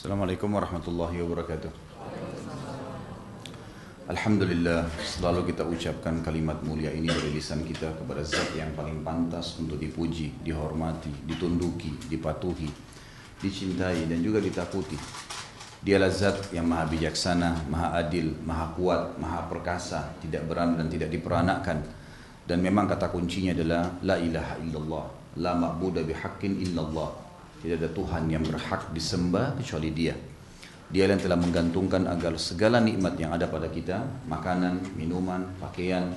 Assalamualaikum warahmatullahi wabarakatuh. Alhamdulillah, selalu kita ucapkan kalimat mulia ini dari lisan kita kepada zat yang paling pantas untuk dipuji, dihormati, ditunduki, dipatuhi, dicintai dan juga ditakuti. Dialah zat yang maha bijaksana, maha adil, maha kuat, maha perkasa, tidak beranak dan tidak diperanakan. Dan memang kata kuncinya adalah la ilaha illallah, la ma'budu bihaqqin illallah. Tidak ada Tuhan yang berhak disembah kecuali Dia. Dia yang telah menggantungkan agar segala nikmat yang ada pada kita, makanan, minuman, pakaian,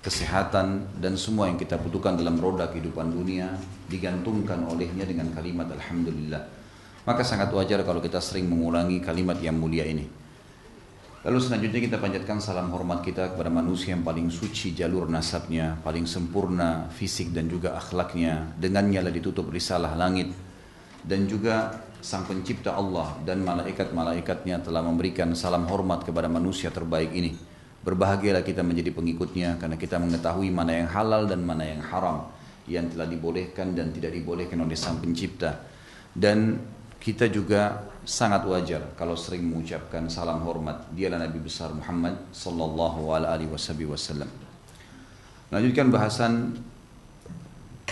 kesehatan, dan semua yang kita butuhkan dalam roda kehidupan dunia, digantungkan olehnya dengan kalimat Alhamdulillah. Maka sangat wajar kalau kita sering mengulangi kalimat yang mulia ini. Lalu selanjutnya kita panjatkan salam hormat kita kepada manusia yang paling suci jalur nasabnya, paling sempurna fisik dan juga akhlaknya. Dengannya lah ditutup risalah langit. Dan juga Sang Pencipta Allah dan malaikat-malaikatnya telah memberikan salam hormat kepada manusia terbaik ini. Berbahagialah kita menjadi pengikutnya karena kita mengetahui mana yang halal dan mana yang haram, yang telah dibolehkan dan tidak dibolehkan oleh Sang Pencipta. Dan kita juga sangat wajar kalau sering mengucapkan salam hormat. Dialah Nabi besar Muhammad sallallahu alaihi wasallam. Lanjutkan bahasan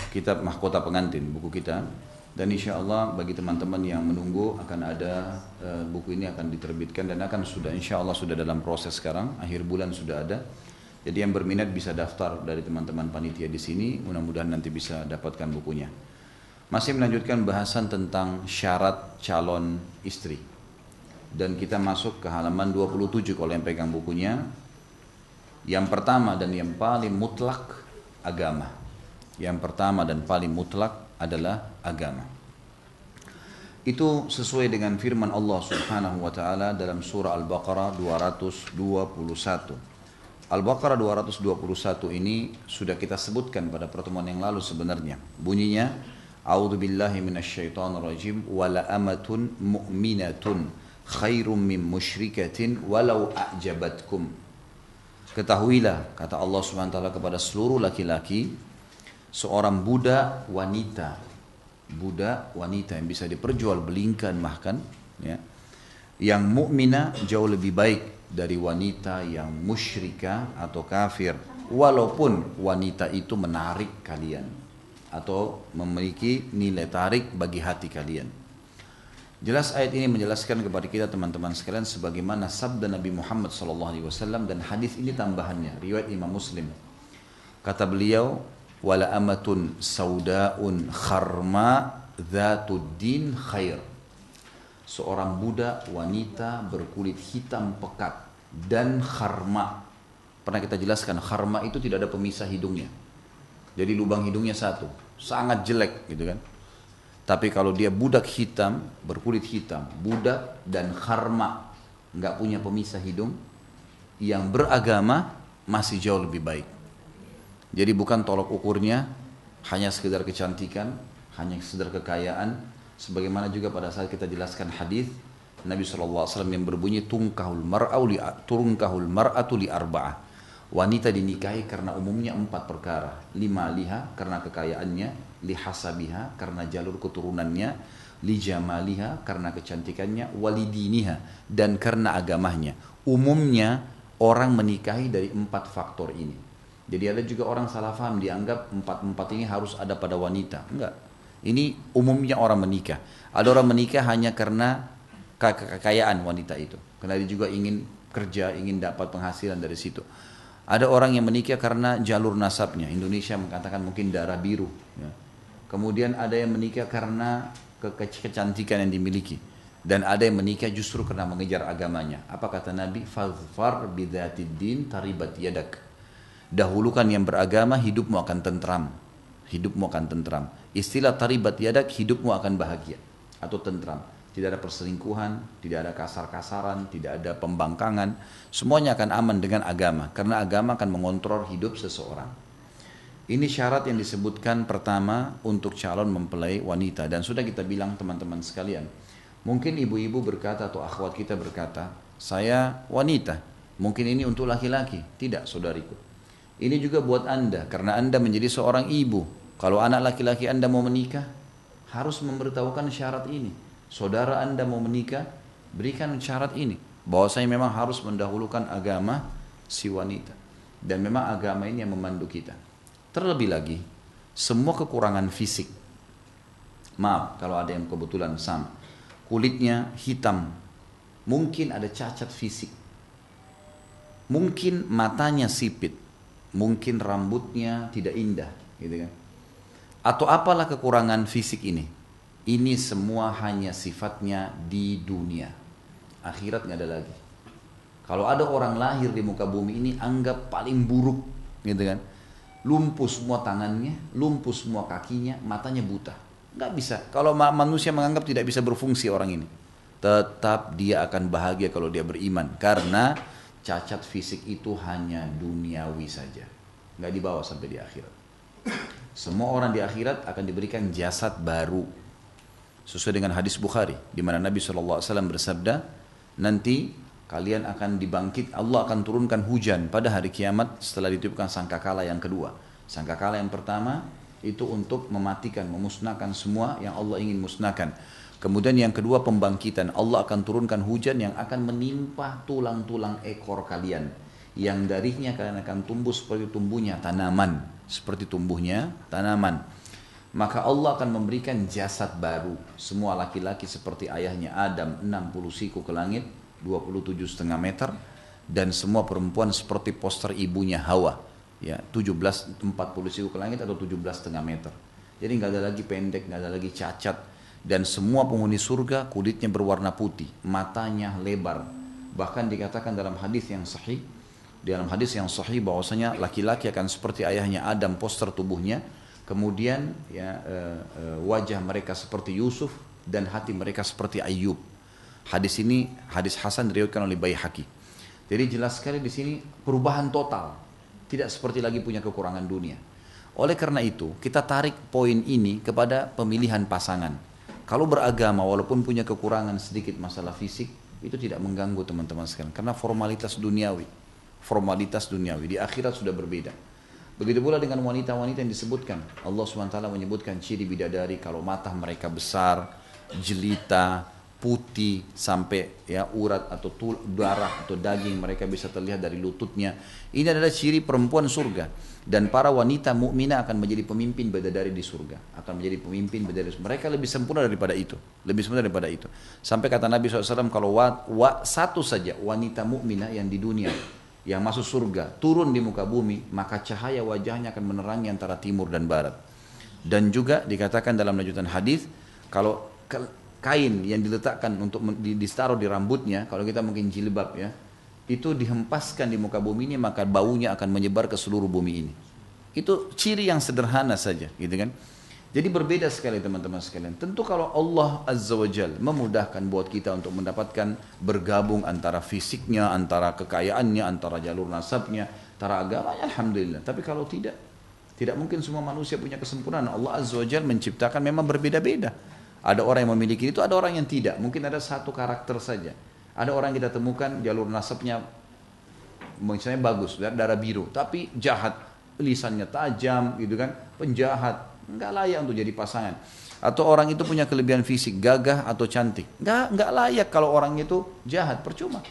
kitab Mahkota Pengantin, buku kita. Dan insya Allah bagi teman-teman yang menunggu akan ada buku ini akan diterbitkan dan akan sudah insya Allah sudah dalam proses sekarang, akhir bulan sudah ada. Jadi yang berminat bisa daftar dari teman-teman panitia di sini, mudah-mudahan nanti bisa dapatkan bukunya. Masih melanjutkan bahasan tentang syarat calon istri. Dan kita masuk ke halaman 27 kalau yang pegang bukunya. Yang pertama dan yang paling mutlak agama. Yang pertama dan paling mutlak adalah agama. Itu sesuai dengan firman Allah Subhanahu wa taala dalam surah Al-Baqarah 221. Al-Baqarah 221 ini sudah kita sebutkan pada pertemuan yang lalu sebenarnya. Bunyinya A'udzubillahi minasyaitonirrajim wala amatun mu'minatun khairum min musyrikatin walau a'jabatkum. Ketahuilah kata Allah Subhanahu wa taala kepada seluruh laki-laki, seorang budak wanita yang bisa diperjualbelikan bahkan ya, yang mukminah jauh lebih baik dari wanita yang musyrikah atau kafir, walaupun wanita itu menarik kalian atau memiliki nilai tarik bagi hati kalian. Jelas ayat ini menjelaskan kepada kita teman-teman sekalian sebagaimana sabda Nabi Muhammad SAW dan hadis ini tambahannya riwayat Imam Muslim. Kata beliau, wala amatun saudaun kharma dzatuddin khair. Seorang budak wanita berkulit hitam pekat dan kharma. Pernah kita jelaskan kharma itu tidak ada pemisah hidungnya. Jadi lubang hidungnya satu, sangat jelek gitu kan. Tapi kalau dia budak hitam, berkulit hitam, budak dan kharma, enggak punya pemisah hidung, yang beragama masih jauh lebih baik. Jadi bukan tolok ukurnya hanya sekedar kecantikan, hanya sekedar kekayaan. Sebagaimana juga pada saat kita jelaskan hadis Nabi SAW yang berbunyi tunkahul mar'atu li arba'ah. Wanita dinikahi karena umumnya 4 perkara. 5 liha karena kekayaannya, li hasabiha karena jalur keturunannya, li jamaliha karena kecantikannya, walidiniha dan karena agamanya. Umumnya orang menikahi dari 4 faktor ini. Jadi ada juga orang salah paham dianggap 4 ini harus ada pada wanita. Enggak. Ini umumnya orang menikah. Ada orang menikah hanya karena kekayaan wanita itu. Karena dia juga ingin kerja, ingin dapat penghasilan dari situ. Ada orang yang menikah karena jalur nasabnya. Indonesia mengatakan mungkin darah biru. Ya. Kemudian ada yang menikah karena kecantikan yang dimiliki. Dan ada yang menikah justru karena mengejar agamanya. Apa kata Nabi? Fazfar bidzatid din taribat yadak. Dahulukan yang beragama, hidupmu akan tentram. Hidupmu akan tentram. Istilah taribat yadak, hidupmu akan bahagia atau tentram. Tidak ada perselingkuhan, tidak ada kasar-kasaran, tidak ada pembangkangan. Semuanya akan aman dengan agama. Karena agama akan mengontrol hidup seseorang. Ini syarat yang disebutkan pertama untuk calon mempelai wanita. Dan sudah kita bilang teman-teman sekalian. Mungkin ibu-ibu berkata atau akhwat kita berkata, saya wanita. Mungkin ini untuk laki-laki. Tidak, saudariku. Ini juga buat Anda, karena Anda menjadi seorang ibu. Kalau anak laki-laki Anda mau menikah, harus memberitahukan syarat ini. saudara Anda mau menikah, berikan syarat ini, bahwasanya memang harus mendahulukan agama si wanita. Dan memang agama ini yang memandu kita. Terlebih lagi, semua kekurangan fisik, maaf kalau ada yang kebetulan sama, kulitnya hitam, mungkin ada cacat fisik, mungkin matanya sipit, mungkin rambutnya tidak indah, gitu kan? Atau apalah kekurangan fisik ini semua hanya sifatnya di dunia. Akhirat nggak ada lagi. Kalau ada orang lahir di muka bumi ini anggap paling buruk, gitu kan? Lumpuh semua tangannya, lumpuh semua kakinya, matanya buta. Nggak bisa. Kalau manusia menganggap tidak bisa berfungsi orang ini, tetap dia akan bahagia kalau dia beriman. Karena cacat fisik itu hanya duniawi saja, nggak dibawa sampai di akhirat. Semua orang di akhirat akan diberikan jasad baru, sesuai dengan hadis Bukhari, di mana Nabi SAW bersabda, nanti kalian akan dibangkit, Allah akan turunkan hujan pada hari kiamat setelah ditiupkan sangkakala yang kedua. Sangkakala yang pertama itu untuk mematikan, memusnahkan semua yang Allah ingin musnahkan. Kemudian yang kedua pembangkitan, Allah akan turunkan hujan yang akan menimpa tulang-tulang ekor kalian, yang darinya kalian akan tumbuh seperti tumbuhnya tanaman, seperti tumbuhnya tanaman. Maka Allah akan memberikan jasad baru, semua laki-laki seperti ayahnya Adam 60 siku ke langit, 27,5 meter, dan semua perempuan seperti poster ibunya Hawa, ya 40 siku ke langit atau 17,5 meter. Jadi nggak ada lagi pendek, nggak ada lagi cacat. Dan semua penghuni surga kulitnya berwarna putih, matanya lebar. Bahkan dikatakan dalam hadis yang sahih, bahwasanya laki-laki akan seperti ayahnya Adam, poster tubuhnya. Kemudian ya, wajah mereka seperti Yusuf dan hati mereka seperti Ayub. Hadis ini hadis hasan diriwayatkan oleh Baihaqi. Jadi jelas sekali di sini perubahan total, tidak seperti lagi punya kekurangan dunia. Oleh karena itu kita tarik poin ini kepada pemilihan pasangan. Kalau beragama walaupun punya kekurangan sedikit masalah fisik, itu tidak mengganggu teman-teman sekalian, karena formalitas duniawi di akhirat sudah berbeda. Begitu pula dengan wanita-wanita yang disebutkan, Allah SWT menyebutkan ciri bidadari kalau mata mereka besar, jelita, putih sampai ya urat atau darah atau daging mereka bisa terlihat dari lututnya. Ini adalah ciri perempuan surga. Dan para wanita mukminah akan menjadi pemimpin bidadari di surga, akan menjadi pemimpin bidadari. Mereka lebih sempurna daripada itu, Sampai kata Nabi SAW, kalau satu saja wanita mukminah yang di dunia yang masuk surga turun di muka bumi, maka cahaya wajahnya akan menerangi antara timur dan barat. Dan juga dikatakan dalam lanjutan hadis, kalau kain yang diletakkan untuk ditaruh di rambutnya, kalau kita mungkin jilbab ya, itu dihempaskan di muka bumi ini, maka baunya akan menyebar ke seluruh bumi ini. Itu ciri yang sederhana saja, gitu kan? Jadi berbeda sekali teman-teman sekalian. Tentu kalau Allah Azza wa Jal memudahkan buat kita untuk mendapatkan bergabung antara fisiknya, antara kekayaannya, antara jalur nasabnya, antara agamanya, alhamdulillah. Tapi kalau tidak mungkin semua manusia punya kesempurnaan. Allah Azza wa Jal menciptakan memang berbeda-beda. Ada orang yang memiliki itu, ada orang yang tidak. Mungkin ada satu karakter saja. Ada orang kita temukan jalur nasabnya misalnya bagus, darah biru, tapi jahat, lisannya tajam, gitu kan, penjahat, nggak layak untuk jadi pasangan. Atau orang itu punya kelebihan fisik, gagah atau cantik, nggak layak kalau orang itu jahat, percuma.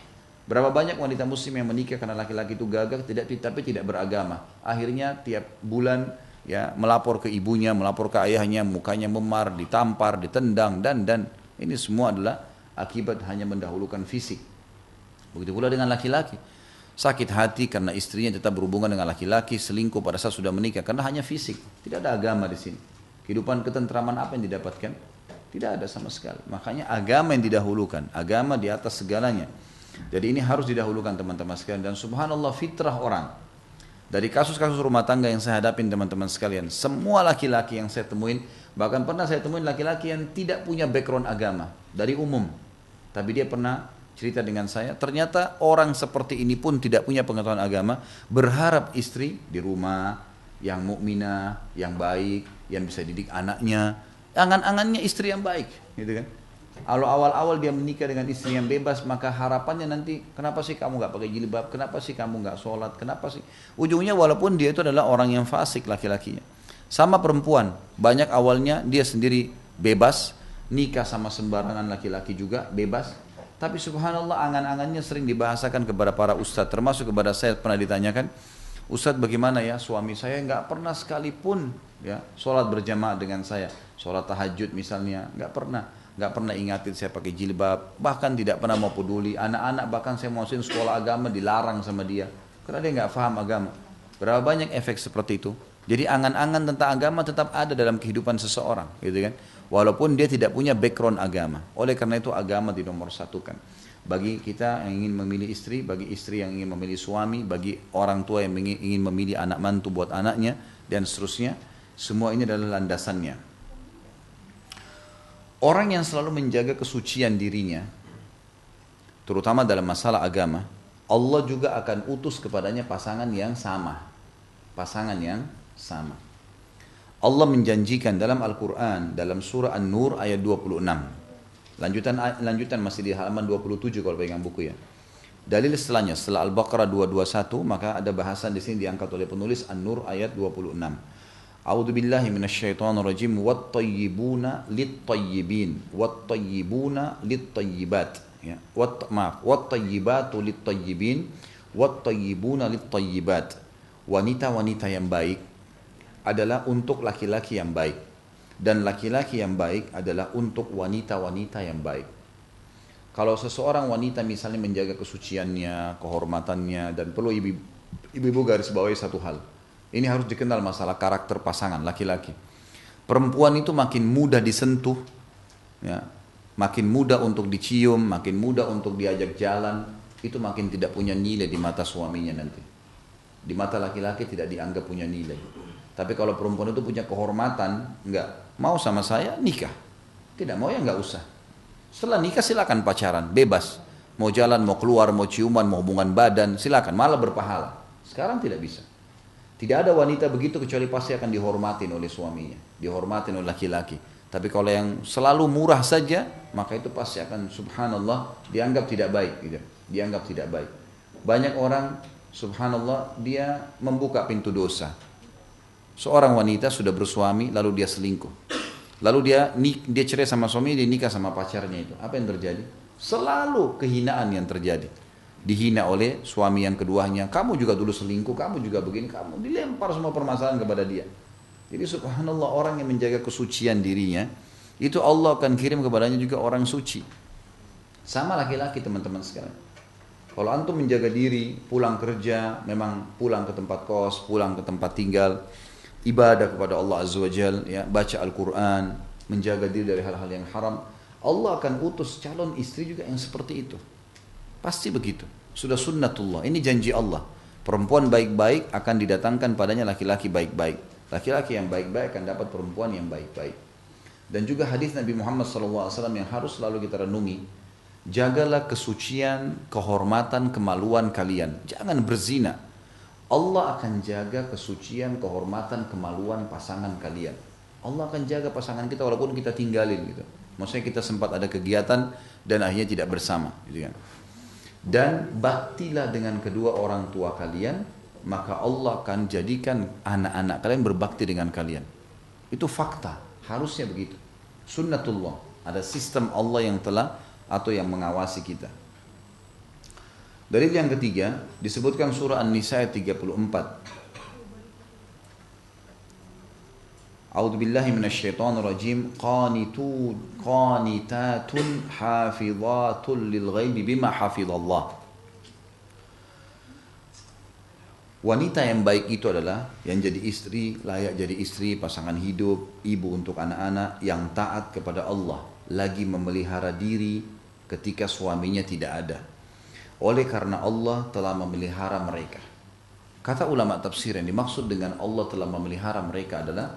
Berapa banyak wanita muslim yang menikah karena laki-laki itu gagah, tapi tidak beragama. Akhirnya tiap bulan ya melapor ke ibunya, melapor ke ayahnya, mukanya memar, ditampar, ditendang, dan ini semua adalah akibat hanya mendahulukan fisik. Begitu pula dengan laki-laki, sakit hati karena istrinya tetap berhubungan dengan laki-laki, selingkuh pada saat sudah menikah karena hanya fisik. Tidak ada agama di sini. Kehidupan ketentraman apa yang didapatkan? Tidak ada sama sekali. Makanya agama yang didahulukan, agama di atas segalanya. Jadi ini harus didahulukan teman-teman sekalian. Dan subhanallah, fitrah orang. Dari kasus-kasus rumah tangga yang saya hadapin teman-teman sekalian, semua laki-laki yang saya temuin, bahkan pernah saya temuin laki-laki yang tidak punya background agama dari umum, tapi dia pernah cerita dengan saya, ternyata orang seperti ini pun tidak punya pengetahuan agama, berharap istri di rumah yang mukminah, yang baik, yang bisa didik anaknya, angan-angannya istri yang baik, gitu kan. Awal-awal dia menikah dengan istri yang bebas, maka harapannya nanti, kenapa sih kamu nggak pakai jilbab, kenapa sih kamu nggak sholat, kenapa sih? Ujungnya walaupun dia itu adalah orang yang fasik laki-lakinya. Sama perempuan, banyak awalnya dia sendiri bebas, nikah sama sembarangan laki-laki juga bebas. Tapi subhanallah angan-angannya sering dibahasakan kepada para ustadz, termasuk kepada saya pernah ditanyakan, Ustadz bagaimana ya suami saya nggak pernah sekalipun ya sholat berjamaah dengan saya, sholat tahajud misalnya nggak pernah ingatin saya pakai jilbab, bahkan tidak pernah mau peduli. Anak-anak bahkan saya mau masukin sekolah agama dilarang sama dia karena dia nggak paham agama. Berapa banyak efek seperti itu. Jadi angan-angan tentang agama tetap ada dalam kehidupan seseorang, gitu kan? Walaupun dia tidak punya background agama. Oleh karena itu agama dinomorsatukan. Bagi kita yang ingin memilih istri, bagi istri yang ingin memilih suami, bagi orang tua yang ingin memilih anak mantu buat anaknya, dan seterusnya, semua ini adalah landasannya. Orang yang selalu menjaga kesucian dirinya, terutama dalam masalah agama, Allah juga akan utus kepadanya pasangan yang sama. Pasangan yang sama. Allah menjanjikan dalam Al-Quran, dalam surah An-Nur ayat 26. Lanjutan masih di halaman 27 kalau pegang buku ya. Dalil setelahnya, setelah Al-Baqarah 221, maka ada bahasan di sini diangkat oleh penulis An-Nur ayat 26. A'udzu billahi minasyaitonir rajim, wat-tayyibuna lit-tayyibin, wat-tayyibuna lit-tayyibat. Ya, wat-tayyibatu lit-tayyibin, wat-tayyibuna lit-tayyibat. Wanita-wanita yang baik adalah untuk laki-laki yang baik, dan laki-laki yang baik adalah untuk wanita-wanita yang baik. Kalau seseorang wanita misalnya menjaga kesuciannya, kehormatannya, dan perlu ibu-ibu garis bawahi satu hal. Ini harus dikenal masalah karakter pasangan laki-laki. Perempuan itu makin mudah disentuh, ya, makin mudah untuk dicium, makin mudah untuk diajak jalan, itu makin tidak punya nilai di mata suaminya nanti. Di mata laki-laki tidak dianggap punya nilai. Tapi kalau perempuan itu punya kehormatan, enggak mau sama saya nikah, tidak mau ya enggak usah. Setelah nikah silakan pacaran, bebas. Mau jalan, mau keluar, mau ciuman, mau hubungan badan, silakan, malah berpahala. Sekarang tidak bisa. Tidak ada wanita begitu kecuali pasti akan dihormatin oleh suaminya, dihormatin oleh laki-laki. Tapi kalau yang selalu murah saja, maka itu pasti akan subhanallah dianggap tidak baik, gitu. Dianggap tidak baik. Banyak orang subhanallah dia membuka pintu dosa. Seorang wanita sudah bersuami lalu dia selingkuh. Lalu dia cerai sama suami, dia nikah sama pacarnya itu. Apa yang terjadi? Selalu kehinaan yang terjadi. Dihina oleh suami yang keduanya. Kamu juga dulu selingkuh, kamu juga begini, kamu dilempar semua permasalahan kepada dia. Jadi subhanallah orang yang menjaga kesucian dirinya, itu Allah akan kirim kepadanya juga orang suci. Sama laki-laki teman-teman sekalian. Kalau antum menjaga diri, pulang kerja, memang pulang ke tempat kos, pulang ke tempat tinggal, ibadah kepada Allah Azza wa Jal, ya, baca Al-Quran, menjaga diri dari hal-hal yang haram, Allah akan utus calon istri juga yang seperti itu. Pasti begitu. Sudah sunnatullah. Ini janji Allah. Perempuan baik-baik akan didatangkan padanya laki-laki baik-baik. Laki-laki yang baik-baik akan dapat perempuan yang baik-baik. Dan juga hadis Nabi Muhammad SAW yang harus selalu kita renungi. Jagalah kesucian, kehormatan, kemaluan kalian. Jangan berzina. Allah akan jaga kesucian, kehormatan, kemaluan pasangan kalian. Allah akan jaga pasangan kita walaupun kita tinggalin gitu. Maksudnya kita sempat ada kegiatan dan akhirnya tidak bersama, gitu kan. Dan baktilah dengan kedua orang tua kalian, maka Allah akan jadikan anak-anak kalian berbakti dengan kalian. Itu fakta, harusnya begitu. Sunnatullah, ada sistem Allah yang telah atau yang mengawasi kita. Dalil yang ketiga disebutkan surah An-Nisa ayat 34. A'udzu billahi minasyaitonir rajim. Qanitatun hafizatun lil ghaibi bima hafizallah. Wanita yang baik itu adalah yang jadi istri, layak jadi istri, pasangan hidup, ibu untuk anak-anak, yang taat kepada Allah, lagi memelihara diri ketika suaminya tidak ada. Oleh karena Allah telah memelihara mereka. Kata ulama tafsir yang dimaksud dengan Allah telah memelihara mereka adalah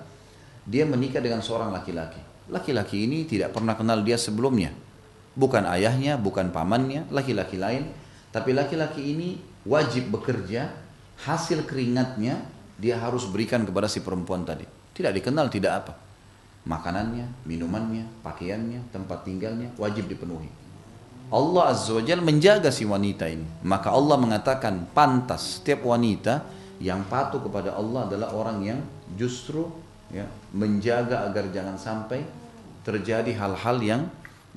dia menikah dengan seorang laki-laki. Laki-laki ini tidak pernah kenal dia sebelumnya. Bukan ayahnya, bukan pamannya, laki-laki lain. Tapi laki-laki ini wajib bekerja, hasil keringatnya dia harus berikan kepada si perempuan tadi. Tidak dikenal, tidak apa. Makanannya, minumannya, pakaiannya, tempat tinggalnya wajib dipenuhi. Allah Azza wa Jalla menjaga si wanita ini. Maka Allah mengatakan pantas setiap wanita yang patuh kepada Allah adalah orang yang justru ya, menjaga agar jangan sampai terjadi hal-hal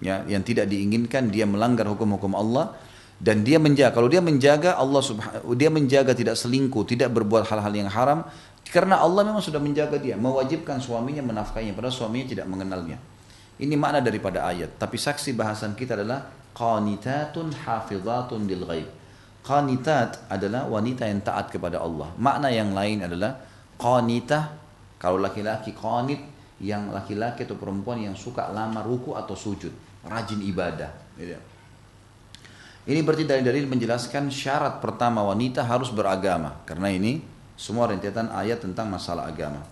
yang tidak diinginkan, dia melanggar hukum-hukum Allah, dan dia menjaga, kalau dia menjaga Allah subhanahu, dia menjaga tidak selingkuh, tidak berbuat hal-hal yang haram, karena Allah memang sudah menjaga dia, mewajibkan suaminya menafkahinya, padahal suaminya tidak mengenalnya. Ini makna daripada ayat. Tapi saksi bahasan kita adalah qanitatun hafizatun lil ghaib. Qanitat adalah wanita yang taat kepada Allah. Makna yang lain adalah qanitah, kalau laki-laki qanit, yang laki-laki atau perempuan yang suka lama ruku atau sujud, rajin ibadah. Ini berarti dari dalil menjelaskan syarat pertama wanita harus beragama, karena ini semua rentetan ayat tentang masalah agama.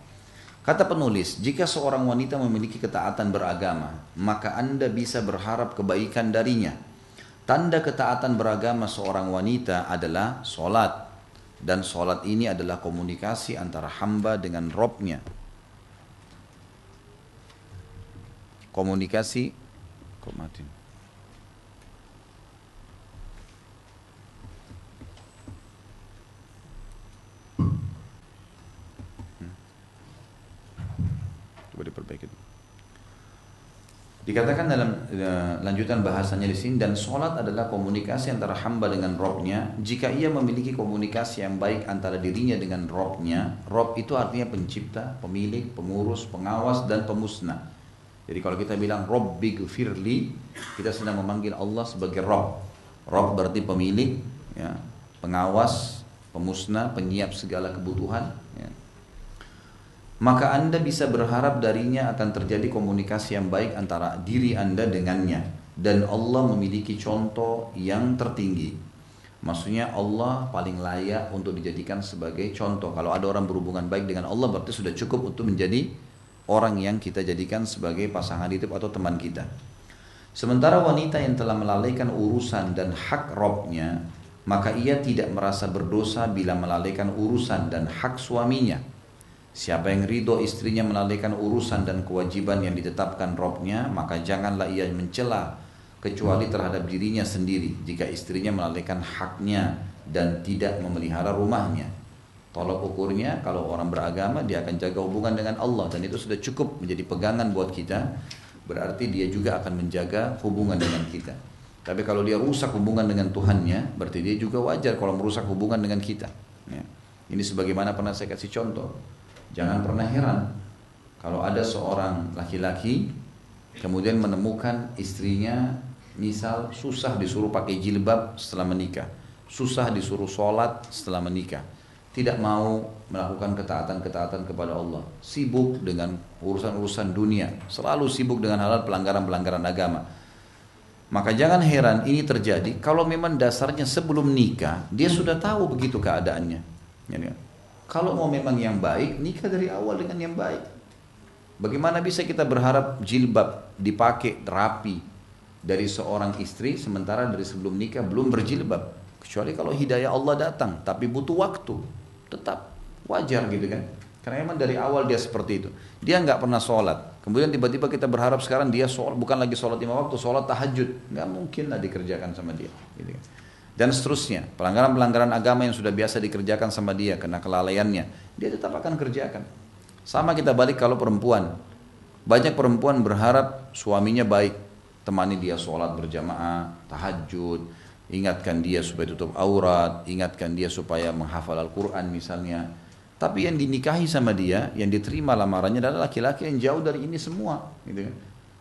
Kata penulis, jika seorang wanita memiliki ketaatan beragama, maka Anda bisa berharap kebaikan darinya. Tanda ketaatan beragama seorang wanita adalah solat. Dan solat ini adalah komunikasi antara hamba dengan Robnya. Komunikasi, kok mati? Coba diperbaiki. Dikatakan dalam lanjutan bahasanya di sini, dan sholat adalah komunikasi antara hamba dengan Robnya. Jika ia memiliki komunikasi yang baik antara dirinya dengan Robnya, Rob itu artinya pencipta, pemilik, pengurus, pengawas, dan pemusnah. Jadi kalau kita bilang Rabbighfirli, kita sedang memanggil Allah sebagai Rob. Rob berarti pemilik, ya, pengawas, pemusnah, penyiap segala kebutuhan. Ya. Maka Anda bisa berharap darinya akan terjadi komunikasi yang baik antara diri Anda dengannya. Dan Allah memiliki contoh yang tertinggi. Maksudnya Allah paling layak untuk dijadikan sebagai contoh. Kalau ada orang berhubungan baik dengan Allah, berarti sudah cukup untuk menjadi orang yang kita jadikan sebagai pasangan hidup atau teman kita. Sementara wanita yang telah melalaikan urusan dan hak Robnya, maka ia tidak merasa berdosa bila melalaikan urusan dan hak suaminya. Siapa yang ridho istrinya melalaikan urusan dan kewajiban yang ditetapkan Robnya, maka janganlah ia mencela kecuali terhadap dirinya sendiri jika istrinya melalaikan haknya dan tidak memelihara rumahnya. Tolak ukurnya, kalau orang beragama dia akan jaga hubungan dengan Allah, dan itu sudah cukup menjadi pegangan buat kita. Berarti dia juga akan menjaga hubungan dengan kita. Tapi kalau dia rusak hubungan dengan Tuhannya, berarti dia juga wajar kalau merusak hubungan dengan kita. Ya. Ini sebagaimana pernah saya kasih contoh. Jangan pernah heran kalau ada seorang laki-laki kemudian menemukan istrinya misal susah disuruh pakai jilbab setelah menikah, susah disuruh sholat setelah menikah, tidak mau melakukan ketaatan-ketaatan kepada Allah, sibuk dengan urusan-urusan dunia, selalu sibuk dengan hal-hal pelanggaran-pelanggaran agama. Maka jangan heran ini terjadi kalau memang dasarnya sebelum nikah dia sudah tahu begitu keadaannya. Kalau mau memang yang baik, nikah dari awal dengan yang baik. Bagaimana bisa kita berharap jilbab dipakai rapi dari seorang istri sementara dari sebelum nikah belum berjilbab? Kecuali kalau hidayah Allah datang, tapi butuh waktu. Tetap wajar gitu kan. Karena memang dari awal dia seperti itu. Dia nggak pernah sholat. Kemudian tiba-tiba kita berharap sekarang dia sholat, bukan lagi sholat 5 waktu, sholat tahajud. Nggak mungkin lah dikerjakan sama dia. Gitu kan. Dan seterusnya, pelanggaran-pelanggaran agama yang sudah biasa dikerjakan sama dia karena kelalaiannya, dia tetap akan kerjakan. Sama kita balik kalau perempuan. Banyak perempuan berharap suaminya baik, temani dia sholat berjamaah, tahajud, ingatkan dia supaya tutup aurat, ingatkan dia supaya menghafal Al-Quran misalnya. Tapi yang dinikahi sama dia, yang diterima lamarannya adalah laki-laki yang jauh dari ini semua. Gitu kan.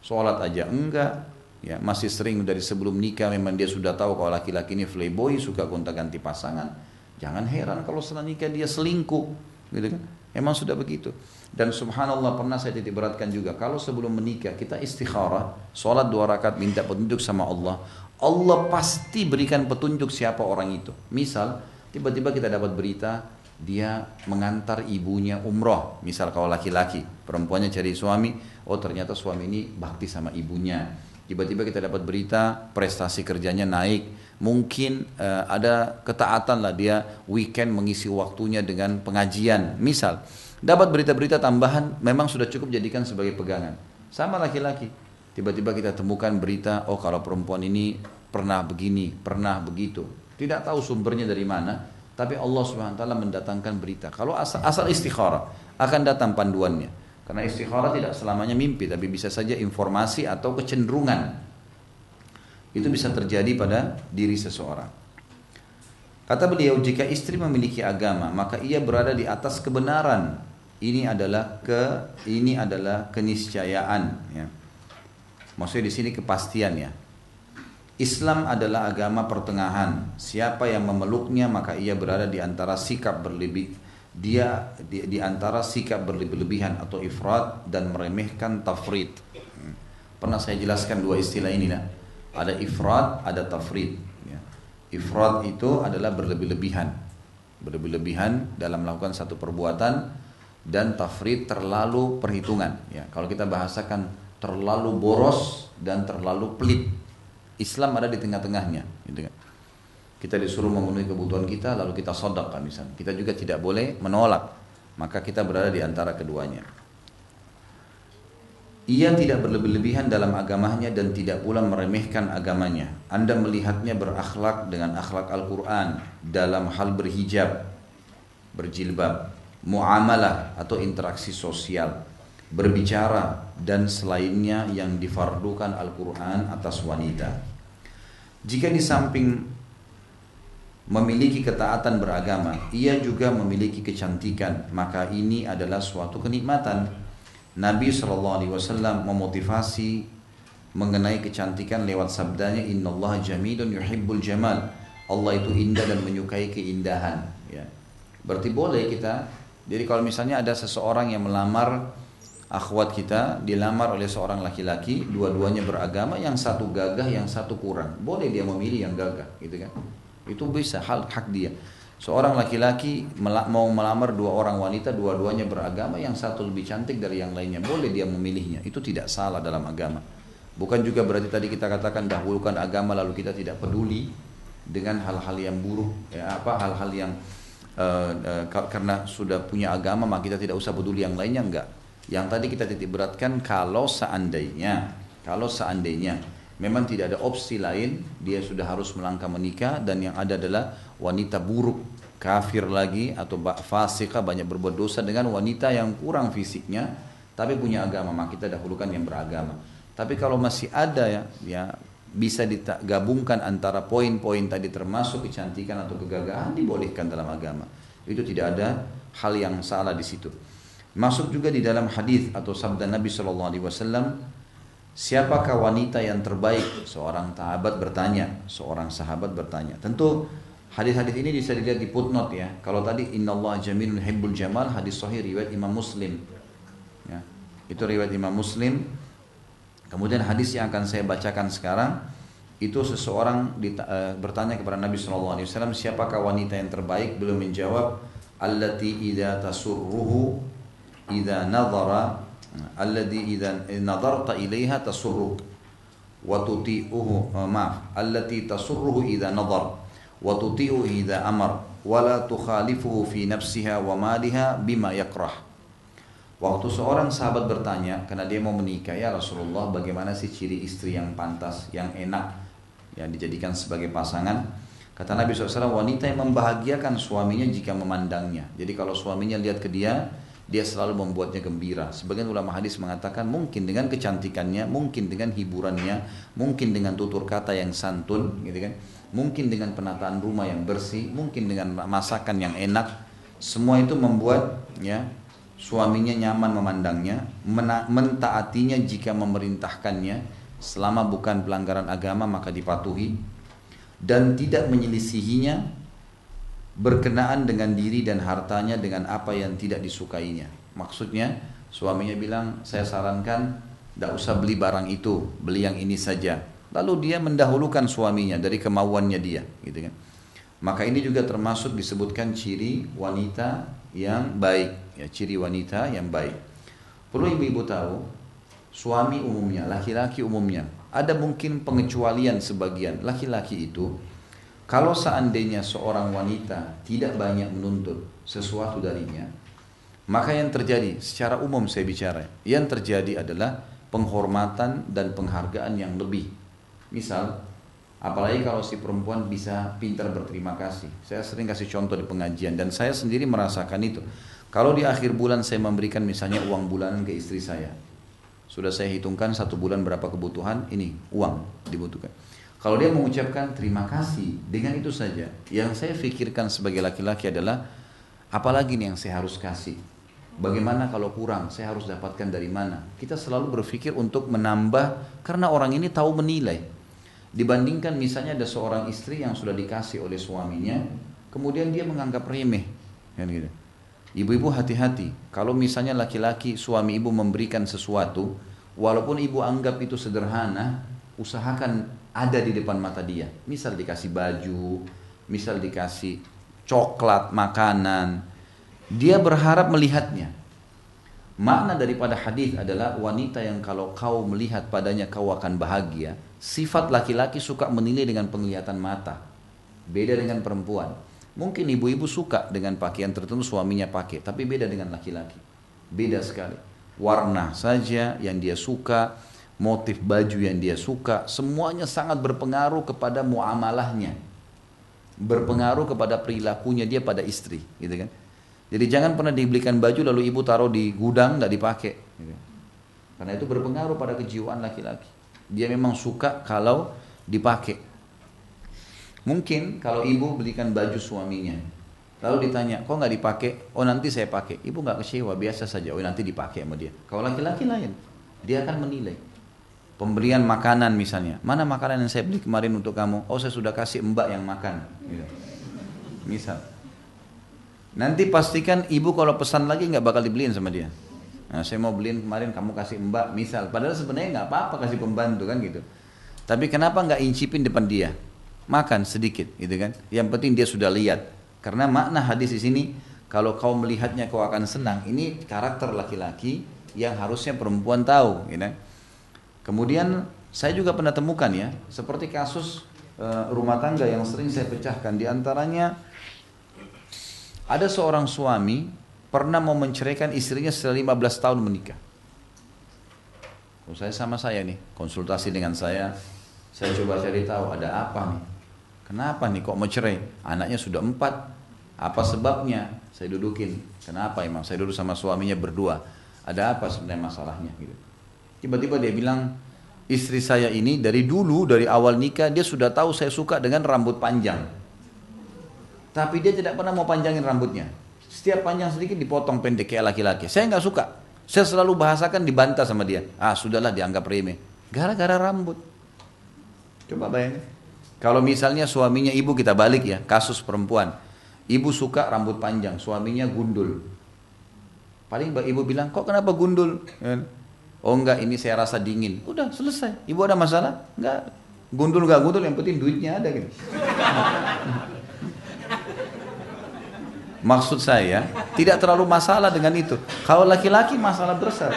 Sholat aja enggak. Ya, masih sering dari sebelum nikah memang dia sudah tahu kalau laki-laki ini playboy, suka gonta-ganti pasangan. Jangan heran kalau setelah nikah dia selingkuh, gitu kan? Emang sudah begitu. Dan subhanallah pernah saya titik beratkan juga, kalau sebelum menikah kita istikharah, sholat 2 rakaat minta petunjuk sama Allah, Allah pasti berikan petunjuk siapa orang itu. Misal tiba-tiba kita dapat berita dia mengantar ibunya umroh, misal kalau laki-laki, perempuannya cari suami, oh ternyata suami ini bakti sama ibunya. Tiba-tiba kita dapat berita prestasi kerjanya naik, mungkin ada ketaatan lah dia weekend mengisi waktunya dengan pengajian. Misal dapat berita-berita tambahan, memang sudah cukup jadikan sebagai pegangan. Sama laki-laki, tiba-tiba kita temukan berita, oh kalau perempuan ini pernah begini, pernah begitu. Tidak tahu sumbernya dari mana, tapi Allah Subhanahu wa taala mendatangkan berita. Kalau asal istikharah akan datang panduannya. Karena istikharah tidak selamanya mimpi, tapi bisa saja informasi atau kecenderungan. Itu bisa terjadi pada diri seseorang. Kata beliau, jika istri memiliki agama, maka ia berada di atas kebenaran. Ini adalah keniscayaan. Ya. Maksudnya di sini kepastian ya. Islam adalah agama pertengahan. Siapa yang memeluknya maka ia berada di antara sikap di antara sikap berlebih-lebihan atau ifrat dan meremehkan tafrid. Pernah saya jelaskan dua istilah ini lah. Ada ifrat, ada tafrid. Ya. Ifrat itu adalah berlebih-lebihan dalam melakukan satu perbuatan, dan tafrid terlalu perhitungan. Ya. Kalau kita bahasakan terlalu boros dan terlalu pelit. Islam ada di tengah-tengahnya, gitu kan. Kita disuruh memenuhi kebutuhan kita, lalu kita sedekah misalnya. Kita juga tidak boleh menolak, maka kita berada di antara keduanya. Ia tidak berlebih-lebihan dalam agamanya dan tidak pula meremehkan agamanya. Anda melihatnya berakhlak dengan akhlak Al-Quran dalam hal berhijab, berjilbab, muamalah atau interaksi sosial, berbicara dan selainnya yang difardukan Al-Quran atas wanita. Jika di samping memiliki ketaatan beragama, ia juga memiliki kecantikan, maka ini adalah suatu kenikmatan. Nabi SAW memotivasi mengenai kecantikan lewat sabdanya, Innallaha jamilun yuhibbul jamal. Allah itu indah dan menyukai keindahan. Ya. Berarti boleh kita. Jadi kalau misalnya ada seseorang yang melamar akhwat kita, dilamar oleh seorang laki-laki, dua-duanya beragama, yang satu gagah, yang satu kurang, boleh dia memilih yang gagah, gitu kan? Itu bisa, hak dia. Seorang laki-laki mau melamar dua orang wanita, dua-duanya beragama, yang satu lebih cantik dari yang lainnya, boleh dia memilihnya. Itu tidak salah dalam agama. Bukan juga berarti tadi kita katakan dahulukan agama lalu kita tidak peduli dengan hal-hal yang buruk, ya, hal-hal yang karena sudah punya agama maka kita tidak usah peduli yang lainnya, enggak. Yang tadi kita titik beratkan kalau seandainya memang tidak ada opsi lain, dia sudah harus melangkah menikah dan yang ada adalah wanita buruk, kafir lagi atau fasikah, banyak berbuat dosa dengan wanita yang kurang fisiknya tapi punya agama, maka kita dahulukan yang beragama. Tapi kalau masih ada ya bisa digabungkan antara poin-poin tadi termasuk kecantikan atau kegagahan, dibolehkan dalam agama. Itu tidak ada hal yang salah di situ. Masuk juga di dalam hadis atau sabda Nabi SAW, siapakah wanita yang terbaik? Seorang sahabat bertanya. Tentu hadis-hadis ini bisa dilihat di footnote ya. Kalau tadi Innallaha jamilun yuhibbul jamal, hadis sahih riwayat Imam Muslim. Ya, itu riwayat Imam Muslim. Kemudian hadis yang akan saya bacakan sekarang itu seseorang bertanya kepada Nabi SAW, siapakah wanita yang terbaik? Beliau menjawab, allati idza tasurruhu idza nadhara alladhi idza nadarta ilaiha tasurruk wa tuti'uhu allati tasurruhu idza nadhar wa tuti'u idza amar wa la tukhalifuhu fi nafsiha wa maliha bima yakrah. Waktu seorang sahabat bertanya karena dia mau menikah, ya Rasulullah, bagaimana sih ciri istri yang pantas, yang enak, yang dijadikan sebagai pasangan? Kata Nabi SAW, wanita yang membahagiakan suaminya jika memandangnya. Jadi kalau suaminya lihat ke dia selalu membuatnya gembira. Sebagian ulama hadis mengatakan mungkin dengan kecantikannya, mungkin dengan hiburannya, mungkin dengan tutur kata yang santun, gitu kan? Mungkin dengan penataan rumah yang bersih, mungkin dengan masakan yang enak. Semua itu membuat suaminya nyaman memandangnya, mentaatinya jika memerintahkannya, selama bukan pelanggaran agama maka dipatuhi, dan tidak menyelisihinya berkenaan dengan diri dan hartanya dengan apa yang tidak disukainya. Maksudnya suaminya bilang, saya sarankan tidak usah beli barang itu, beli yang ini saja. Lalu dia mendahulukan suaminya dari kemauannya dia, gitu kan? Maka ini juga termasuk disebutkan ciri wanita yang baik, ya, ciri wanita yang baik. Perlu ibu-ibu tahu, suami umumnya, laki-laki umumnya, ada mungkin pengecualian sebagian. Laki-laki itu, kalau seandainya seorang wanita tidak banyak menuntut sesuatu darinya, maka yang terjadi, secara umum saya bicara, yang terjadi adalah penghormatan dan penghargaan yang lebih. Misal, apalagi kalau si perempuan bisa pintar berterima kasih. Saya sering kasih contoh di pengajian dan saya sendiri merasakan itu. Kalau di akhir bulan saya memberikan misalnya uang bulanan ke istri saya, sudah saya hitungkan 1 bulan berapa kebutuhan, ini uang dibutuhkan. Kalau dia mengucapkan terima kasih dengan itu saja, yang saya pikirkan sebagai laki-laki adalah apalagi nih yang saya harus kasih. Bagaimana kalau kurang, saya harus dapatkan dari mana. Kita selalu berpikir untuk menambah karena orang ini tahu menilai. Dibandingkan misalnya ada seorang istri yang sudah dikasih oleh suaminya, kemudian dia menganggap remeh, kan gitu. Ibu-ibu hati-hati, kalau misalnya laki-laki suami ibu memberikan sesuatu, walaupun ibu anggap itu sederhana, usahakan ada di depan mata dia. Misal dikasih baju, misal dikasih coklat, makanan, dia berharap melihatnya. Makna daripada hadis adalah wanita yang kalau kau melihat padanya kau akan bahagia. Sifat laki-laki suka menilai dengan penglihatan mata. Beda dengan perempuan. Mungkin ibu-ibu suka dengan pakaian tertentu suaminya pakai, tapi beda dengan laki-laki. Beda sekali. Warna saja yang dia suka, motif baju yang dia suka, semuanya sangat berpengaruh kepada muamalahnya. Berpengaruh kepada perilakunya dia pada istri, gitu kan? Jadi jangan pernah dibelikan baju lalu ibu taruh di gudang tidak dipakai, gitu. Karena itu berpengaruh pada kejiwaan laki-laki. Dia memang suka kalau dipakai. Mungkin kalau ibu belikan baju suaminya, lalu ditanya, kok nggak dipakai? Oh nanti saya pakai. Ibu nggak kecewa, biasa saja. Oh nanti dipakai sama dia. Kalau laki-laki lain, dia akan menilai. Pemberian makanan misalnya, mana makanan yang saya beli kemarin untuk kamu? Oh saya sudah kasih mbak yang makan. Gitu. Misal. Nanti pastikan ibu kalau pesan lagi nggak bakal dibeliin sama dia. Nah, saya mau beliin kemarin kamu kasih mbak, misal. Padahal sebenarnya nggak apa-apa kasih pembantu kan gitu. Tapi kenapa nggak incipin depan dia? Makan sedikit, gitu kan? Yang penting dia sudah lihat. Karena makna hadis di sini, kalau kau melihatnya kau akan senang. Ini karakter laki-laki yang harusnya perempuan tahu, gitu. Kemudian saya juga pernah temukan ya, seperti kasus rumah tangga yang sering saya pecahkan. Di antaranya ada seorang suami pernah mau menceraikan istrinya setelah 15 tahun menikah. Saya sama saya nih, konsultasi dengan saya coba cari tahu ada apa nih. Kenapa nih kok mau cerai? Anaknya sudah 4. Apa sebabnya? Saya dudukin. Kenapa emang? Saya duduk sama suaminya berdua. Ada apa sebenarnya masalahnya? Gitu. Tiba-tiba dia bilang, istri saya ini dari dulu, dari awal nikah, dia sudah tahu saya suka dengan rambut panjang. Tapi dia tidak pernah mau panjangin rambutnya. Setiap panjang sedikit dipotong pendek kayak laki-laki. Saya nggak suka. Saya selalu bahasakan dibantah sama dia. Ah sudahlah dianggap remeh. Gara-gara rambut. Coba bayangin. Kalau misalnya suaminya ibu, kita balik ya, kasus perempuan. Ibu suka rambut panjang, suaminya gundul. Paling ibu bilang, kok kenapa gundul? Oh enggak, ini saya rasa dingin. Udah selesai. Ibu ada masalah? Enggak. Gundul enggak gundul, yang penting duitnya ada gitu. Maksud saya, tidak terlalu masalah dengan itu. Kalau laki-laki masalah besar.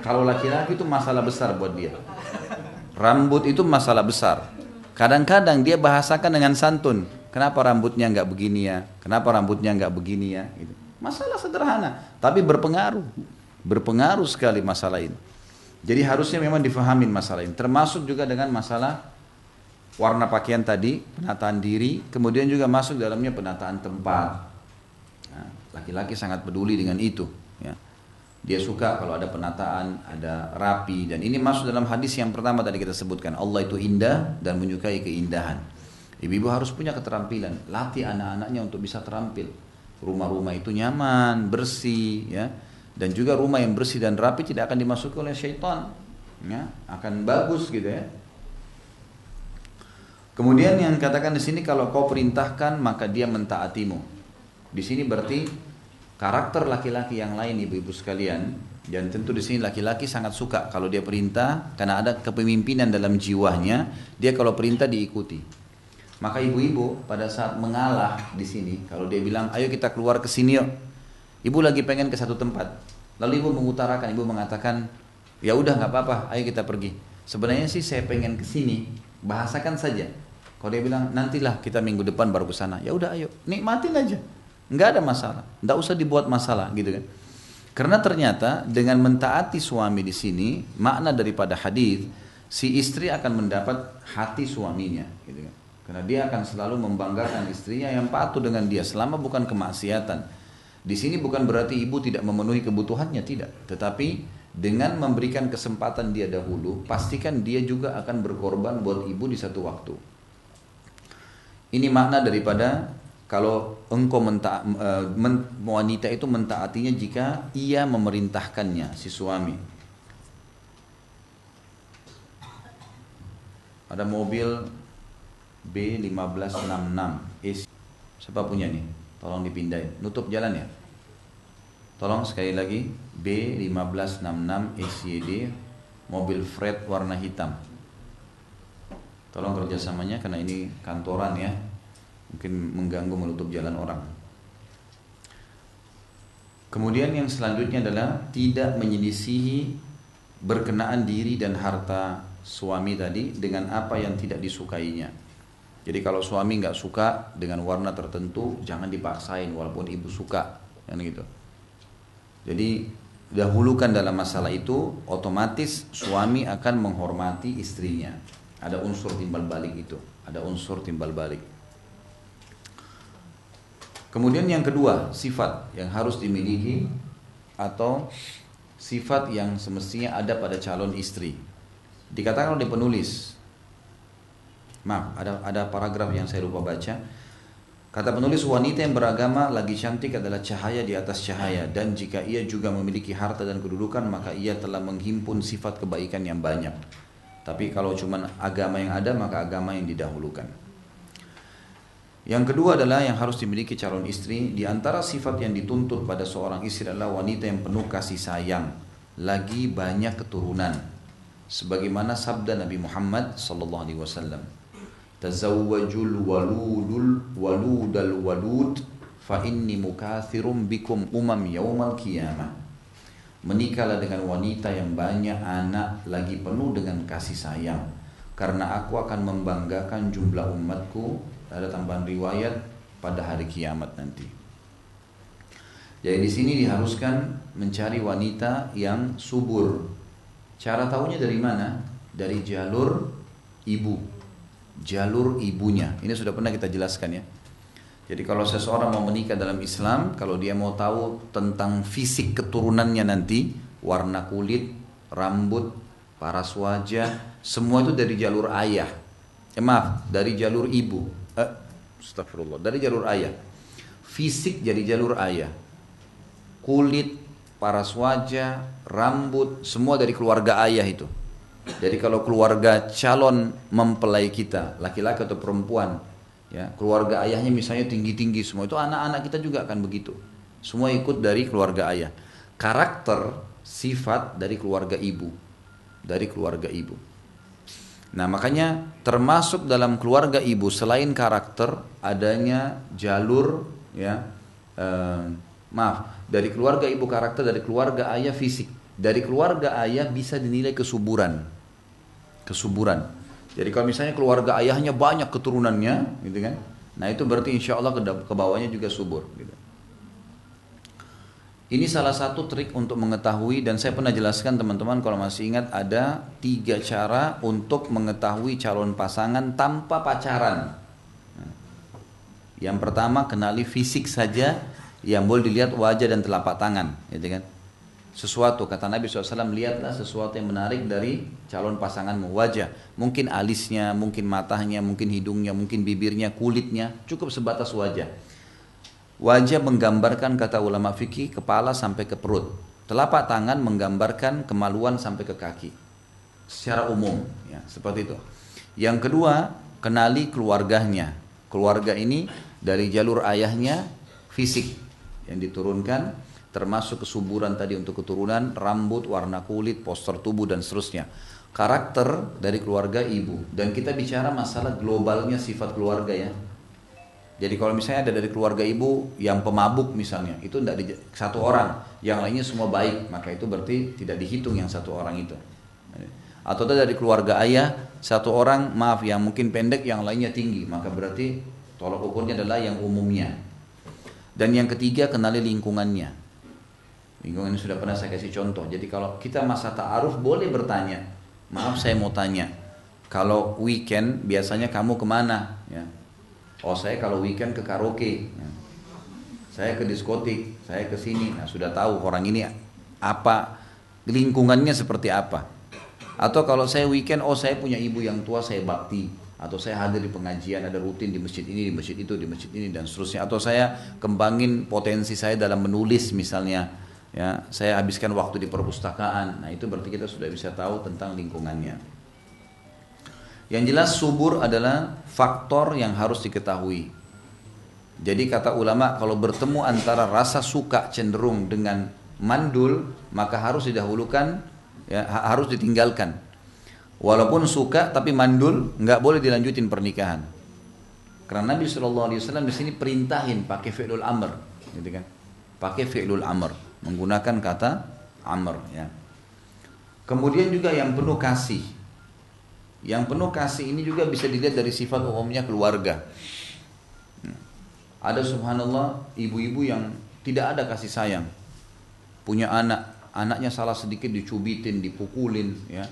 Kalau laki-laki itu masalah besar buat dia. Rambut itu masalah besar. Kadang-kadang dia bahasakan dengan santun. Kenapa rambutnya nggak begini ya? Kenapa rambutnya nggak begini ya? Gitu. Masalah sederhana, tapi berpengaruh. Berpengaruh sekali masalah ini. Jadi harusnya memang difahamin masalah ini. Termasuk juga dengan masalah warna pakaian tadi, penataan diri, kemudian juga masuk dalamnya penataan tempat. Nah, laki-laki sangat peduli dengan itu. Ya. Dia suka kalau ada penataan, ada rapi, dan ini masuk dalam hadis yang pertama tadi kita sebutkan. Allah itu indah dan menyukai keindahan. Ibu-ibu harus punya keterampilan, latih anak-anaknya untuk bisa terampil. Rumah-rumah itu nyaman, bersih, ya, dan juga rumah yang bersih dan rapi tidak akan dimasuki oleh syaitan, ya, akan bagus gitu ya. Kemudian yang katakan di sini kalau kau perintahkan maka dia mentaatimu. Di sini berarti karakter laki-laki yang lain ibu-ibu sekalian, dan tentu di sini laki-laki sangat suka kalau dia perintah karena ada kepemimpinan dalam jiwanya, dia kalau perintah diikuti. Maka ibu-ibu pada saat mengalah di sini, kalau dia bilang ayo kita keluar ke sini yuk, ibu lagi pengen ke satu tempat, lalu ibu mengutarakan, ibu mengatakan ya udah nggak apa-apa, ayo kita pergi. Sebenarnya sih saya pengen ke sini, bahasakan saja. Kalau dia bilang nantilah kita minggu depan baru ke sana, ya udah ayo, nikmatin aja. Nggak ada masalah, nggak usah dibuat masalah gitu kan. Karena ternyata dengan mentaati suami di sini, makna daripada hadis, si istri akan mendapat hati suaminya gitu kan. Karena dia akan selalu membanggakan istrinya yang patuh dengan dia selama bukan kemaksiatan. Di sini bukan berarti ibu tidak memenuhi kebutuhannya, tidak. Tetapi dengan memberikan kesempatan dia dahulu, pastikan dia juga akan berkorban buat ibu di satu waktu. Ini makna daripada kalau engkau wanita itu mentaatinya jika ia memerintahkannya, si suami. Ada mobil B1566. Siapa punya nih? Tolong dipindahin. Nutup jalan ya. Tolong sekali lagi, B1566 SYD, mobil freight warna hitam. Tolong kerjasamanya karena ini kantoran ya, mungkin mengganggu menutup jalan orang. Kemudian yang selanjutnya adalah tidak menyelisihi berkenaan diri dan harta suami tadi dengan apa yang tidak disukainya. Jadi kalau suami nggak suka dengan warna tertentu, jangan dipaksain walaupun ibu suka, kan gitu. Jadi dahulukan dalam masalah itu, otomatis suami akan menghormati istrinya. Ada unsur timbal balik itu, ada unsur timbal balik. Kemudian yang kedua, sifat yang harus dimiliki atau sifat yang semestinya ada pada calon istri. Dikatakan oleh penulis, maaf, ada paragraf yang saya lupa baca. Kata penulis, wanita yang beragama lagi cantik adalah cahaya di atas cahaya, dan jika ia juga memiliki harta dan kedudukan, maka ia telah menghimpun sifat kebaikan yang banyak. Tapi kalau cuma agama yang ada, maka agama yang didahulukan. Yang kedua adalah yang harus dimiliki calon istri. Di antara sifat yang dituntut pada seorang istri adalah wanita yang penuh kasih sayang, lagi banyak keturunan. Sebagaimana sabda Nabi Muhammad SAW, tazawwajul waludal walud fa inni mukathirum bikum yaumal qiyamah. Menikahlah dengan wanita yang banyak anak lagi penuh dengan kasih sayang, karena aku akan membanggakan jumlah umatku. Ada tambahan riwayat pada hari kiamat nanti. Jadi di sini diharuskan mencari wanita yang subur. Cara tahunya dari mana? Dari jalur ibu. Jalur ibunya. Ini sudah pernah kita jelaskan ya. Jadi kalau seseorang mau menikah dalam Islam, kalau dia mau tahu tentang fisik keturunannya nanti, warna kulit, rambut, paras wajah, semua itu dari jalur ayah. Dari jalur ibu. Astagfirullah, dari jalur ayah. Fisik dari jalur ayah. Kulit, paras wajah, rambut, semua dari keluarga ayah itu. Jadi kalau keluarga calon mempelai kita, laki-laki atau perempuan, ya, keluarga ayahnya misalnya tinggi-tinggi semua, itu anak-anak kita juga akan begitu. Semua ikut dari keluarga ayah. Karakter, sifat dari keluarga ibu. Dari keluarga ibu. Nah makanya termasuk dalam keluarga ibu selain karakter, adanya jalur ya, dari keluarga ibu karakter, dari keluarga ayah fisik. Dari keluarga ayah bisa dinilai kesuburan. Jadi kalau misalnya keluarga ayahnya banyak keturunannya, gitu kan? Nah itu berarti insya Allah ke bawahnya juga subur. Gitu. Ini salah satu trik untuk mengetahui, dan saya pernah jelaskan teman-teman kalau masih ingat, ada 3 cara untuk mengetahui calon pasangan tanpa pacaran. Yang pertama, kenali fisik saja, yang boleh dilihat wajah dan telapak tangan, gitu kan? Sesuatu, kata Nabi SAW, lihatlah sesuatu yang menarik dari calon pasanganmu, wajah. Mungkin alisnya, mungkin matanya, mungkin hidungnya, mungkin bibirnya, kulitnya, cukup sebatas wajah. Wajah menggambarkan, kata ulama fikih, kepala sampai ke perut. Telapak tangan menggambarkan kemaluan sampai ke kaki. Secara umum, ya, seperti itu. Yang kedua, kenali keluarganya. Keluarga ini dari jalur ayahnya, fisik yang diturunkan, termasuk kesuburan tadi untuk keturunan, rambut, warna kulit, postur tubuh, dan seterusnya. Karakter dari keluarga ibu. Dan kita bicara masalah globalnya sifat keluarga ya. Jadi kalau misalnya ada dari keluarga ibu yang pemabuk misalnya, itu tidak satu orang, yang lainnya semua baik, maka itu berarti tidak dihitung yang satu orang itu. Atau dari keluarga ayah, satu orang yang mungkin pendek, yang lainnya tinggi, maka berarti tolak ukurnya adalah yang umumnya. Dan yang ketiga, kenali lingkungannya. Lingkungan ini sudah pernah saya kasih contoh. Jadi kalau kita masa ta'aruf boleh bertanya, maaf saya mau tanya, kalau weekend biasanya kamu kemana? Ya. Oh saya kalau weekend ke karaoke. saya ke diskotik, saya ke sini. Nah, sudah tahu orang ini apa, lingkungannya seperti apa. Atau kalau saya weekend, oh saya punya ibu yang tua, saya bakti. Atau saya hadir di pengajian, ada rutin di masjid ini, di masjid itu, di masjid ini, dan seterusnya. Atau saya kembangin potensi saya dalam menulis misalnya. Ya, saya habiskan waktu di perpustakaan. Nah, itu berarti kita sudah bisa tahu tentang lingkungannya. Yang jelas subur adalah faktor yang harus diketahui. Jadi kata ulama, kalau bertemu antara rasa suka cenderung dengan mandul, maka harus didahulukan, ya, harus ditinggalkan. Walaupun suka tapi mandul, nggak boleh dilanjutin pernikahan. Karena Nabi SAW di sini perintahin pakai fi'lul amr, gitu kan? Pakai fi'lul amr, menggunakan kata amr. Ya. Kemudian juga yang penuh kasih. Yang penuh kasih ini juga bisa dilihat dari sifat umumnya keluarga. Ada subhanallah ibu-ibu yang tidak ada kasih sayang. Punya anak, anaknya salah sedikit dicubitin, dipukulin, ya.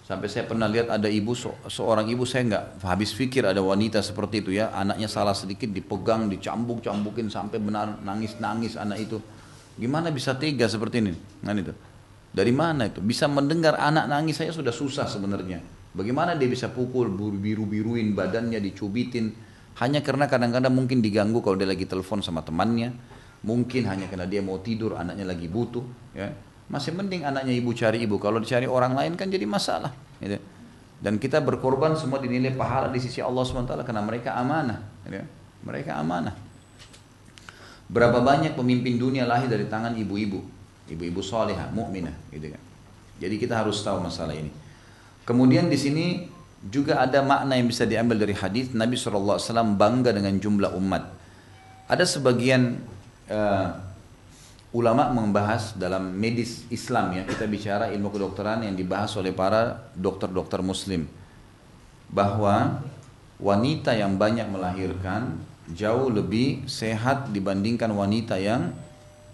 Sampai saya pernah lihat ada ibu, seorang ibu, saya nggak habis pikir ada wanita seperti itu ya. Anaknya salah sedikit dipegang, dicambuk-cambukin sampai benar nangis-nangis anak itu. Gimana bisa tega seperti ini? Kan itu. Dari mana itu? Bisa mendengar anak nangis saya sudah susah sebenarnya. Bagaimana dia bisa pukul, biru-biruin badannya, dicubitin. Hanya karena kadang-kadang mungkin diganggu kalau dia lagi telepon sama temannya. Mungkin hanya karena dia mau tidur, anaknya lagi butuh. Ya. Masih mending anaknya ibu cari ibu. Kalau dicari orang lain kan jadi masalah. Gitu. Dan kita berkorban semua dinilai pahala di sisi Allah SWT karena mereka amanah. Gitu. Mereka amanah. Berapa banyak pemimpin dunia lahir dari tangan ibu-ibu. Ibu-ibu salihah, mukminah, gitu kan. Jadi kita harus tahu masalah ini. Kemudian di sini juga ada makna yang bisa diambil dari hadis Nabi SAW bangga dengan jumlah umat. Ada sebagian ulama membahas dalam medis Islam, ya, kita bicara ilmu kedokteran yang dibahas oleh para dokter-dokter muslim, bahwa wanita yang banyak melahirkan jauh lebih sehat dibandingkan wanita yang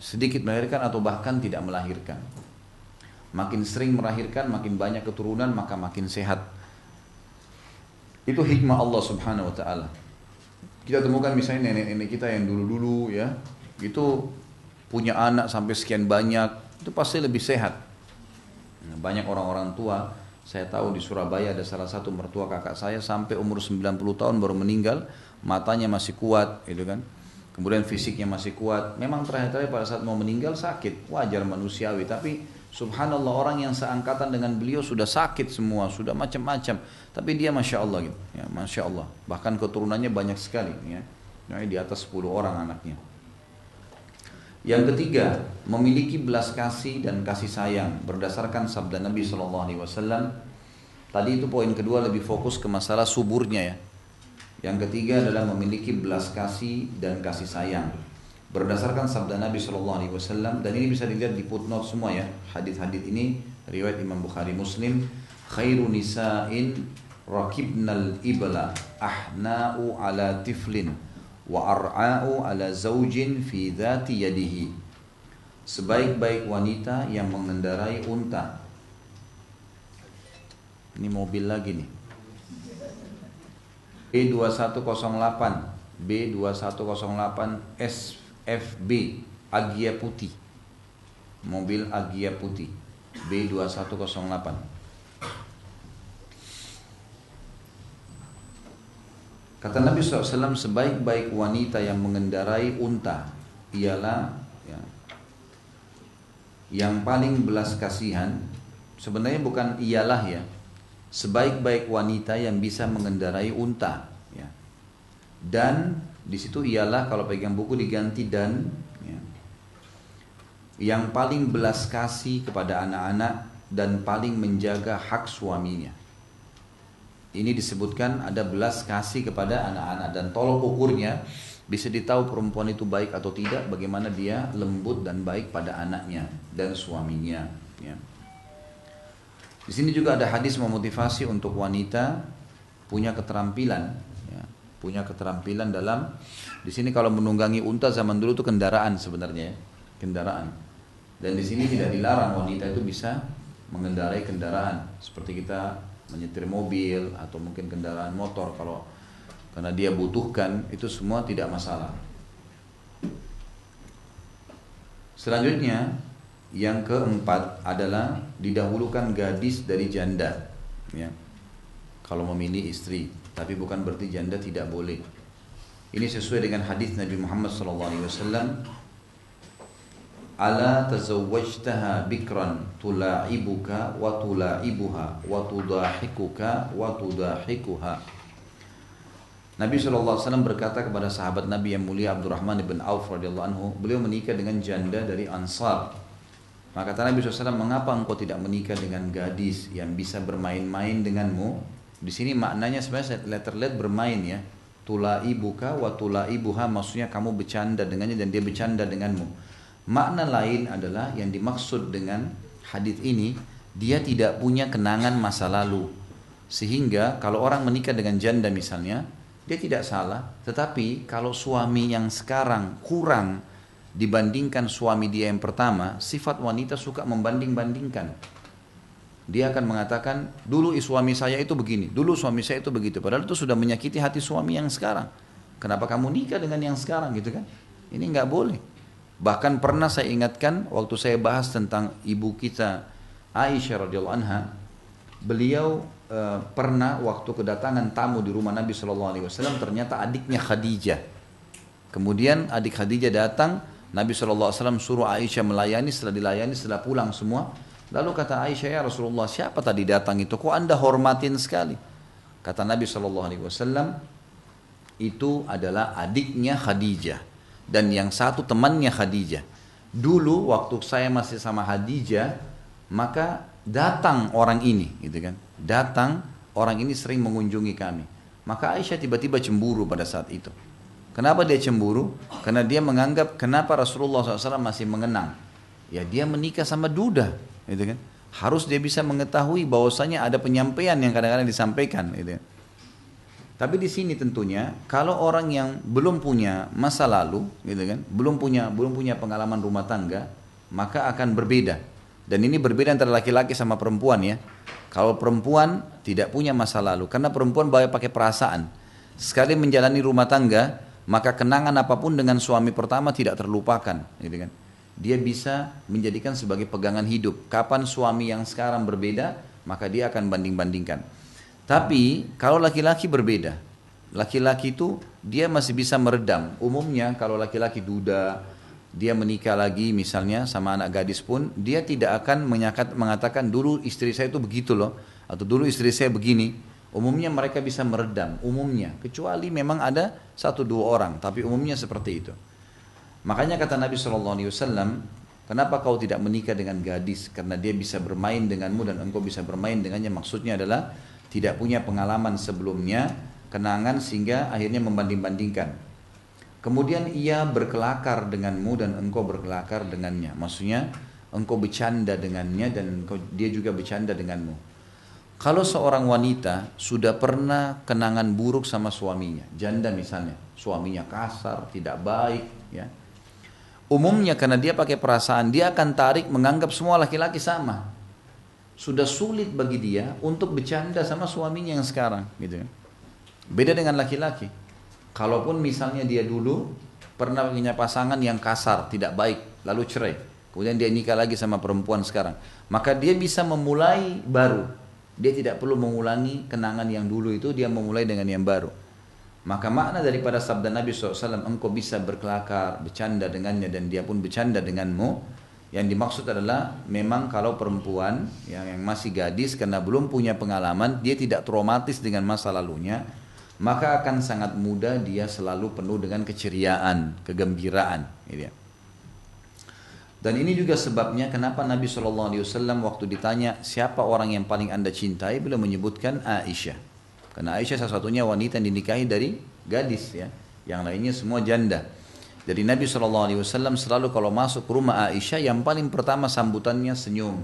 sedikit melahirkan atau bahkan tidak melahirkan. Makin sering melahirkan, makin banyak keturunan, maka makin sehat. Itu hikmah Allah Subhanahu wa taala. Kita temukan misalnya nenek-nenek kita yang dulu-dulu, ya, itu punya anak sampai sekian banyak, itu pasti lebih sehat. Banyak orang-orang tua, saya tahu di Surabaya ada salah satu mertua kakak saya sampai umur 90 tahun baru meninggal, matanya masih kuat, gitu kan. Kemudian fisiknya masih kuat. Memang terakhir-terakhir pada saat mau meninggal sakit, wajar manusiawi. Tapi subhanallah orang yang seangkatan dengan beliau sudah sakit semua, sudah macam-macam. Tapi dia masya Allah gitu, ya, masya Allah. Bahkan keturunannya banyak sekali, ya. Di atas 10 orang anaknya. Yang ketiga, memiliki belas kasih dan kasih sayang berdasarkan sabda Nabi SAW. Tadi itu poin kedua lebih fokus ke masalah suburnya, ya. Yang ketiga adalah memiliki belas kasih dan kasih sayang berdasarkan sabda Nabi SAW, dan ini bisa dilihat di footnote semua, ya. Hadis-hadis ini riwayat Imam Bukhari Muslim. Khairu nisa'in rakibnal ibla ahna'u ala tiflin wa ar'a'u ala zaujin fi dhati yadihi. Sebaik-baik wanita yang mengendarai unta. Ini mobil lagi nih. B2108 SFB Agya Putih, mobil Agya Putih B2108. Kata Nabi SAW, sebaik-baik wanita yang mengendarai unta ialah, ya, yang paling belas kasihan. Sebenarnya bukan ialah, ya, sebaik-baik wanita yang bisa mengendarai unta, ya. Dan di situ ialah, kalau pegang buku diganti dan, ya, yang paling belas kasih kepada anak-anak dan paling menjaga hak suaminya. Ini disebutkan ada belas kasih kepada anak-anak, dan tolok ukurnya bisa ditahu perempuan itu baik atau tidak bagaimana dia lembut dan baik pada anaknya dan suaminya, ya. Di sini juga ada hadis memotivasi untuk wanita punya keterampilan, ya, punya keterampilan dalam, di sini kalau menunggangi unta zaman dulu itu kendaraan sebenarnya, ya, kendaraan. Dan di sini tidak dilarang wanita itu bisa mengendarai kendaraan seperti kita menyetir mobil atau mungkin kendaraan motor, kalau karena dia butuhkan, itu semua tidak masalah. Selanjutnya yang keempat adalah didahulukan gadis dari janda. Ya. Kalau memilih istri, tapi bukan berarti janda tidak boleh. Ini sesuai dengan hadis Nabi Muhammad SAW. Ala tazawwajtaha bikran tula'ibuka wa tula'ibuha wa tudahikuka wa tudahikuha. Nabi SAW berkata kepada sahabat Nabi yang mulia Abdurrahman bin Auf radhiyallahu anhu, beliau menikah dengan janda dari Ansar. Maka kata Nabi SAW, mengapa engkau tidak menikah dengan gadis yang bisa bermain-main denganmu? Di sini maknanya sebenarnya letter-let bermain ya. Tulaibuka wa tulaibuha, maksudnya kamu bercanda dengannya dan dia bercanda denganmu. Makna lain adalah yang dimaksud dengan hadis ini, dia tidak punya kenangan masa lalu. Sehingga kalau orang menikah dengan janda misalnya, dia tidak salah. Tetapi kalau suami yang sekarang kurang dibandingkan suami dia yang pertama, sifat wanita suka membanding-bandingkan. Dia akan mengatakan, dulu suami saya itu begini, dulu suami saya itu begitu. Padahal itu sudah menyakiti hati suami yang sekarang. Kenapa kamu nikah dengan yang sekarang gitu kan? Ini nggak boleh. Bahkan pernah saya ingatkan waktu saya bahas tentang ibu kita Aisyah radhiyallahu anha, beliau pernah waktu kedatangan tamu di rumah Nabi SAW, ternyata adiknya Khadijah. Kemudian adik Khadijah datang, Nabi SAW suruh Aisyah melayani, setelah dilayani, setelah pulang semua. Lalu kata Aisyah, ya Rasulullah, siapa tadi datang itu? Kok anda hormatin sekali? Kata Nabi SAW, itu adalah adiknya Khadijah. Dan yang satu temannya Khadijah. Dulu waktu saya masih sama Khadijah, maka datang orang ini, gitu kan? Datang orang ini sering mengunjungi kami. Maka Aisyah tiba-tiba cemburu pada saat itu. Kenapa dia cemburu? Karena dia menganggap kenapa Rasulullah SAW masih mengenang. Ya dia menikah sama duda, gitu kan? Harus dia bisa mengetahui bahwasanya ada penyampaian yang kadang-kadang disampaikan, gitu kan? Tapi di sini tentunya kalau orang yang belum punya masa lalu, gitu kan, belum punya pengalaman rumah tangga, maka akan berbeda. Dan ini berbeda antara laki-laki sama perempuan ya. Kalau perempuan tidak punya masa lalu, karena perempuan banyak pakai perasaan. Sekali menjalani rumah tangga, maka kenangan apapun dengan suami pertama tidak terlupakan, gitu kan? Dia bisa menjadikan sebagai pegangan hidup. Kapan suami yang sekarang berbeda, maka dia akan banding-bandingkan. Tapi kalau laki-laki berbeda, laki-laki itu dia masih bisa meredam. Umumnya kalau laki-laki duda, dia menikah lagi misalnya sama anak gadis pun, dia tidak akan mengatakan dulu istri saya itu begitu loh, atau dulu istri saya begini. Umumnya mereka bisa meredam, umumnya. Kecuali memang ada 1-2 orang, tapi umumnya seperti itu. Makanya kata Nabi SAW, kenapa kau tidak menikah dengan gadis? Karena dia bisa bermain denganmu dan engkau bisa bermain dengannya. Maksudnya adalah tidak punya pengalaman sebelumnya, kenangan sehingga akhirnya membanding-bandingkan. Kemudian ia berkelakar denganmu dan engkau berkelakar dengannya. Maksudnya engkau bercanda dengannya dan dia juga bercanda denganmu. Kalau seorang wanita sudah pernah kenangan buruk sama suaminya, janda misalnya, suaminya kasar, tidak baik, ya. Umumnya karena dia pakai perasaan, dia akan tarik menganggap semua laki-laki sama. Sudah sulit bagi dia untuk bercanda sama suaminya yang sekarang, gitu. Beda dengan laki-laki. Kalaupun misalnya dia dulu pernah punya pasangan yang kasar, tidak baik, lalu cerai, kemudian dia nikah lagi sama perempuan sekarang, maka dia bisa memulai baru. Dia tidak perlu mengulangi kenangan yang dulu itu, dia memulai dengan yang baru. Maka makna daripada sabda Nabi SAW, engkau bisa berkelakar, bercanda dengannya dan dia pun bercanda denganmu. Yang dimaksud adalah memang kalau perempuan yang masih gadis karena belum punya pengalaman, dia tidak traumatis dengan masa lalunya, maka akan sangat mudah dia selalu penuh dengan keceriaan, kegembiraan. Gitu ya. Dan ini juga sebabnya kenapa Nabi SAW waktu ditanya siapa orang yang paling anda cintai, beliau menyebutkan Aisyah. Karena Aisyah salah satunya wanita yang dinikahi dari gadis ya, yang lainnya semua janda. Jadi Nabi SAW selalu kalau masuk ke rumah Aisyah, yang paling pertama sambutannya senyum.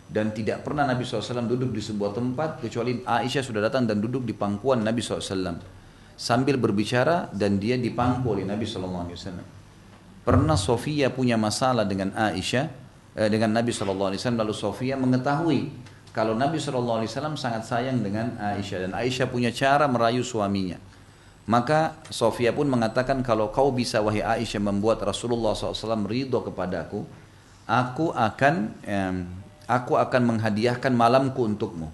Dan tidak pernah Nabi SAW duduk di sebuah tempat kecuali Aisyah sudah datang dan duduk di pangkuan Nabi SAW sambil berbicara dan dia dipangku oleh Nabi SAW. Pernah Sofia punya masalah dengan Aisyah, dengan Nabi SAW, lalu Sofia mengetahui kalau Nabi SAW sangat sayang dengan Aisyah dan Aisyah punya cara merayu suaminya. Maka Sofia pun mengatakan, kalau kau bisa wahai Aisyah membuat Rasulullah SAW ridho kepadaku, aku akan menghadiahkan malamku untukmu.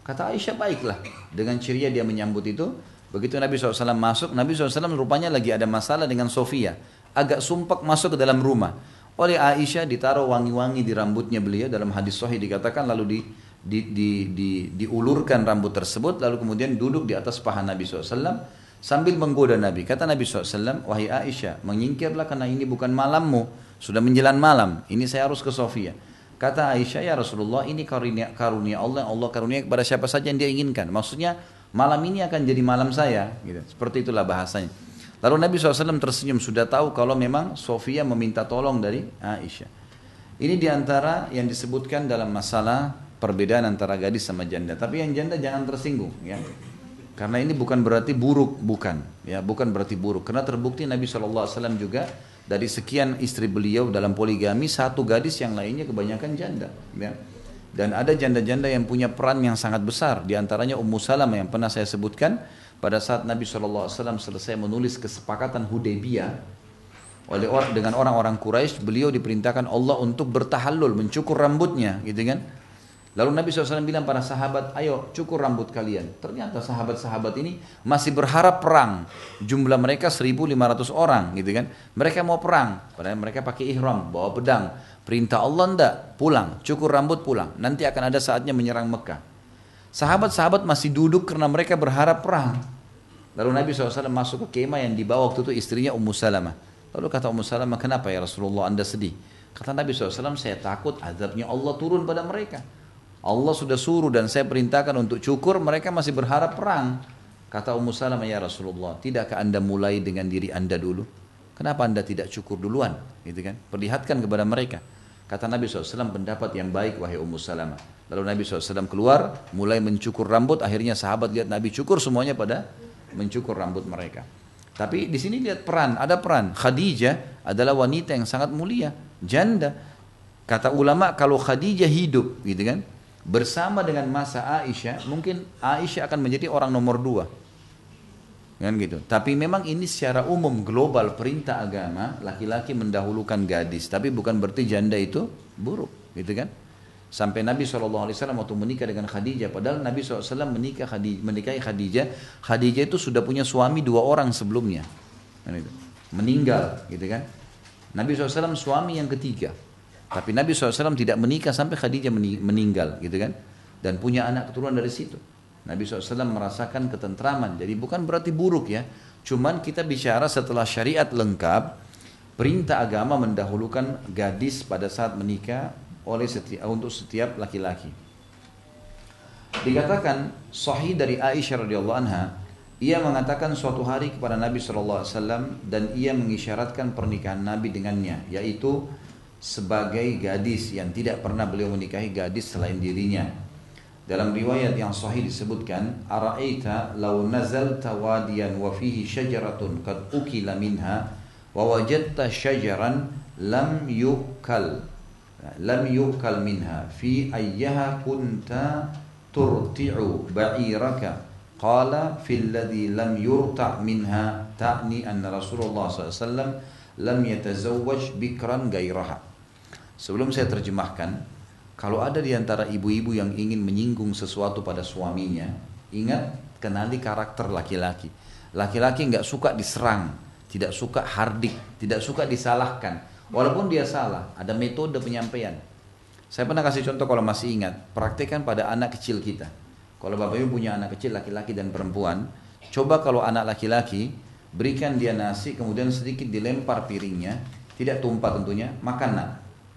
Kata Aisyah, baiklah. Dengan ceria dia menyambut itu. Begitu Nabi SAW masuk, Nabi SAW rupanya lagi ada masalah dengan Sofia. Agak sumpek masuk ke dalam rumah. Oleh Aisyah ditaruh wangi-wangi di rambutnya beliau. Dalam hadis sahih dikatakan lalu diulurkan rambut tersebut. Lalu kemudian duduk di atas paha Nabi SAW sambil menggoda Nabi. Kata Nabi SAW, wahai Aisyah, menyingkirlah karena ini bukan malammu. Sudah menjelang malam, ini saya harus ke Sofia. Kata Aisyah, ya Rasulullah, ini karunia Allah, Allah karunia kepada siapa saja yang dia inginkan. Maksudnya malam ini akan jadi malam saya, gitu. Seperti itulah bahasanya. Lalu Nabi SAW tersenyum, sudah tahu kalau memang Sofia meminta tolong dari Aisyah. Ini diantara yang disebutkan dalam masalah perbedaan antara gadis sama janda. Tapi yang janda jangan tersinggung, ya. Karena ini bukan berarti buruk, bukan berarti buruk. Karena terbukti Nabi SAW juga dari sekian istri beliau dalam poligami, satu gadis, yang lainnya kebanyakan janda, ya. Dan ada janda-janda yang punya peran yang sangat besar. Di antaranya Ummu Salamah yang pernah saya sebutkan. Pada saat Nabi SAW selesai menulis kesepakatan Hudaybiyah dengan orang-orang Quraisy, beliau diperintahkan Allah untuk bertahallul, mencukur rambutnya, gitu kan. Lalu Nabi SAW bilang para sahabat, ayo cukur rambut kalian. Ternyata sahabat-sahabat ini masih berharap perang. Jumlah mereka 1.500 orang, gitu kan. Mereka mau perang, padahal mereka pakai ihram, bawa pedang. Perintah Allah, enggak, pulang, cukur rambut pulang. Nanti akan ada saatnya menyerang Mekah. Sahabat-sahabat masih duduk karena mereka berharap perang. Lalu Nabi SAW masuk ke kemah yang dibawa waktu itu istrinya Ummu Salamah. Lalu kata Ummu Salamah, kenapa ya Rasulullah Anda sedih? Kata Nabi SAW, saya takut azabnya Allah turun pada mereka. Allah sudah suruh dan saya perintahkan untuk cukur, mereka masih berharap perang. Kata Ummu Salamah, ya Rasulullah, tidakkah Anda mulai dengan diri Anda dulu? Kenapa Anda tidak cukur duluan? Gitu kan? Perlihatkan kepada mereka. Kata Nabi SAW, pendapat yang baik wahai Ummu Salamah. Lalu Nabi SAW keluar, mulai mencukur rambut. Akhirnya sahabat lihat Nabi cukur, semuanya pada mencukur rambut mereka. Tapi di sini lihat peran, ada peran. Khadijah adalah wanita yang sangat mulia, janda. Kata ulama, kalau Khadijah hidup, gitu kan, bersama dengan masa Aisyah, mungkin Aisyah akan menjadi orang nomor 2. Kan gitu. Tapi memang ini secara umum global perintah agama, laki-laki mendahulukan gadis. Tapi bukan berarti janda itu buruk, gitu kan? Sampai Nabi SAW waktu menikah dengan Khadijah, padahal Nabi SAW menikahi Khadijah. Khadijah itu sudah punya suami 2 orang sebelumnya, kan itu. Meninggal, gitu kan? Nabi SAW suami yang ketiga. Tapi Nabi SAW tidak menikah sampai Khadijah meninggal, gitu kan? Dan punya anak keturunan dari situ. Nabi SAW merasakan ketentraman. Jadi bukan berarti buruk, ya. Cuman kita bicara setelah syariat lengkap, perintah agama mendahulukan gadis pada saat menikah untuk setiap laki-laki. Dikatakan sahih dari Aisyah radhiyallahu anha, ia mengatakan suatu hari kepada Nabi SAW dan ia mengisyaratkan pernikahan Nabi dengannya, yaitu sebagai gadis yang tidak pernah beliau menikahi gadis selain dirinya. Dalam riwayat yang sahih disebutkan, ara'aita law nazalta wadiyan wa fihi syajaratun qad ukila minha wa wajadta syajaran lam yu'kal minha fi ayyaha kunta turti'u ba'iraka qala fil ladhi lam yurta' minha ta'ni anna Rasulullah SAW lam yatazawwaj bikran gairaha. Sebelum saya terjemahkan, kalau ada di antara ibu-ibu yang ingin menyinggung sesuatu pada suaminya, ingat, kenali karakter laki-laki. Laki-laki enggak suka diserang, tidak suka hardik, tidak suka disalahkan. Walaupun dia salah, ada metode penyampaian. Saya pernah kasih contoh kalau masih ingat, praktekkan pada anak kecil kita. Kalau Bapak Ibu punya anak kecil laki-laki dan perempuan, coba kalau anak laki-laki, berikan dia nasi, kemudian sedikit dilempar piringnya, tidak tumpah tentunya, makan nak.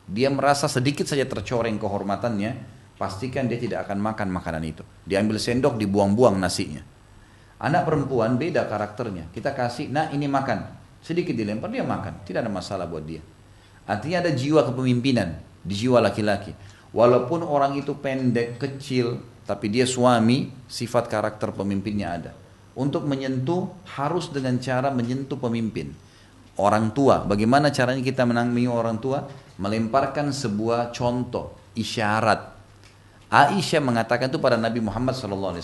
Dia merasa sedikit saja tercoreng kehormatannya, pastikan dia tidak akan makan makanan itu. Diambil sendok, dibuang-buang nasinya. Anak perempuan beda karakternya. Kita kasih, nah ini makan. Sedikit dilempar, dia makan. Tidak ada masalah buat dia. Artinya ada jiwa kepemimpinan di jiwa laki-laki. Walaupun orang itu pendek, kecil, tapi dia suami, sifat karakter pemimpinnya ada. Untuk menyentuh, harus dengan cara menyentuh pemimpin. Orang tua, bagaimana caranya kita menangani orang tua? Melemparkan sebuah contoh, isyarat. Aisyah mengatakan itu pada Nabi Muhammad SAW.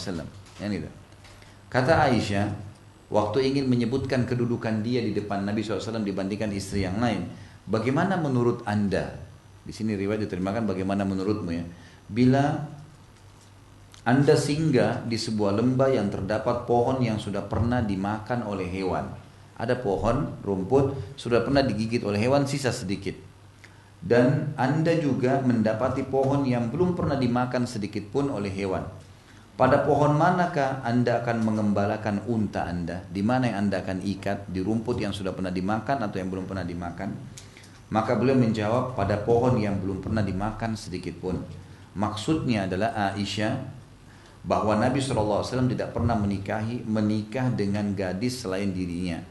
Yang itu. Kata Aisyah, waktu ingin menyebutkan kedudukan dia di depan Nabi SAW dibandingkan istri yang lain. Bagaimana menurut anda? Di sini riwayat diterjemahkan bagaimana menurutmu ya. Bila anda singgah di sebuah lembah yang terdapat pohon yang sudah pernah dimakan oleh hewan. Ada pohon, rumput, sudah pernah digigit oleh hewan, sisa sedikit. Dan anda juga mendapati pohon yang belum pernah dimakan sedikit pun oleh hewan. Pada pohon manakah anda akan mengembalakan unta anda? Di mana yang anda akan ikat? Di rumput yang sudah pernah dimakan atau yang belum pernah dimakan? Maka beliau menjawab, pada pohon yang belum pernah dimakan sedikit pun. Maksudnya adalah Aisyah, bahwa Nabi SAW tidak pernah menikah dengan gadis selain dirinya.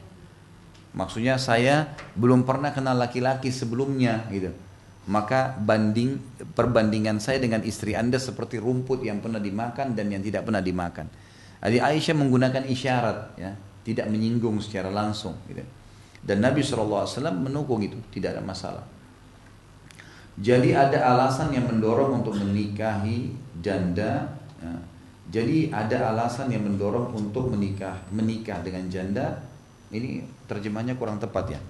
Maksudnya saya belum pernah kenal laki-laki sebelumnya gitu. Maka perbandingan saya dengan istri anda seperti rumput yang pernah dimakan dan yang tidak pernah dimakan. Jadi Aisyah menggunakan isyarat ya, tidak menyinggung secara langsung gitu. Dan Nabi SAW mendukung itu, tidak ada masalah. Jadi ada alasan yang mendorong untuk menikahi janda ya. Jadi ada alasan yang mendorong untuk menikah dengan janda. Ini terjemahnya kurang tepat ya.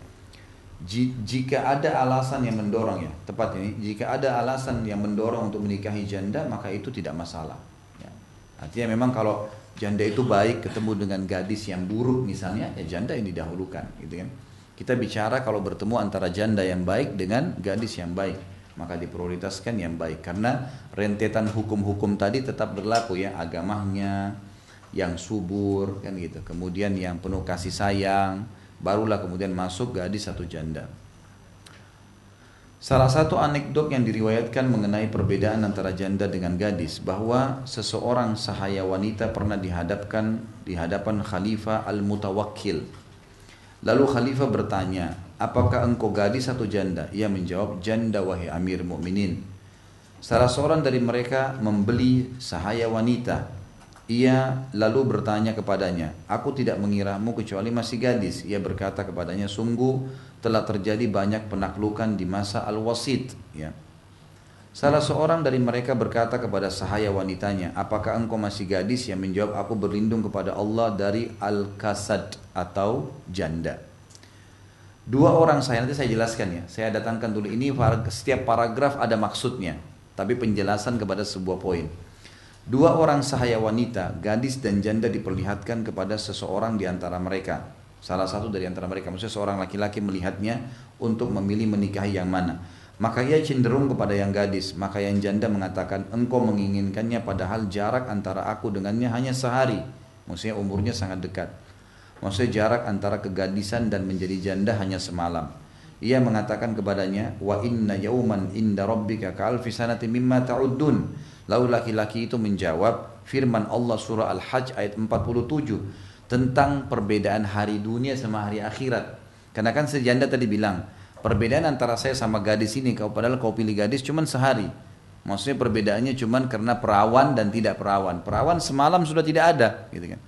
Jika ada alasan yang mendorong ya, tepat ini. Jika ada alasan yang mendorong untuk menikahi janda, maka itu tidak masalah. Ya. Artinya memang kalau janda itu baik ketemu dengan gadis yang buruk misalnya, ya janda yang didahulukan, gitu kan. Kita bicara kalau bertemu antara janda yang baik dengan gadis yang baik, maka diprioritaskan yang baik. Karena rentetan hukum-hukum tadi tetap berlaku ya, agamanya yang subur kan gitu, kemudian yang penuh kasih sayang, barulah kemudian masuk gadis atau janda. Salah satu anekdot yang diriwayatkan mengenai perbedaan antara janda dengan gadis, bahwa seseorang sahaya wanita pernah di hadapan Khalifah Al-Mutawakkil. Lalu Khalifah bertanya, apakah engkau gadis atau janda? Ia menjawab, janda wahai Amir Mukminin. Salah seorang dari mereka membeli sahaya wanita. Ia lalu bertanya kepadanya, aku tidak mengiramu kecuali masih gadis. Ia berkata kepadanya, sungguh telah terjadi banyak penaklukan di masa Al-Wasit. Ya. Salah seorang dari mereka berkata kepada sahaya wanitanya, apakah engkau masih gadis? Yang menjawab, aku berlindung kepada Allah dari Al-Kasad atau janda. Dua orang saya, nanti saya jelaskan ya. Saya datangkan dulu ini, setiap paragraf ada maksudnya, tapi penjelasan kepada sebuah poin. Dua orang sahaya wanita, gadis dan janda diperlihatkan kepada seseorang di antara mereka. Salah satu dari antara mereka, maksudnya seorang laki-laki melihatnya untuk memilih menikahi yang mana. Maka ia cenderung kepada yang gadis. Maka yang janda mengatakan, engkau menginginkannya padahal jarak antara aku dengannya hanya sehari. Maksudnya umurnya sangat dekat. Maksudnya jarak antara kegadisan dan menjadi janda hanya semalam. Ia mengatakan kepadanya, wa inna yauman inda rabbika ka'alfi sanati mimma ta'uddun. Lalu laki-laki itu menjawab firman Allah surah Al-Hajj ayat 47 tentang perbedaan hari dunia sama hari akhirat. Karena kan sejanda tadi bilang, perbedaan antara saya sama gadis ini, padahal kau pilih gadis cuman sehari. Maksudnya perbedaannya cuman karena perawan dan tidak perawan. Perawan semalam sudah tidak ada, gitu kan.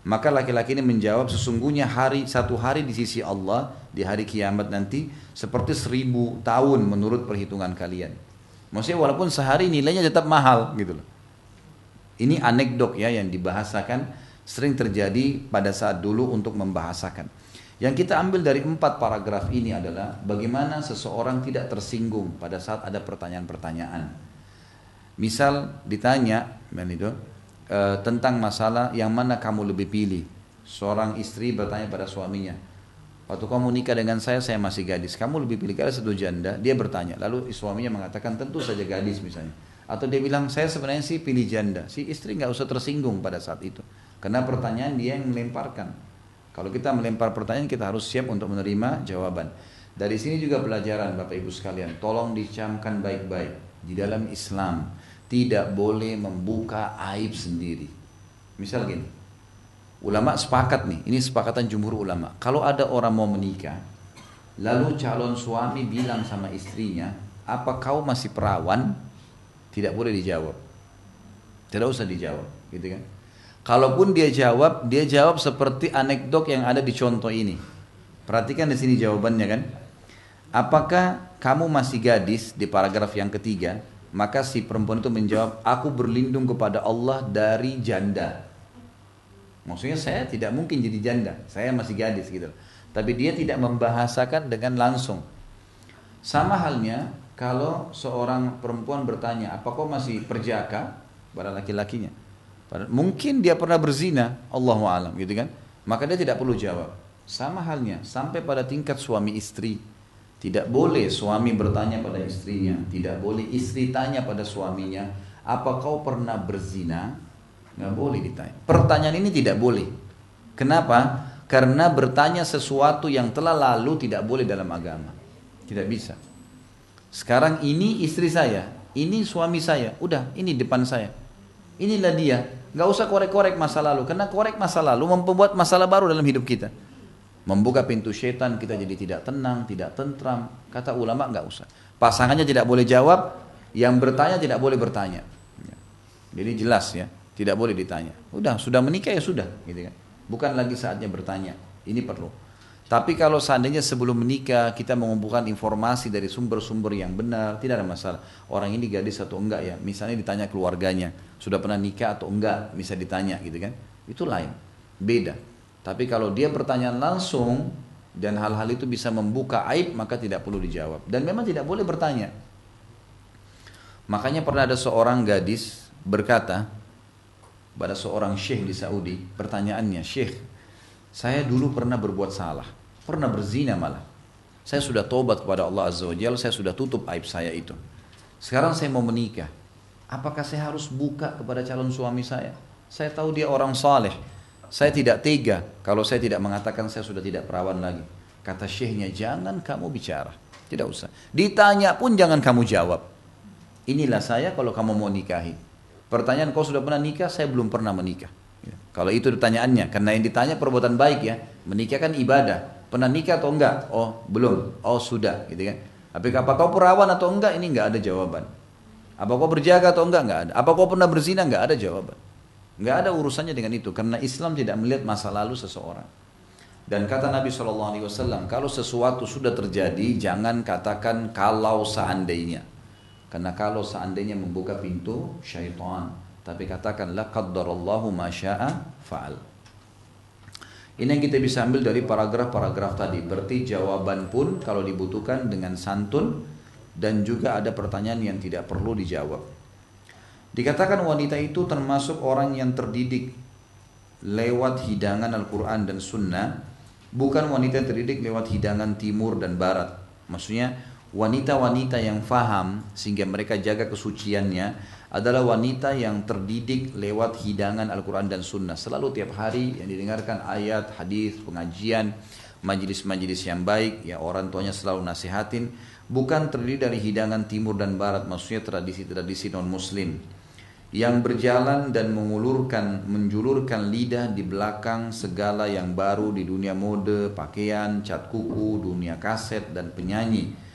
Maka laki-laki ini menjawab, sesungguhnya satu hari di sisi Allah di hari kiamat nanti seperti 1000 tahun menurut perhitungan kalian. Maksudnya walaupun sehari nilainya tetap mahal gitu loh. Ini anekdot ya yang dibahasakan, sering terjadi pada saat dulu untuk membahasakan. Yang kita ambil dari 4 paragraf ini adalah bagaimana seseorang tidak tersinggung pada saat ada pertanyaan-pertanyaan. Misal ditanya tentang masalah yang mana kamu lebih pilih. Seorang istri bertanya pada suaminya, waktu kamu nikah dengan saya masih gadis, kamu lebih pilih gadis atau janda? Dia bertanya, lalu suaminya mengatakan tentu saja gadis misalnya. Atau dia bilang, saya sebenarnya sih pilih janda. Si istri nggak usah tersinggung pada saat itu, karena pertanyaan dia yang melemparkan. Kalau kita melempar pertanyaan, kita harus siap untuk menerima jawaban. Dari sini juga pelajaran Bapak Ibu sekalian, tolong dicamkan baik-baik. Di dalam Islam tidak boleh membuka aib sendiri. Misal gini, ulama sepakat nih, ini sepakatan jumhur ulama. Kalau ada orang mau menikah, lalu calon suami bilang sama istrinya, apa kau masih perawan? Tidak boleh dijawab. Tidak usah dijawab, gitu kan? Kalaupun dia jawab seperti anekdot yang ada di contoh ini. Perhatikan di sini jawabannya kan. Apakah kamu masih gadis di paragraf yang ketiga? Maka si perempuan itu menjawab, aku berlindung kepada Allah dari janda. Maksudnya saya tidak mungkin jadi janda, saya masih gadis gitu. Tapi dia tidak membahasakan dengan langsung. Sama halnya kalau seorang perempuan bertanya, apa kau masih perjaka pada laki-lakinya? Mungkin dia pernah berzina, Allahu a'lam gitu kan. Maka dia tidak perlu jawab. Sama halnya sampai pada tingkat suami istri. Tidak boleh suami bertanya pada istrinya, tidak boleh istri tanya pada suaminya, apa kau pernah berzina? Nggak boleh ditanya. Pertanyaan ini tidak boleh. Kenapa? Karena bertanya sesuatu yang telah lalu tidak boleh dalam agama. Tidak bisa. Sekarang ini istri saya, ini suami saya, udah ini depan saya. Inilah dia. Nggak usah korek-korek masa lalu, karena korek masa lalu membuat masalah baru dalam hidup kita. Membuka pintu setan, kita jadi tidak tenang, tidak tentram. Kata ulama nggak usah. Pasangannya tidak boleh jawab, yang bertanya tidak boleh bertanya. Jadi jelas ya, tidak boleh ditanya. Udah, sudah menikah ya sudah, gitu kan. Bukan lagi saatnya bertanya. Ini perlu. Tapi kalau seandainya sebelum menikah kita mengumpulkan informasi dari sumber-sumber yang benar, tidak ada masalah. Orang ini gadis atau enggak ya, misalnya ditanya keluarganya, sudah pernah nikah atau enggak, bisa ditanya gitu kan. Itu lain, beda. Tapi kalau dia pertanyaan langsung dan hal-hal itu bisa membuka aib, maka tidak perlu dijawab. Dan memang tidak boleh bertanya. Makanya pernah ada seorang gadis berkata pada seorang syekh di Saudi, pertanyaannya, "Syekh, saya dulu pernah berbuat salah, pernah berzina malah. Saya sudah tobat kepada Allah Azza wa Jalla, saya sudah tutup aib saya itu. Sekarang saya mau menikah. Apakah saya harus buka kepada calon suami saya? Saya tahu dia orang saleh. Saya tidak tega kalau saya tidak mengatakan saya sudah tidak perawan lagi." Kata syekhnya, "Jangan kamu bicara. Tidak usah. Ditanya pun jangan kamu jawab. Inilah saya kalau kamu mau nikahi. Pertanyaan, kau sudah pernah nikah? Saya belum pernah menikah." Kalau itu pertanyaannya, karena yang ditanya perbuatan baik ya, menikah kan ibadah. Pernah nikah atau enggak? Oh belum, oh sudah, gitu kan. Tapi apa kau perawan atau enggak? Ini enggak ada jawaban. Apa kau berjaga atau enggak? Enggak ada. Apa kau pernah berzina? Enggak ada jawaban. Enggak ada urusannya dengan itu, karena Islam tidak melihat masa lalu seseorang. Dan kata Nabi SAW, kalau sesuatu sudah terjadi, jangan katakan kalau seandainya. Karena kalau seandainya membuka pintu syaitan. Tapi katakan la qaddarallahu ma syaa fa'al. Ini yang kita bisa ambil dari paragraf-paragraf tadi. Berarti jawaban pun kalau dibutuhkan dengan santun, dan juga ada pertanyaan yang tidak perlu dijawab. Dikatakan wanita itu termasuk orang yang terdidik lewat hidangan Al-Quran dan Sunnah, bukan wanita yang terdidik lewat hidangan Timur dan Barat. Maksudnya wanita-wanita yang faham sehingga mereka jaga kesuciannya adalah wanita yang terdidik lewat hidangan Al-Quran dan Sunnah. Selalu tiap hari yang didengarkan ayat, hadis, pengajian, majelis-majelis yang baik, ya orang tuanya selalu nasihatin. Bukan terdiri dari hidangan Timur dan Barat, maksudnya tradisi-tradisi non-Muslim yang berjalan dan menjulurkan lidah di belakang segala yang baru di dunia mode, pakaian, cat kuku, dunia kaset dan penyanyi.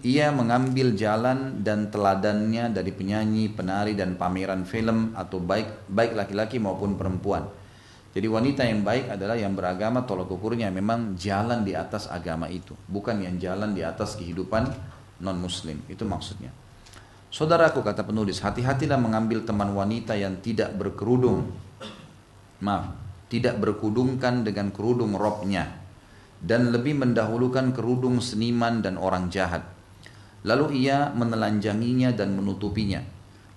Ia mengambil jalan dan teladannya dari penyanyi, penari dan pameran film atau baik laki-laki maupun perempuan. Jadi wanita yang baik adalah yang beragama, tolak ukurnya memang jalan di atas agama itu, bukan yang jalan di atas kehidupan non-muslim. Itu maksudnya. Saudaraku, kata penulis, hati-hatilah mengambil teman wanita yang tidak berkerudung. Tidak berkudungkan dengan kerudung robnya, dan lebih mendahulukan kerudung seniman dan orang jahat. Lalu ia menelanjanginya dan menutupinya.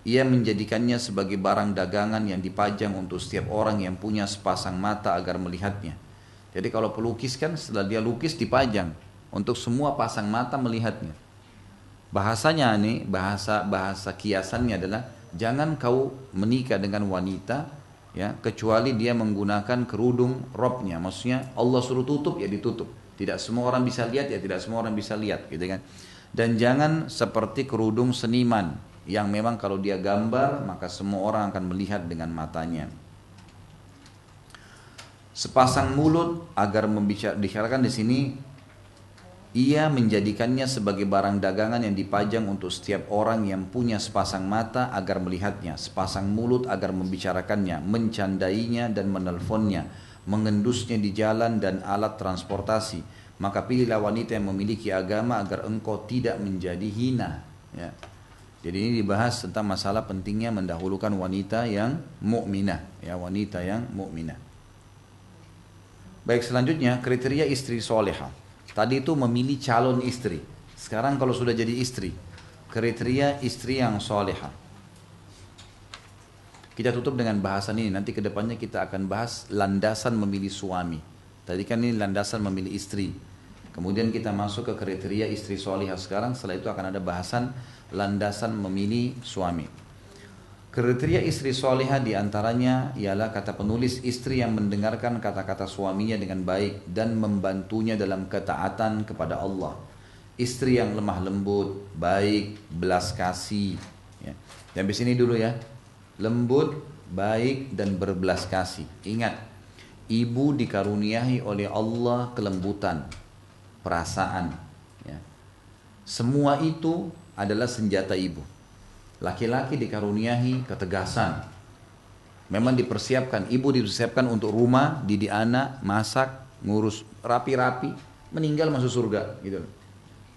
Ia menjadikannya sebagai barang dagangan yang dipajang untuk setiap orang yang punya sepasang mata agar melihatnya. Jadi kalau pelukis kan setelah dia lukis dipajang untuk semua pasang mata melihatnya. Bahasanya nih, bahasa kiasannya adalah jangan kau menikah dengan wanita ya kecuali dia menggunakan kerudung robnya. Maksudnya Allah suruh tutup ya ditutup. Tidak semua orang bisa lihat ya tidak semua orang bisa lihat, gitu kan. Dan jangan seperti kerudung seniman yang memang kalau dia gambar maka semua orang akan melihat dengan matanya. Sepasang mulut agar dibicarakan di sini, ia menjadikannya sebagai barang dagangan yang dipajang untuk setiap orang yang punya sepasang mata agar melihatnya, sepasang mulut agar membicarakannya, mencandainya dan menelponnya, mengendusnya di jalan dan alat transportasi. Maka pilihlah wanita yang memiliki agama agar engkau tidak menjadi hina. Ya. Jadi ini dibahas tentang masalah pentingnya mendahulukan wanita yang mukminah, ya, wanita yang mukminah. Baik, selanjutnya kriteria istri solehah. Tadi itu memilih calon istri. Sekarang kalau sudah jadi istri, kriteria istri yang solehah. Kita tutup dengan bahasan ini. Nanti kedepannya kita akan bahas landasan memilih suami. Tadi kan ini landasan memilih istri. Kemudian kita masuk ke kriteria istri solehah sekarang. Setelah itu akan ada bahasan landasan memilih suami. Kriteria istri solehah diantaranya ialah kata penulis, istri yang mendengarkan kata-kata suaminya dengan baik dan membantunya dalam ketaatan kepada Allah. Istri yang lemah lembut, baik, belas kasih. Ya. Sampai sini dulu ya. Lembut, baik, dan berbelas kasih. Ingat, ibu dikaruniai oleh Allah kelembutan, perasaan. Ya. Semua itu adalah senjata ibu. Laki-laki dikaruniai ketegasan. Memang dipersiapkan, ibu dipersiapkan untuk rumah, didik anak, masak, ngurus rapi-rapi, meninggal masuk surga gitu.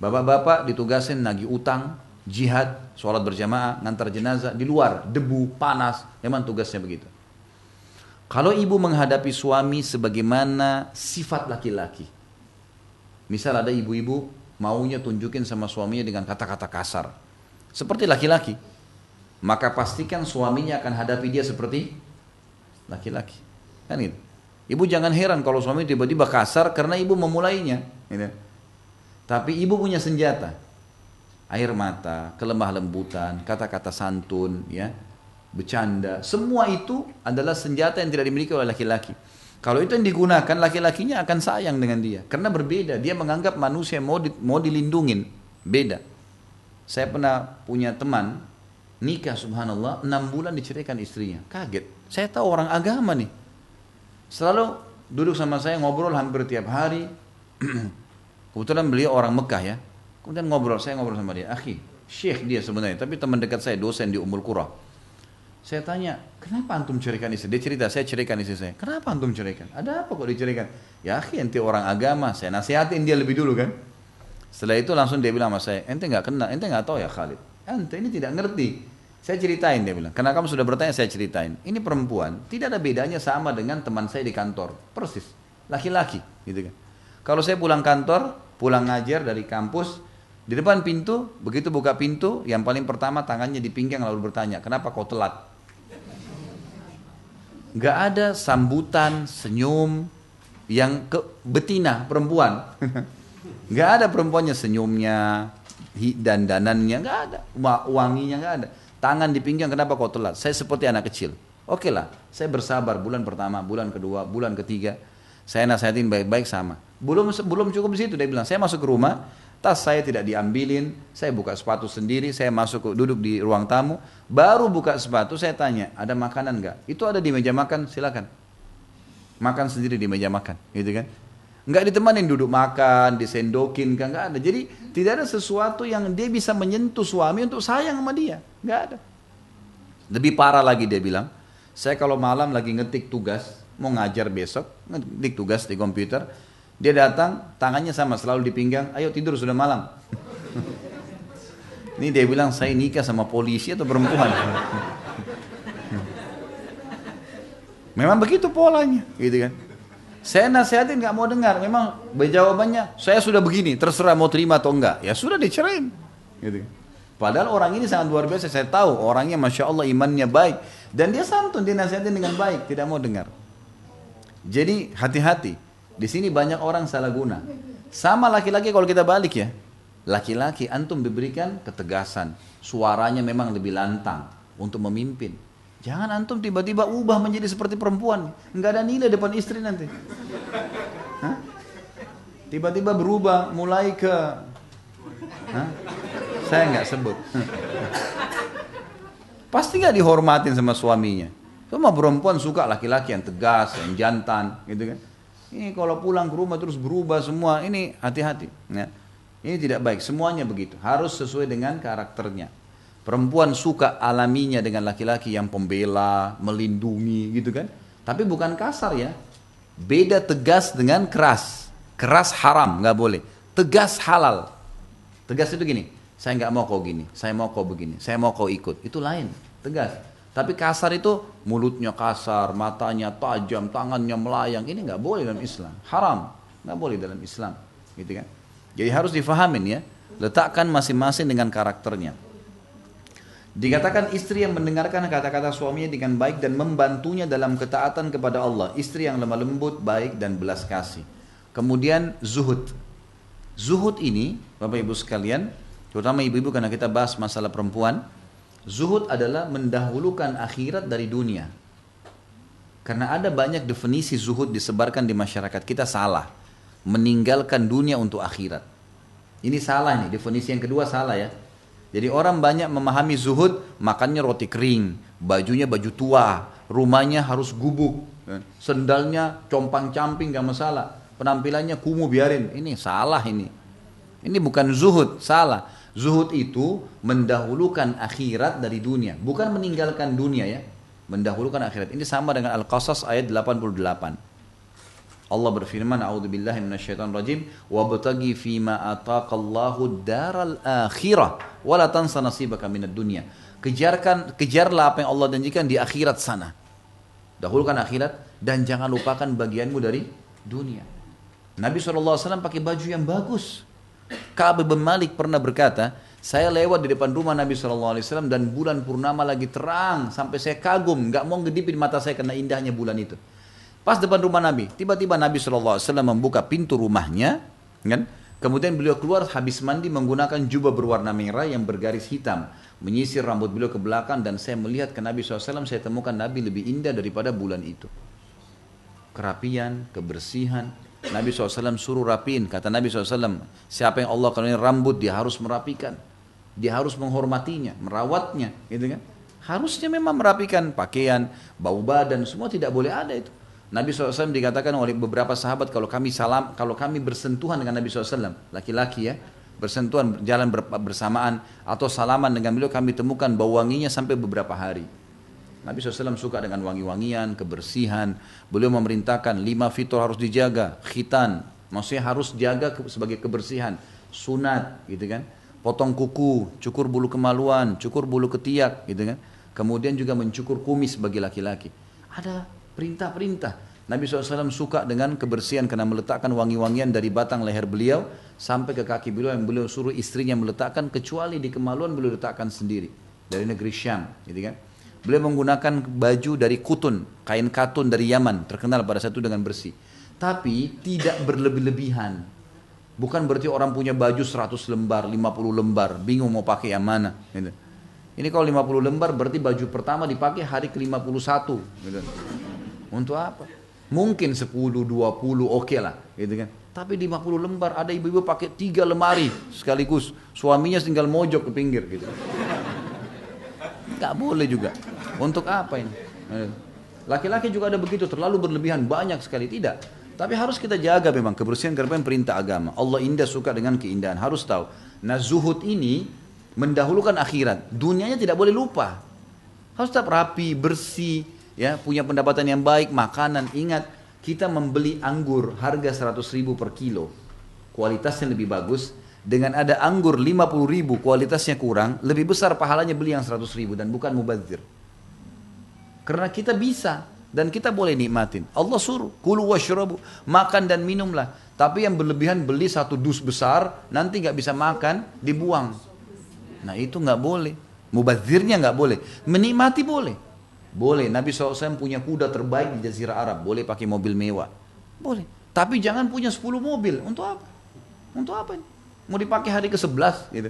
Bapak-bapak ditugasin nagih utang, jihad, sholat berjamaah, ngantar jenazah di luar, debu, panas, memang tugasnya begitu. Kalau ibu menghadapi suami sebagaimana sifat laki-laki, misal ada ibu-ibu maunya tunjukin sama suaminya dengan kata-kata kasar, seperti laki-laki, maka pastikan suaminya akan hadapi dia seperti laki-laki. Kan gitu. Ibu jangan heran kalau suami tiba-tiba kasar karena ibu memulainya. Gitu. Tapi ibu punya senjata. Air mata, kelemah lembutan, kata-kata santun, ya, bercanda. Semua itu adalah senjata yang tidak dimiliki oleh laki-laki. Kalau itu yang digunakan, laki-lakinya akan sayang dengan dia. Karena berbeda, dia menganggap manusia mau dilindungin. Beda. Saya pernah punya teman, nikah subhanallah, 6 bulan diceraikan istrinya. Kaget. Saya tahu orang agama nih. Selalu duduk sama saya, ngobrol hampir tiap hari. Kebetulan beliau orang Mekah ya. Kemudian saya ngobrol sama dia. Akhi, syekh dia sebenarnya, tapi teman dekat saya, dosen di Ummul Qura. Saya tanya, kenapa antum ceraikan istri? Dia cerita, saya ceraikan istri saya. Kenapa antum ceraikan? Ada apa kok diceraikan? Ya akhi, ente orang agama. Saya nasihatin dia lebih dulu kan. Setelah itu langsung dia bilang sama saya, ente nggak kenal, ente nggak tahu ya Khalid. Ente ini tidak ngerti. Saya ceritain, dia bilang. Karena kamu sudah bertanya, saya ceritain. Ini perempuan, tidak ada bedanya sama dengan teman saya di kantor. Persis, laki-laki, gitu kan. Kalau saya pulang kantor, pulang ngajar dari kampus, di depan pintu, begitu buka pintu, yang paling pertama tangannya di pinggang lalu bertanya, kenapa kau telat? Gak ada sambutan, senyum yang betina perempuan. Gak ada perempuannya senyumnya, dandanannya, gak ada. Wanginya gak ada. Tangan di pinggang, kenapa kau telat? Saya seperti anak kecil. Oke lah, saya bersabar bulan pertama, bulan kedua, bulan ketiga. Saya nasihatin baik-baik sama. Belum cukup di situ, dia bilang, saya masuk ke rumah, tas saya tidak diambilin, saya buka sepatu sendiri, saya duduk di ruang tamu, baru buka sepatu, saya tanya, ada makanan enggak? Itu ada di meja makan, silakan. Makan sendiri di meja makan, gitu kan? Enggak ditemanin duduk makan, disendokin, enggak ada. Jadi tidak ada sesuatu yang dia bisa menyentuh suami untuk sayang sama dia, enggak ada. Lebih parah lagi dia bilang, saya kalau malam lagi ngetik tugas, mau ngajar besok, ngetik tugas di komputer, dia datang, tangannya sama, selalu di pinggang, ayo tidur sudah malam. Ini dia bilang, saya nikah sama polisi atau perempuan. Memang begitu polanya, gitu kan. Saya nasihatin gak mau dengar, memang jawabannya, saya sudah begini, terserah mau terima atau enggak. Ya sudah dicerain. Gitu kan. Padahal orang ini sangat luar biasa, saya tahu orangnya Masya Allah imannya baik. Dan dia santun, dia nasihatin dengan baik, tidak mau dengar. Jadi hati-hati. Di sini banyak orang salah guna. Sama laki-laki kalau kita balik ya. Laki-laki antum diberikan ketegasan. Suaranya memang lebih lantang untuk memimpin. Jangan antum tiba-tiba ubah menjadi seperti perempuan. Enggak ada nilai depan istri nanti. Hah? Tiba-tiba berubah mulai ke... Hah? Saya nggak sebut. Pasti nggak dihormatin sama suaminya. Cuma perempuan suka laki-laki yang tegas, yang jantan, gitu kan. Ini kalau pulang ke rumah terus berubah semua, ini hati-hati. Ya. Ini tidak baik, semuanya begitu. Harus sesuai dengan karakternya. Perempuan suka alaminya dengan laki-laki yang pembela, melindungi, gitu kan. Tapi bukan kasar ya. Beda tegas dengan keras. Keras haram, nggak boleh. Tegas halal. Tegas itu gini, Saya nggak mau kau gini, saya mau kau begini, saya mau kau ikut. Itu lain, tegas. Tapi kasar itu mulutnya kasar, matanya tajam, tangannya melayang. Ini nggak boleh dalam Islam, haram, nggak boleh dalam Islam, gitu kan? Jadi harus difahamin ya, letakkan masing-masing dengan karakternya. Dikatakan istri yang mendengarkan kata-kata suaminya dengan baik dan membantunya dalam ketaatan kepada Allah. Istri yang lemah lembut, baik dan belas kasih. Kemudian zuhud. Zuhud ini, Bapak Ibu sekalian, terutama ibu-ibu karena kita bahas masalah perempuan. Zuhud adalah mendahulukan akhirat dari dunia. Karena ada banyak definisi zuhud disebarkan di masyarakat kita salah. Meninggalkan dunia untuk akhirat. Ini salah nih, definisi yang kedua salah ya. Jadi orang banyak memahami zuhud, makannya roti kering, bajunya baju tua, rumahnya harus gubuk, sendalnya compang-camping gak masalah, penampilannya kumuh biarin. Ini salah ini. Ini bukan zuhud, salah. Zuhud itu mendahulukan akhirat dari dunia, bukan meninggalkan dunia ya. Mendahulukan akhirat. Ini sama dengan Al-Qasas ayat 88. Allah berfirman, a'udzubillahi minasyaitonir rajim, wabtaghi fima ataqallahu daral akhirah wa la tansa nasibaka minad dunya. Kejarlah apa yang Allah janjikan di akhirat sana. Dahulukan akhirat dan jangan lupakan bagianmu dari dunia. Nabi SAW pakai baju yang bagus. Ka'ab bin Malik pernah berkata, saya lewat di depan rumah Nabi SAW dan bulan purnama lagi terang sampai saya kagum, nggak mau ngedipin mata saya karena indahnya bulan itu. Pas depan rumah Nabi, tiba-tiba Nabi SAW membuka pintu rumahnya, kan? Kemudian beliau keluar habis mandi menggunakan jubah berwarna merah yang bergaris hitam, menyisir rambut beliau ke belakang, dan saya melihat ke Nabi SAW, saya temukan Nabi lebih indah daripada bulan itu. Kerapian, kebersihan, Nabi SAW suruh rapiin, kata Nabi SAW, siapa yang Allah karuniai rambut, dia harus merapikan, dia harus menghormatinya, merawatnya, gitu kan? Harusnya memang merapikan pakaian, bau badan, semua tidak boleh ada itu. Nabi SAW dikatakan oleh beberapa sahabat, kalau kami bersentuhan dengan Nabi SAW, laki-laki ya, bersentuhan jalan bersamaan atau salaman dengan beliau, kami temukan bau wanginya sampai beberapa hari. Nabi SAW suka dengan wangi-wangian, kebersihan. Beliau memerintahkan 5 fitur harus dijaga, khitan, maksudnya harus jaga sebagai kebersihan, sunat, gitu kan? Potong kuku, cukur bulu kemaluan, cukur bulu ketiak, gitu kan? Kemudian juga mencukur kumis bagi laki-laki. Ada perintah-perintah. Nabi SAW suka dengan kebersihan karena meletakkan wangi-wangian dari batang leher beliau sampai ke kaki beliau, yang beliau suruh istrinya meletakkan, kecuali di kemaluan beliau letakkan sendiri dari negeri Syam, gitu kan? Beliau menggunakan baju dari kutun, kain katun dari Yaman, terkenal pada saat itu dengan bersih. Tapi tidak berlebih-lebihan. Bukan berarti orang punya baju 100 lembar, 50 lembar, bingung mau pakai yang mana, gitu. Ini kalau 50 lembar berarti baju pertama dipakai hari ke-51, gitu. Untuk apa? Mungkin 10, 20 oke lah, gitu kan. Tapi 50 lembar, ada ibu-ibu pakai 3 lemari sekaligus. Suaminya tinggal mojok ke pinggir gitu. Gak boleh juga. Untuk apa ini? Laki-laki juga ada begitu, terlalu berlebihan, banyak sekali, tidak. Tapi harus kita jaga memang kebersihan karena perintah agama. Allah indah suka dengan keindahan, harus tahu. Nah, zuhud ini mendahulukan akhirat. Dunianya tidak boleh lupa. Harus tetap rapi, bersih, ya, punya pendapatan yang baik, makanan. Ingat, kita membeli anggur harga 100.000 per kilo, kualitasnya lebih bagus, dengan ada anggur 50.000 kualitasnya kurang, lebih besar pahalanya beli yang 100.000 dan bukan mubadzir. Karena kita bisa dan kita boleh nikmatin. Allah suruh, kulu washrabu, makan dan minumlah. Tapi yang berlebihan beli 1 dus besar, nanti nggak bisa makan, dibuang. Nah itu nggak boleh. Mubadzirnya nggak boleh. Menikmati boleh. Boleh. Nabi SAW punya kuda terbaik di Jazirah Arab. Boleh pakai mobil mewah. Boleh. Tapi jangan punya 10 mobil. Untuk apa? Untuk apa ini? Mau dipakai hari ke-11 gitu.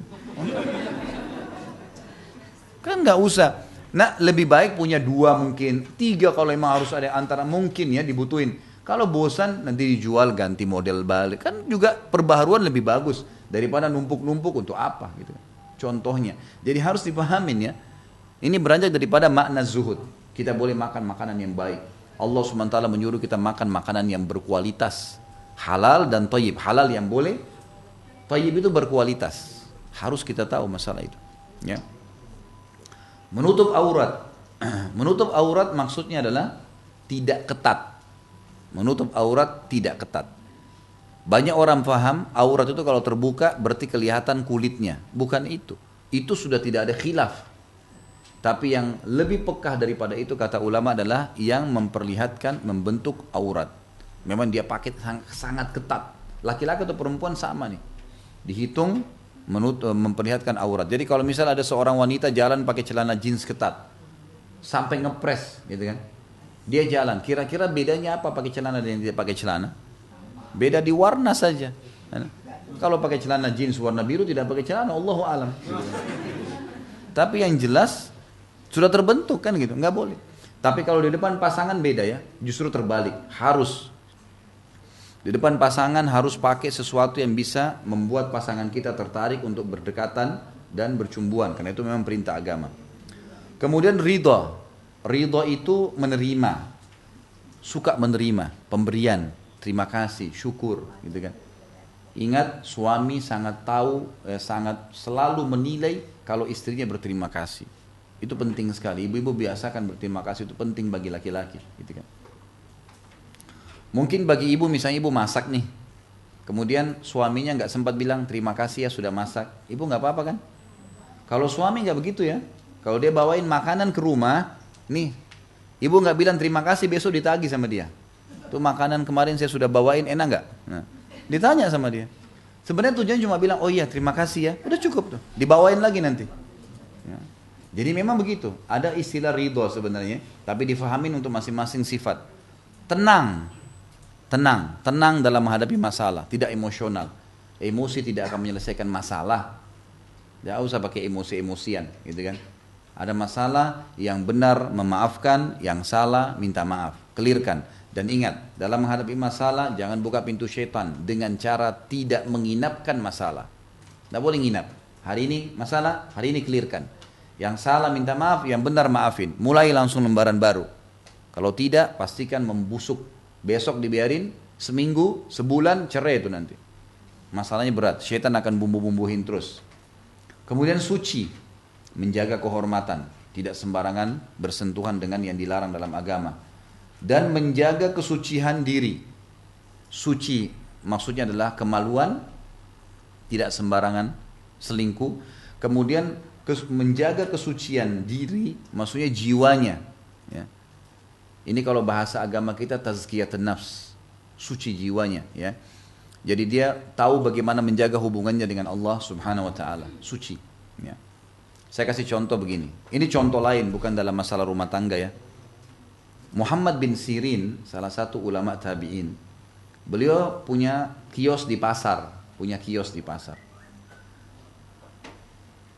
Kan nggak usah. Nah, lebih baik punya 2 mungkin, 3 kalau memang harus ada antara, mungkin ya dibutuhin. Kalau bosan nanti dijual ganti model balik. Kan juga perbaharuan lebih bagus daripada numpuk-numpuk untuk apa gitu. Contohnya. Jadi harus dipahamin ya. Ini beranjak daripada makna zuhud. Kita boleh makan makanan yang baik. Allah SWT menyuruh kita makan makanan yang berkualitas. Halal dan thayyib. Halal yang boleh, thayyib itu berkualitas. Harus kita tahu masalah itu. Ya. Menutup aurat. Menutup aurat maksudnya adalah tidak ketat. Menutup aurat tidak ketat. Banyak orang paham aurat itu kalau terbuka berarti kelihatan kulitnya. Bukan itu. Itu sudah tidak ada khilaf. Tapi yang lebih pekah daripada itu kata ulama adalah yang memperlihatkan membentuk aurat. Memang dia pakai sangat ketat. Laki-laki atau perempuan sama nih. Dihitung memperlihatkan aurat. Jadi kalau misalnya ada seorang wanita jalan pakai celana jeans ketat. Sampai ngepres gitu kan. Dia jalan. Kira-kira bedanya apa pakai celana dan tidak pakai celana? Beda di warna saja. Kalau pakai celana jeans warna biru tidak pakai celana, Allahu alam. Tapi yang jelas sudah terbentuk kan gitu, nggak boleh. Tapi kalau di depan pasangan beda ya, justru terbalik, harus. Di depan pasangan harus pakai sesuatu yang bisa membuat pasangan kita tertarik untuk berdekatan dan bercumbuan, karena itu memang perintah agama. Kemudian ridha. Ridha itu menerima, suka menerima, pemberian, terima kasih, syukur, gitu kan. Ingat, suami sangat tahu, sangat selalu menilai kalau istrinya berterima kasih. Itu penting sekali. Ibu-ibu biasakan berterima kasih, itu penting bagi laki-laki, gitu kan. Mungkin bagi ibu, misalnya ibu masak nih, kemudian suaminya nggak sempat bilang terima kasih ya sudah masak, ibu nggak apa-apa kan? Kalau suami nggak begitu ya, kalau dia bawain makanan ke rumah, nih, ibu nggak bilang terima kasih, besok ditagih sama dia. Tuh makanan kemarin saya sudah bawain, enak nggak? Nah, ditanya sama dia. Sebenarnya tujuannya cuma bilang, oh iya terima kasih ya, udah cukup tuh, dibawain lagi nanti. Ya. Jadi memang begitu, ada istilah ridho sebenarnya, tapi difahamin untuk masing-masing sifat. Tenang dalam menghadapi masalah, tidak emosional. Emosi tidak akan menyelesaikan masalah. Tidak usah pakai emosi-emosian, gitu kan. Ada masalah yang benar memaafkan, yang salah minta maaf, clearkan. Dan ingat, dalam menghadapi masalah jangan buka pintu syaitan dengan cara tidak menginapkan masalah. Tidak boleh nginap. Hari ini masalah, hari ini clearkan. Yang salah minta maaf, yang benar maafin. Mulai langsung lembaran baru. Kalau tidak, pastikan membusuk. Besok dibiarin, seminggu, sebulan, cerai itu nanti. Masalahnya berat, syaitan akan bumbu-bumbuhin terus. Kemudian suci, menjaga kehormatan, tidak sembarangan bersentuhan dengan yang dilarang dalam agama. Dan menjaga kesucian diri. Suci maksudnya adalah kemaluan, tidak sembarangan selingkuh. Kemudian menjaga kesucian diri, maksudnya jiwanya. Ya. Ini kalau bahasa agama kita tazkiyatun nafs, suci jiwanya. Ya. Jadi dia tahu bagaimana menjaga hubungannya dengan Allah Subhanahu Wa Taala, suci. Ya. Saya kasih contoh begini. Ini contoh lain, bukan dalam masalah rumah tangga ya. Muhammad bin Sirin, salah satu ulama tabi'in. Beliau punya kios di pasar.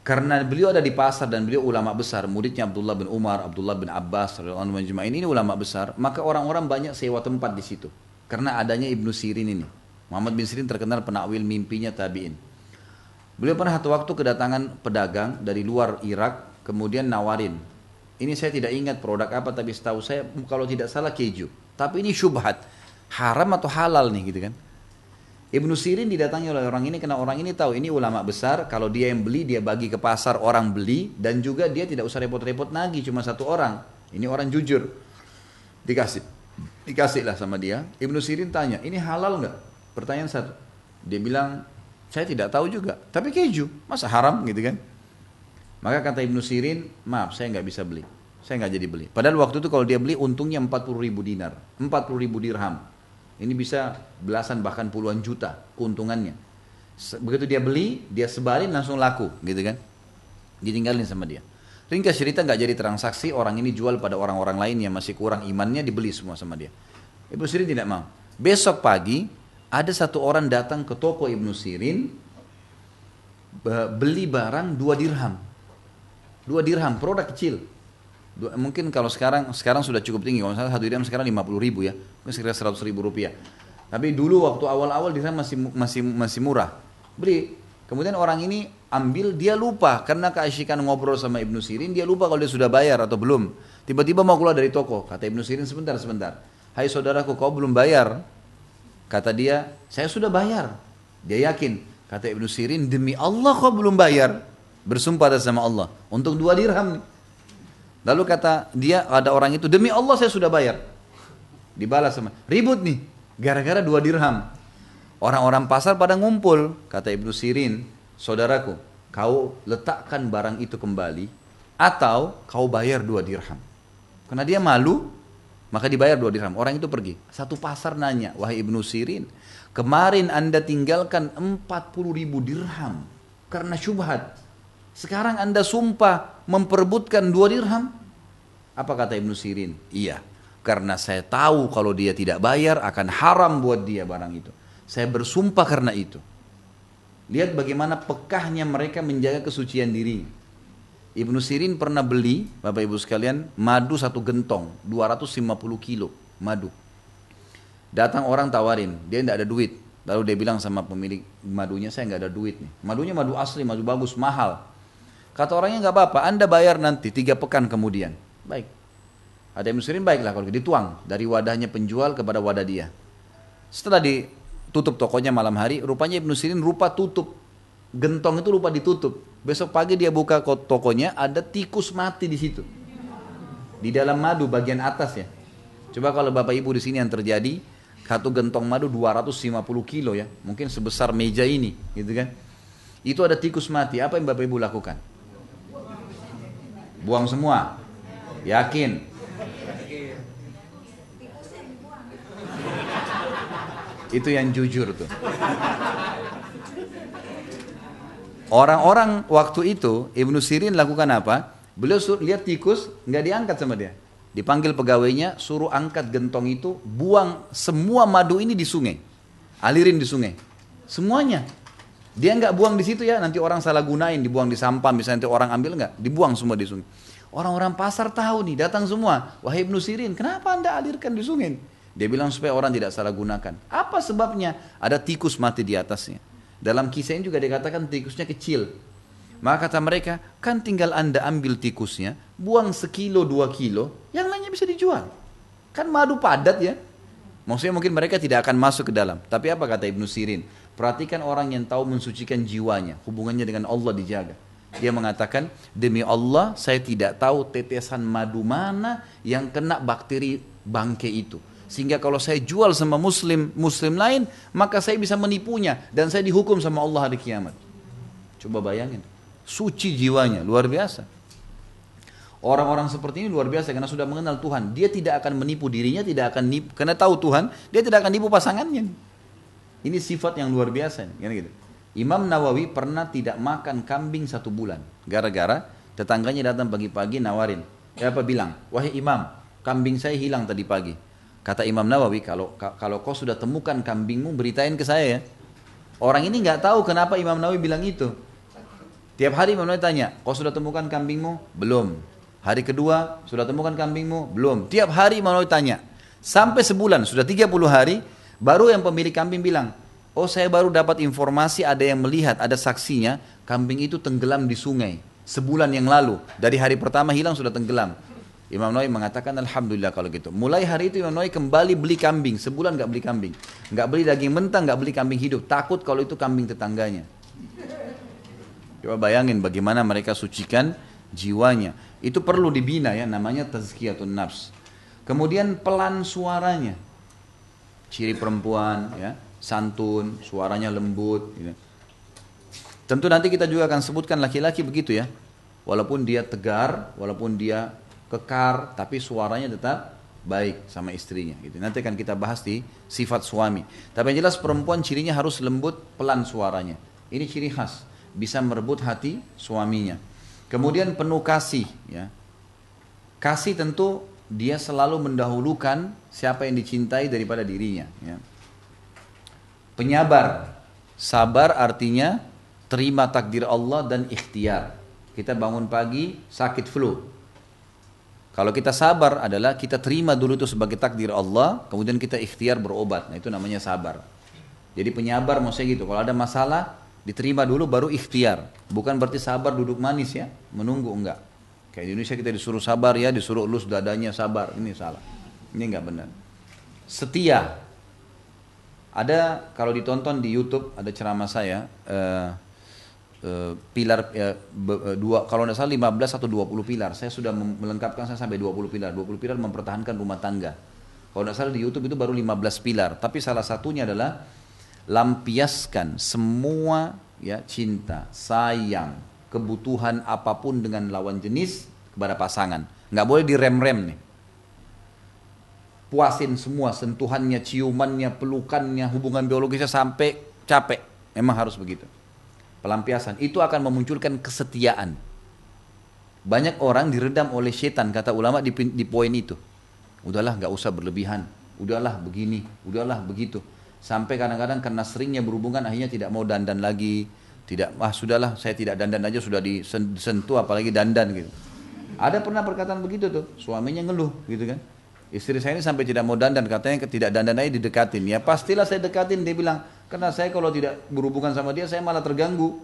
Karena beliau ada di pasar dan beliau ulama besar, muridnya Abdullah bin Umar, Abdullah bin Abbas, ini ulama besar, maka orang-orang banyak sewa tempat di situ. Karena adanya Ibnu Sirin ini. Muhammad bin Sirin terkenal penakwil mimpinya tabi'in. Beliau pernah satu waktu kedatangan pedagang dari luar Irak, kemudian nawarin. Ini saya tidak ingat produk apa, tapi setahu saya kalau tidak salah keju. Tapi ini syubhat, haram atau halal nih gitu kan. Ibnu Sirin didatangi oleh orang ini karena orang ini tahu ini ulama besar, kalau dia yang beli dia bagi ke pasar orang beli, dan juga dia tidak usah repot-repot nagih, cuma satu orang. Ini orang jujur. Dikasihlah sama dia. Ibnu Sirin tanya, ini halal nggak? Pertanyaan satu. Dia bilang, saya tidak tahu juga, tapi keju, masa haram gitu kan? Maka kata Ibnu Sirin, maaf saya nggak bisa beli, saya nggak jadi beli. Padahal waktu itu kalau dia beli untungnya 40.000 dinar, 40.000 dirham. Ini bisa belasan bahkan puluhan juta keuntungannya. Begitu dia beli, dia sebarin langsung laku, gitu kan? Ditinggalin sama dia. Ringkas cerita nggak jadi transaksi, orang ini jual pada orang-orang lain yang masih kurang imannya, dibeli semua sama dia. Ibnu Sirin tidak mau. Besok pagi ada satu orang datang ke toko Ibnu Sirin, beli barang 2 dirham. 2 dirham, produk kecil. Mungkin kalau sekarang sudah cukup tinggi, kalau misalnya 1 dirham sekarang 50.000 ya, mungkin sekitar 100.000 rupiah. Tapi dulu waktu awal-awal dirham masih murah. Beli. Kemudian orang ini ambil, dia lupa karena keasyikan ngobrol sama Ibnu Sirin, dia lupa kalau dia sudah bayar atau belum. Tiba-tiba mau keluar dari toko, kata Ibnu Sirin, sebentar. Hai saudaraku, kau belum bayar? Kata dia, saya sudah bayar. Dia yakin. Kata Ibnu Sirin, demi Allah kau belum bayar. Bersumpah sama Allah untuk 2 dirham. Lalu kata dia, ada orang itu, demi Allah saya sudah bayar. Dibalas sama, ribut nih gara-gara 2 dirham. Orang-orang pasar pada ngumpul, kata Ibnu Sirin, saudaraku, kau letakkan barang itu kembali, atau kau bayar 2 dirham. Karena dia malu, maka dibayar 2 dirham. Orang itu pergi. Satu pasar nanya, wahai Ibnu Sirin, kemarin anda tinggalkan 40.000 dirham karena syubhat. Sekarang anda sumpah memperebutkan 2 dirham. Apa kata Ibnu Sirin? Iya, karena saya tahu kalau dia tidak bayar akan haram buat dia barang itu. Saya bersumpah karena itu. Lihat bagaimana pekahnya mereka menjaga kesucian diri. Ibnu Sirin pernah beli, Bapak Ibu sekalian, madu 1 gentong, 250 kilo madu. Datang orang tawarin, dia tidak ada duit. Lalu dia bilang sama pemilik madunya, saya nggak ada duit nih. Madunya madu asli, madu bagus, mahal. Kata orangnya, nggak apa-apa, Anda bayar nanti 3 pekan kemudian. Baik. Ada Ibnu Sirin, baiklah kalau dituang dari wadahnya penjual kepada wadah dia. Setelah ditutup tokonya malam hari, rupanya Ibnu Sirin lupa tutup. Gentong itu lupa ditutup. Besok pagi dia buka tokonya, ada tikus mati di situ. Di dalam madu bagian atas ya. Coba kalau Bapak Ibu di sini yang terjadi, 1 gentong madu 250 kilo ya. Mungkin sebesar meja ini, gitu kan. Itu ada tikus mati, apa yang Bapak Ibu lakukan? Buang semua. Yakin? Itu yang jujur tuh. Orang-orang waktu itu, Ibnu Sirin lakukan apa? Beliau lihat tikus, nggak diangkat sama dia. Dipanggil pegawainya, suruh angkat gentong itu, buang semua madu ini di sungai. Alirin di sungai. Semuanya. Dia nggak buang di situ ya, nanti orang salah gunain, dibuang di sampah, misalnya nanti orang ambil nggak, dibuang semua di sungai. Orang-orang pasar tahu nih, datang semua. Wahai Ibnu Sirin, kenapa anda alirkan di sungai? Dia bilang supaya orang tidak salah gunakan. Apa sebabnya? Ada tikus mati di atasnya. Dalam kisah ini juga dikatakan tikusnya kecil. Maka kata mereka, kan tinggal anda ambil tikusnya, buang 1-2 kilo, yang lainnya bisa dijual. Kan madu padat ya. Maksudnya mungkin mereka tidak akan masuk ke dalam. Tapi apa kata Ibnu Sirin? Perhatikan orang yang tahu mensucikan jiwanya, hubungannya dengan Allah dijaga. Dia mengatakan, demi Allah saya tidak tahu tetesan madu mana yang kena bakteri bangke itu. Sehingga kalau saya jual sama muslim lain, maka saya bisa menipunya dan saya dihukum sama Allah hari kiamat. Coba bayangin, suci jiwanya, luar biasa. Orang-orang seperti ini luar biasa karena sudah mengenal Tuhan. Dia tidak akan menipu dirinya, tidak akan nipu, karena tahu Tuhan, dia tidak akan nipu pasangannya. Ini sifat yang luar biasa. Gitu. Imam Nawawi pernah tidak makan kambing 1 bulan. Gara-gara tetangganya datang pagi-pagi nawarin. Ya apa bilang, wahai imam, kambing saya hilang tadi pagi. Kata Imam Nawawi, kalau kau sudah temukan kambingmu, beritain ke saya ya. Orang ini nggak tahu kenapa Imam Nawawi bilang itu. Tiap hari Imam Nawawi tanya, kau sudah temukan kambingmu? Belum. Hari kedua, sudah temukan kambingmu? Belum. Tiap hari Imam Nawawi tanya. Sampai sebulan, sudah 30 hari, baru yang pemilik kambing bilang, oh saya baru dapat informasi ada yang melihat, ada saksinya, kambing itu tenggelam di sungai. Sebulan yang lalu, dari hari pertama hilang sudah tenggelam. Imam Nawawi mengatakan alhamdulillah kalau gitu. Mulai hari itu Imam Nawawi kembali beli kambing. Sebulan gak beli kambing. Gak beli daging mentah, gak beli kambing hidup. Takut kalau itu kambing tetangganya. Coba bayangin bagaimana mereka sucikan jiwanya. Itu perlu dibina ya, namanya tazkiyatun nafs. Kemudian pelan suaranya. Ciri perempuan ya, santun, suaranya lembut gitu. Tentu nanti kita juga akan sebutkan laki-laki begitu ya. Walaupun dia tegar, walaupun dia kekar, tapi suaranya tetap baik sama istrinya gitu. Nanti akan kita bahas di sifat suami. Tapi yang jelas perempuan cirinya harus lembut, pelan suaranya. Ini ciri khas, bisa merebut hati suaminya. Kemudian penuh kasih ya. Kasih tentu dia selalu mendahulukan siapa yang dicintai daripada dirinya ya. Penyabar. Sabar artinya terima takdir Allah dan ikhtiar. Kita bangun pagi sakit flu. Kalau kita sabar adalah kita terima dulu itu sebagai takdir Allah, kemudian kita ikhtiar berobat. Nah itu namanya sabar. Jadi penyabar maksudnya gitu. Kalau ada masalah, diterima dulu baru ikhtiar. Bukan berarti sabar duduk manis ya, menunggu enggak. Kayak di Indonesia kita disuruh sabar ya, disuruh elus dadanya sabar. Ini salah. Ini enggak benar. Setia. Ada kalau ditonton di YouTube ada ceramah saya. Pilar dua, kalau tidak salah 15 atau 20 pilar. Saya sudah melengkapkan saya sampai 20 pilar. 20 pilar mempertahankan rumah tangga. Kalau tidak salah di YouTube itu baru 15 pilar. Tapi salah satunya adalah lampiaskan semua ya cinta, sayang, kebutuhan apapun dengan lawan jenis kepada pasangan. Nggak boleh direm-rem nih. Puasin semua, sentuhannya, ciumannya, pelukannya, hubungan biologisnya sampai capek. Memang harus begitu. Pelampiasan itu akan memunculkan kesetiaan. Banyak orang diredam oleh setan, kata ulama di poin itu. Udahlah, nggak usah berlebihan. Udahlah begini, udahlah begitu. Sampai kadang-kadang karena seringnya berhubungan akhirnya tidak mau dandan lagi. Tidak, sudahlah saya tidak dandan aja sudah disentuh apalagi dandan gitu. Ada pernah perkataan begitu tuh, suaminya ngeluh gitu kan. Istri saya ini sampai tidak mau dandan, katanya tidak dandan aja didekatin. Ya pastilah saya dekatin, dia bilang. Karena saya kalau tidak berhubungan sama dia, saya malah terganggu.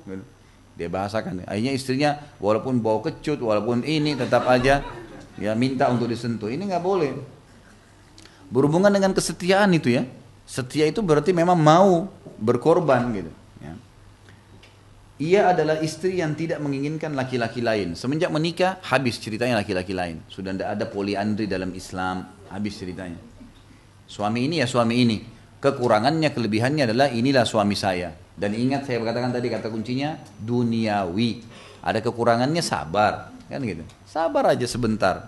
Dia bahasakan. Akhirnya istrinya walaupun bau kecut, walaupun ini tetap aja ya minta untuk disentuh. Ini nggak boleh. Berhubungan dengan kesetiaan itu ya. Setia itu berarti memang mau berkorban gitu. Ya. Ia adalah istri yang tidak menginginkan laki-laki lain. Semenjak menikah, habis ceritanya laki-laki lain. Sudah tidak ada poliandri dalam Islam, habis ceritanya. Suami ini ya suami ini. Kekurangannya, kelebihannya adalah inilah suami saya. Dan ingat saya katakan tadi kata kuncinya duniawi. Ada kekurangannya sabar, kan gitu. Sabar aja sebentar.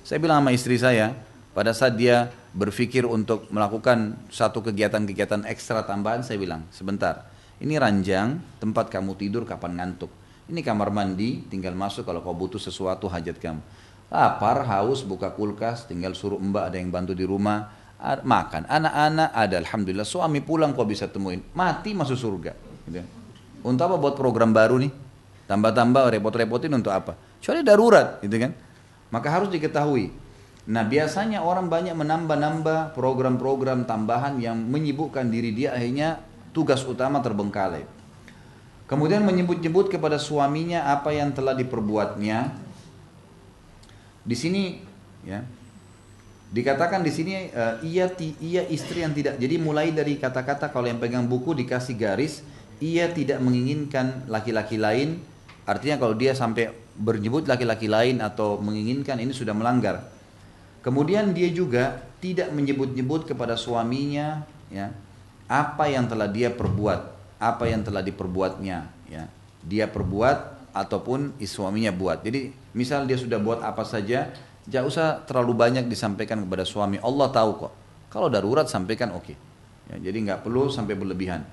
Saya bilang sama istri saya, pada saat dia berpikir untuk melakukan satu kegiatan-kegiatan ekstra tambahan, saya bilang, sebentar. Ini ranjang, tempat kamu tidur kapan ngantuk. Ini kamar mandi, tinggal masuk kalau kau butuh sesuatu hajat kamu. Lapar, haus, buka kulkas, tinggal suruh mbak ada yang bantu di rumah. Makan, anak-anak ada, alhamdulillah. Suami pulang kau bisa temuin, mati masuk surga gitu. Untuk apa buat program baru nih, tambah-tambah repot-repotin untuk apa, kecuali darurat gitu kan. Maka harus diketahui. Nah biasanya orang banyak menambah-nambah program-program tambahan yang menyibukkan diri dia, akhirnya tugas utama terbengkalai. Kemudian menyebut-nyebut kepada suaminya apa yang telah diperbuatnya. Di sini ya dikatakan di sini ia istri yang tidak. Jadi mulai dari kata-kata, kalau yang pegang buku dikasih garis, ia tidak menginginkan laki-laki lain. Artinya kalau dia sampai bernyebut laki-laki lain atau menginginkan, ini sudah melanggar. Kemudian dia juga tidak menyebut-nyebut kepada suaminya ya, apa yang telah dia perbuat, apa yang telah diperbuatnya ya. Dia perbuat ataupun suaminya buat. Jadi misal dia sudah buat apa saja, jangan usah terlalu banyak disampaikan kepada suami. Allah tahu kok. Kalau darurat sampaikan oke. Ya, jadi nggak perlu sampai berlebihan.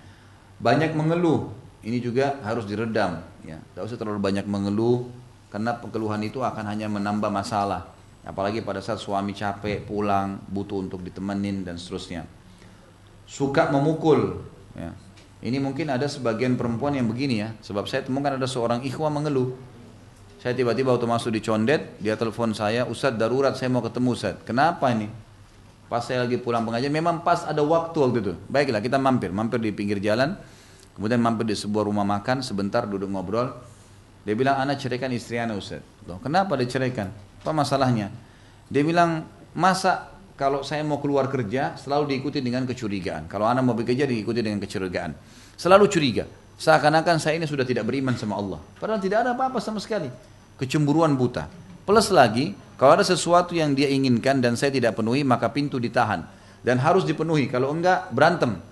Banyak mengeluh, ini juga harus diredam. Ya, nggak usah terlalu banyak mengeluh, karena keluhan itu akan hanya menambah masalah. Apalagi pada saat suami capek, pulang, butuh untuk ditemenin dan seterusnya. Suka memukul. Ya. Ini mungkin ada sebagian perempuan yang begini ya. Sebab saya temukan ada seorang ikhwah mengeluh. Saya tiba-tiba waktu masuk di Condet, dia telepon saya, Ustadz darurat saya mau ketemu Ustadz. Kenapa ini? Pas saya lagi pulang pengajian, memang pas ada waktu itu. Baiklah kita mampir di pinggir jalan, kemudian mampir di sebuah rumah makan, sebentar duduk ngobrol. Dia bilang, ana ceraikan istri ana Ustadz. Loh, kenapa diceraikan? Apa masalahnya? Dia bilang, masa kalau saya mau keluar kerja selalu diikuti dengan kecurigaan. Kalau ana mau bekerja diikuti dengan kecurigaan. Selalu curiga. Seakan-akan saya ini sudah tidak beriman sama Allah. Padahal tidak ada apa-apa sama sekali. Kecemburuan buta. Plus lagi, kalau ada sesuatu yang dia inginkan dan saya tidak penuhi, maka pintu ditahan. Dan harus dipenuhi, kalau enggak berantem.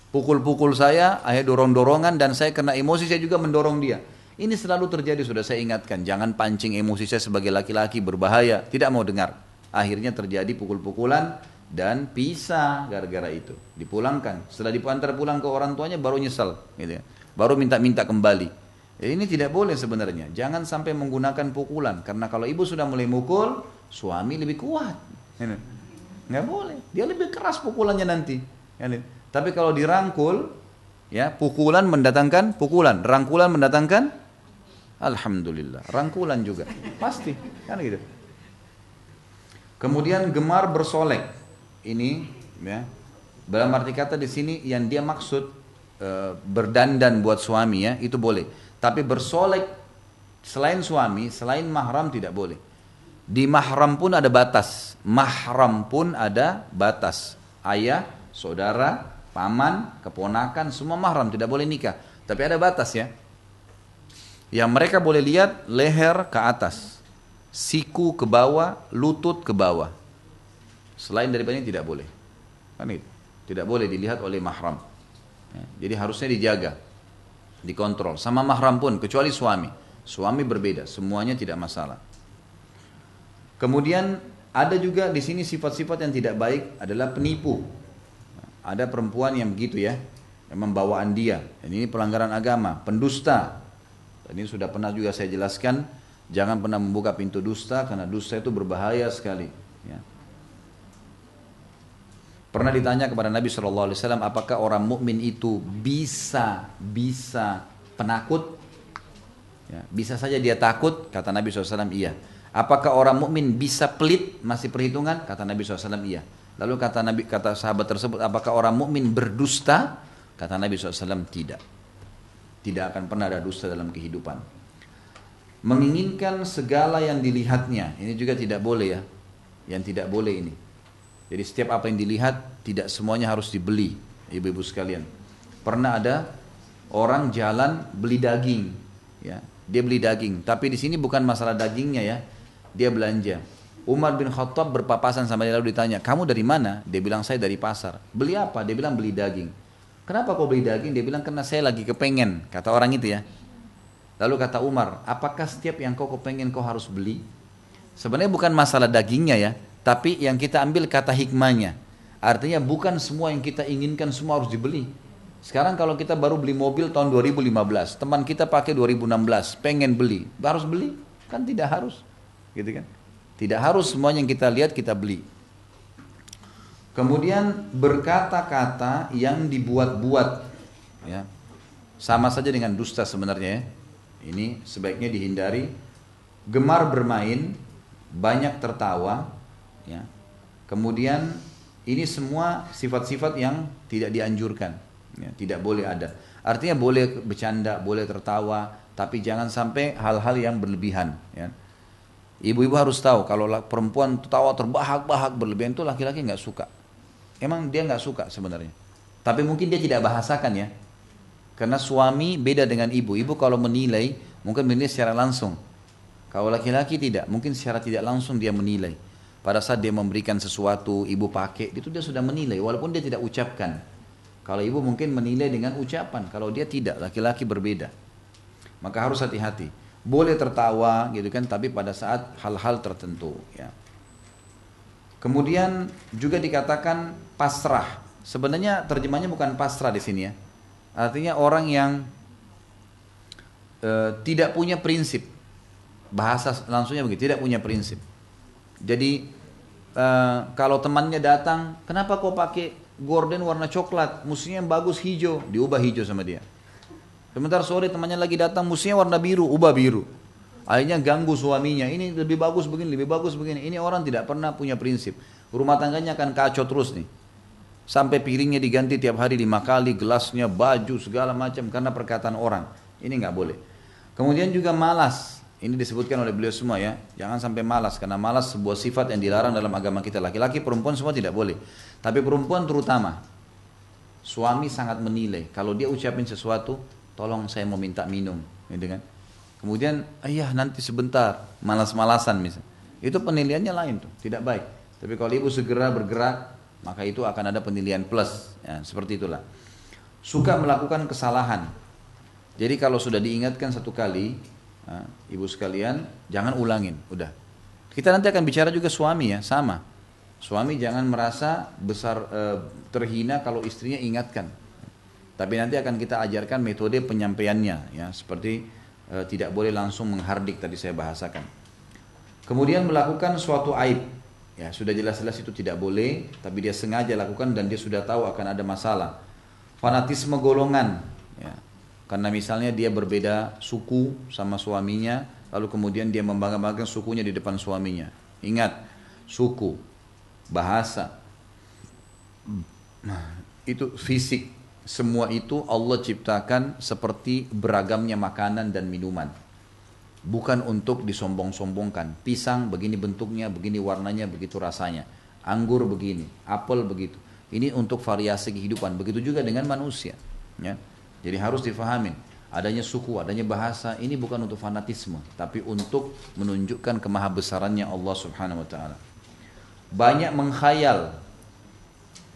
Pukul-pukul saya, akhirnya dorong-dorongan, dan saya kena emosi, saya juga mendorong dia. Ini selalu terjadi, sudah saya ingatkan. Jangan pancing emosi saya sebagai laki-laki, berbahaya. Tidak mau dengar. Akhirnya terjadi pukul-pukulan dan pisah gara-gara itu. Dipulangkan. Setelah diantar pulang ke orang tuanya, baru nyesal. Gitu ya. Baru minta-minta kembali. Ini tidak boleh sebenarnya. Jangan sampai menggunakan pukulan. Karena kalau ibu sudah mulai mukul, suami lebih kuat. Nggak boleh. Dia lebih keras pukulannya nanti. Tapi kalau dirangkul, ya pukulan mendatangkan pukulan. Rangkulan mendatangkan, alhamdulillah. Rangkulan juga. Pasti. Kan gitu. Kemudian gemar bersolek. Ini, ya. Dalam arti kata di sini yang dia maksud berdandan buat suami ya, itu boleh. Tapi bersolek selain suami, selain mahram tidak boleh. Di mahram pun ada batas. Mahram pun ada batas. Ayah, saudara, paman, keponakan, semua mahram, tidak boleh nikah. Tapi ada batas ya. Yang mereka boleh lihat leher ke atas, siku ke bawah, lutut ke bawah. Selain daripada ini tidak boleh. Kan itu. Tidak boleh dilihat oleh mahram. Ya, jadi harusnya dijaga, dikontrol. Sama mahram pun, kecuali suami. Suami berbeda, semuanya tidak masalah. Kemudian ada juga di sini sifat-sifat yang tidak baik adalah penipu. Ada perempuan yang begitu ya, memang bawaan dia. Dan ini pelanggaran agama, pendusta. Dan ini sudah pernah juga saya jelaskan, jangan pernah membuka pintu dusta karena dusta itu berbahaya sekali. Ya. Pernah ditanya kepada Nabi SAW, apakah orang mukmin itu bisa penakut? Ya, bisa saja dia takut, kata Nabi SAW, iya. Apakah orang mukmin bisa pelit, masih perhitungan? Kata Nabi SAW, iya. Lalu kata sahabat tersebut, apakah orang mukmin berdusta? Kata Nabi SAW, tidak. Tidak akan pernah ada dusta dalam kehidupan. Menginginkan segala yang dilihatnya, ini juga tidak boleh ya. Yang tidak boleh ini. Jadi setiap apa yang dilihat, tidak semuanya harus dibeli, ibu-ibu sekalian. Pernah ada orang jalan beli daging, ya, dia beli daging. Tapi di sini bukan masalah dagingnya ya, dia belanja. Umar bin Khattab berpapasan sama dia lalu ditanya, kamu dari mana? Dia bilang saya dari pasar. Beli apa? Dia bilang beli daging. Kenapa kau beli daging? Dia bilang karena saya lagi kepengen, kata orang itu ya. Lalu kata Umar, apakah setiap yang kau kepengen kau harus beli? Sebenarnya bukan masalah dagingnya ya, tapi yang kita ambil kata hikmahnya. Artinya bukan semua yang kita inginkan semua harus dibeli. Sekarang kalau kita baru beli mobil tahun 2015, teman kita pakai 2016, pengen beli, harus beli? Kan tidak harus, gitu kan? Tidak harus semuanya yang kita lihat kita beli. Kemudian berkata-kata yang dibuat-buat, ya, sama saja dengan dusta sebenarnya. Ya. Ini sebaiknya dihindari. Gemar bermain, banyak tertawa, ya. Kemudian ini semua sifat-sifat yang tidak dianjurkan, ya, tidak boleh ada. Artinya boleh bercanda, boleh tertawa, tapi jangan sampai hal-hal yang berlebihan. Ya. Ibu-ibu harus tahu kalau perempuan tertawa terbahak-bahak berlebihan itu laki-laki nggak suka. Emang dia nggak suka sebenarnya. Tapi mungkin dia tidak bahasakan ya. Karena suami beda dengan ibu. Ibu kalau menilai mungkin menilai secara langsung. Kalau laki-laki tidak, mungkin secara tidak langsung dia menilai. Pada saat dia memberikan sesuatu, ibu pakai, itu dia sudah menilai, walaupun dia tidak ucapkan. Kalau ibu mungkin menilai dengan ucapan, kalau dia tidak, laki-laki berbeda. Maka harus hati-hati. Boleh tertawa, gitu kan, tapi pada saat hal-hal tertentu. Ya. Kemudian juga dikatakan pasrah. Sebenarnya terjemahnya bukan pasrah di sini ya. Artinya orang yang tidak punya prinsip. Bahasa langsungnya begitu, tidak punya prinsip. Jadi kalau temannya datang, kenapa kau pakai gorden warna coklat? Mustinya yang bagus hijau, diubah hijau sama dia. Sebentar sore temannya lagi datang, mustinya warna biru, ubah biru. Akhirnya ganggu suaminya, ini lebih bagus begini, lebih bagus begini. Ini orang tidak pernah punya prinsip. Rumah tangganya akan kacau terus nih. Sampai piringnya diganti tiap hari 5 kali, gelasnya, baju, segala macam karena perkataan orang. Ini nggak boleh. Kemudian juga malas. Ini disebutkan oleh beliau semua ya. Jangan sampai malas, karena malas sebuah sifat yang dilarang dalam agama kita. Laki-laki, perempuan semua tidak boleh. Tapi perempuan terutama. Suami sangat menilai. Kalau dia ucapin sesuatu, tolong saya mau minta minum. Gitu kan? Kemudian, ayah nanti sebentar. Malas-malasan misalnya. Itu penilaiannya lain tuh, tidak baik. Tapi kalau ibu segera bergerak, maka itu akan ada penilaian plus. Ya, seperti itulah. Suka melakukan kesalahan. Jadi kalau sudah diingatkan satu kali, ibu sekalian, jangan ulangin, udah. Kita nanti akan bicara juga suami ya, sama. Suami jangan merasa terhina kalau istrinya ingatkan. Tapi nanti akan kita ajarkan metode penyampaiannya, ya, seperti tidak boleh langsung menghardik tadi saya bahasakan. Kemudian melakukan suatu aib, ya sudah jelas-jelas itu tidak boleh, tapi dia sengaja lakukan dan dia sudah tahu akan ada masalah. Fanatisme golongan, ya. Karena misalnya dia berbeda suku sama suaminya, lalu kemudian dia membangga-banggakan sukunya di depan suaminya. Ingat, suku, bahasa, itu fisik, semua itu Allah ciptakan seperti beragamnya makanan dan minuman. Bukan untuk disombong-sombongkan. Pisang begini bentuknya, begini warnanya, begitu rasanya. Anggur begini, apel begitu. Ini untuk variasi kehidupan. Begitu juga dengan manusia. Ya. Jadi harus difahamin, adanya suku, adanya bahasa, ini bukan untuk fanatisme, tapi untuk menunjukkan kemahabesarannya Allah Subhanahu wa taala. Banyak menghayal.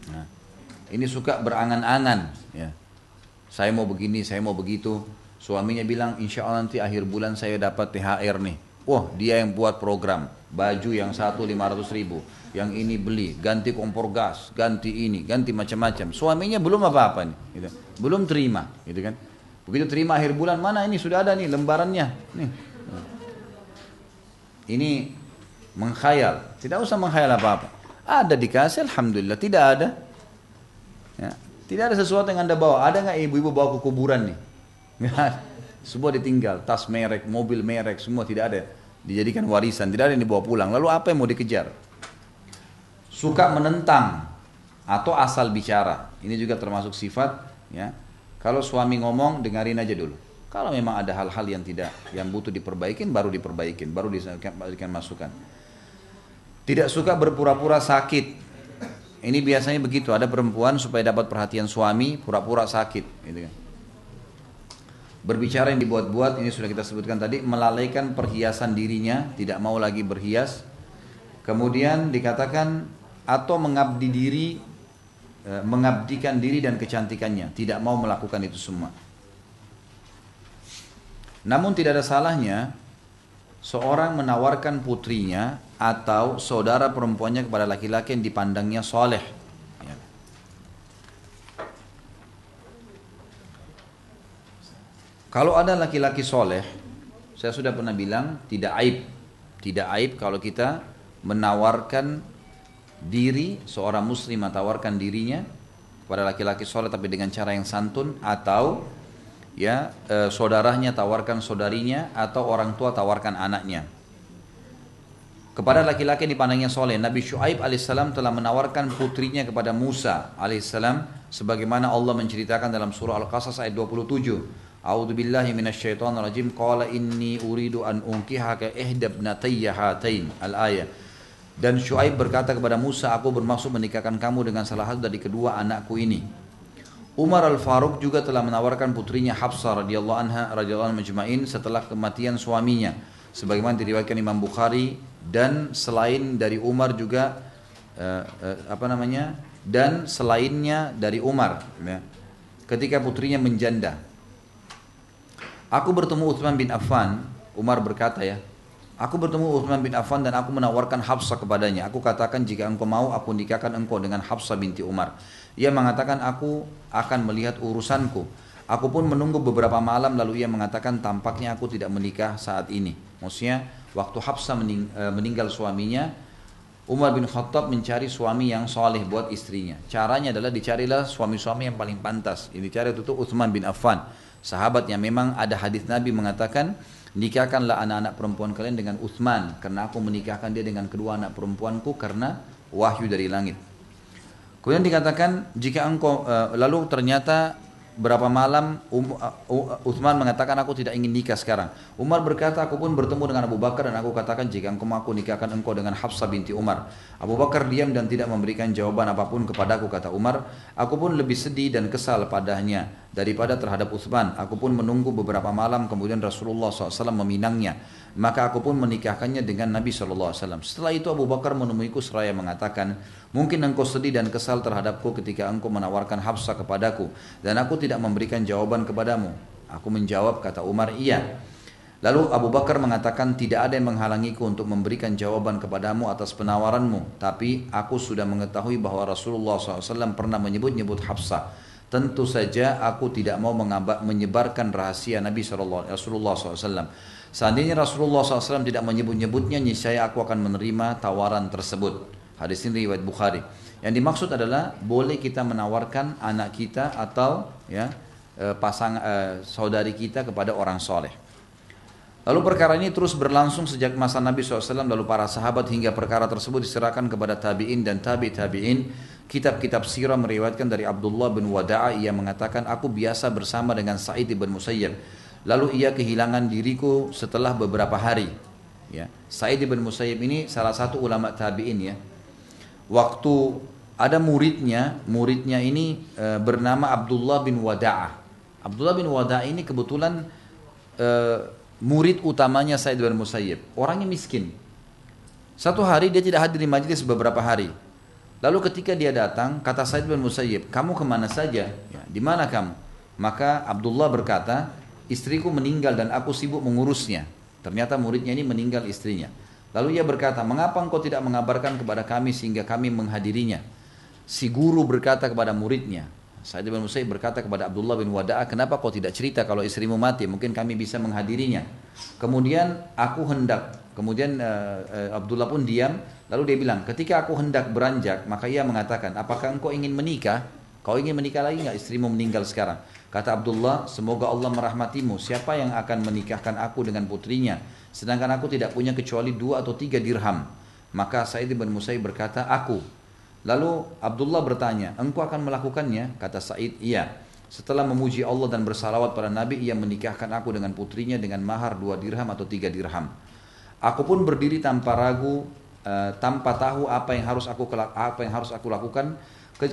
Nah, ini suka berangan-angan, ya. saya mau begini, saya mau begitu. Suaminya bilang, insya Allah nanti akhir bulan saya dapat THR nih. Wah, dia yang buat program, baju yang satu 500 ribu, yang ini beli, ganti kompor gas, ganti ini, ganti macam-macam. Suaminya belum apa-apa nih, gitu. Belum terima, gitu kan. Begitu terima akhir bulan, mana ini sudah ada nih lembarannya, nih. Ini mengkhayal, tidak usah mengkhayal apa-apa. Ada dikasih, alhamdulillah. Tidak ada, ya, tidak ada sesuatu yang anda bawa. Ada nggak ibu-ibu bawa ke kuburan nih? Nggak ada. Semua ditinggal, tas merek, mobil merek, semua tidak ada. Dijadikan warisan, tidak ada yang dibawa pulang. Lalu apa yang mau dikejar? Suka menentang atau asal bicara. Ini juga termasuk sifat, ya. Kalau suami ngomong, dengarin aja dulu. Kalau memang ada hal-hal yang tidak, yang butuh diperbaikin, baru diperbaikin, baru diberikan masukan. Tidak suka berpura-pura sakit. Ini biasanya begitu. Ada perempuan supaya dapat perhatian suami, pura-pura sakit, gitu kan. Berbicara yang dibuat-buat, ini sudah kita sebutkan tadi, melalaikan perhiasan dirinya, tidak mau lagi berhias. Kemudian dikatakan atau mengabdikan diri dan kecantikannya, tidak mau melakukan itu semua. Namun tidak ada salahnya seorang menawarkan putrinya atau saudara perempuannya kepada laki-laki yang dipandangnya soleh. Kalau ada laki-laki soleh, saya sudah pernah bilang, tidak aib kalau kita menawarkan diri, seorang muslim menawarkan dirinya kepada laki-laki soleh tapi dengan cara yang santun, atau ya saudaranya tawarkan saudarinya, atau orang tua tawarkan anaknya. Kepada laki-laki yang dipandangnya soleh, Nabi Syuaib alaihissalam telah menawarkan putrinya kepada Musa alaihissalam, sebagaimana Allah menceritakan dalam surah Al-Qasas ayat 27. A'udzu billahi minasyaitonir rajim. Qala inni uridu an unkihaka ihda ibnatayya hatain. Al-ayah. Dan Syuaib berkata kepada Musa, aku bermaksud menikahkan kamu dengan salah satu dari kedua anakku ini. Umar Al-Faruq juga telah menawarkan putrinya Hafsah radhiyallahu anha radhiyallahu majma'in setelah kematian suaminya, sebagaimana diriwayatkan Imam Bukhari. Dan selain dari Umar juga dan selainnya dari Umar, ya, ketika putrinya menjanda. Aku bertemu Utsman bin Affan, Umar berkata, ya, aku bertemu Utsman bin Affan dan aku menawarkan Hafsah kepadanya. Aku katakan, jika engkau mau, aku nikahkan engkau dengan Hafsah binti Umar. Ia mengatakan, aku akan melihat urusanku. Aku pun menunggu beberapa malam, lalu ia mengatakan, tampaknya aku tidak menikah saat ini. Maksudnya, waktu Hafsah meninggal suaminya, Umar bin Khattab mencari suami yang soleh buat istrinya. Caranya adalah dicarilah suami-suami yang paling pantas. Ini cari itu Utsman bin Affan. Sahabat yang memang ada hadis Nabi mengatakan, nikahkanlah anak-anak perempuan kalian dengan Utsman, karena aku menikahkan dia dengan kedua anak perempuanku karena wahyu dari langit. Kemudian dikatakan, jika engkau lalu ternyata berapa malam Utsman mengatakan, aku tidak ingin nikah sekarang. Umar berkata, aku pun bertemu dengan Abu Bakar dan aku katakan, jika engkau mau, aku nikahkan engkau dengan Hafsah binti Umar. Abu Bakar diam dan tidak memberikan jawaban apapun kepadaku, kata Umar. Aku pun lebih sedih dan kesal padanya daripada terhadap Utsman. Aku pun menunggu beberapa malam, kemudian Rasulullah SAW meminangnya. Maka aku pun menikahkannya dengan Nabi SAW. Setelah itu Abu Bakar menemuiku seraya mengatakan, mungkin engkau sedih dan kesal terhadapku ketika engkau menawarkan Hafsah kepadaku, dan aku tidak memberikan jawaban kepadamu. Aku menjawab, kata Umar, iya. Lalu Abu Bakar mengatakan, tidak ada yang menghalangiku untuk memberikan jawaban kepadamu atas penawaranmu. Tapi aku sudah mengetahui bahwa Rasulullah SAW pernah menyebut-nyebut Hafsah. Tentu saja aku tidak mau menyebarkan rahasia Nabi Rasulullah SAW. Seandainya Rasulullah SAW tidak menyebut-nyebutnya, niscaya aku akan menerima tawaran tersebut. Hadis ini riwayat Bukhari. Yang dimaksud adalah boleh kita menawarkan anak kita atau ya saudari kita kepada orang soleh. Lalu perkara ini terus berlangsung sejak masa Nabi SAW, lalu para sahabat, hingga perkara tersebut diserahkan kepada tabi'in dan tabi'in. Kitab-kitab sirah meriwayatkan dari Abdullah bin Wada'a, ia mengatakan, aku biasa bersama dengan Sa'id bin Musayyib. Lalu ia kehilangan diriku setelah beberapa hari. Ya. Sa'id bin Musayyib ini salah satu ulama tabi'in, ya. Waktu ada muridnya ini bernama Abdullah bin Wada'ah. Abdullah bin Wada'ah ini kebetulan murid utamanya Sa'id bin Musayyib. Orangnya miskin. Satu hari dia tidak hadir di majlis beberapa hari. Lalu ketika dia datang, kata Sa'id bin Musayyib, kamu kemana saja? Ya, di mana kamu? Maka Abdullah berkata, istriku meninggal dan aku sibuk mengurusnya. Ternyata muridnya ini meninggal istrinya. Lalu ia berkata, mengapa engkau tidak mengabarkan kepada kami sehingga kami menghadirinya? Si guru berkata kepada muridnya, Sa'id bin Musayyib berkata kepada Abdullah bin Wada'ah, kenapa kau tidak cerita kalau istrimu mati? Mungkin kami bisa menghadirinya. Kemudian Abdullah pun diam. Lalu dia bilang, ketika aku hendak beranjak, maka ia mengatakan, apakah engkau ingin menikah? Kau ingin menikah lagi enggak? Istrimu meninggal sekarang. Kata Abdullah, semoga Allah merahmatimu. Siapa yang akan menikahkan aku dengan putrinya? Sedangkan aku tidak punya kecuali 2 atau 3 dirham. Maka Sa'id bin Musayyib berkata, aku. Lalu Abdullah bertanya, engkau akan melakukannya? Kata Sa'id, iya. Setelah memuji Allah dan bersalawat pada Nabi, ia menikahkan aku dengan putrinya dengan mahar 2 dirham atau 3 dirham. Aku pun berdiri tanpa ragu, tanpa tahu apa yang harus aku lakukan,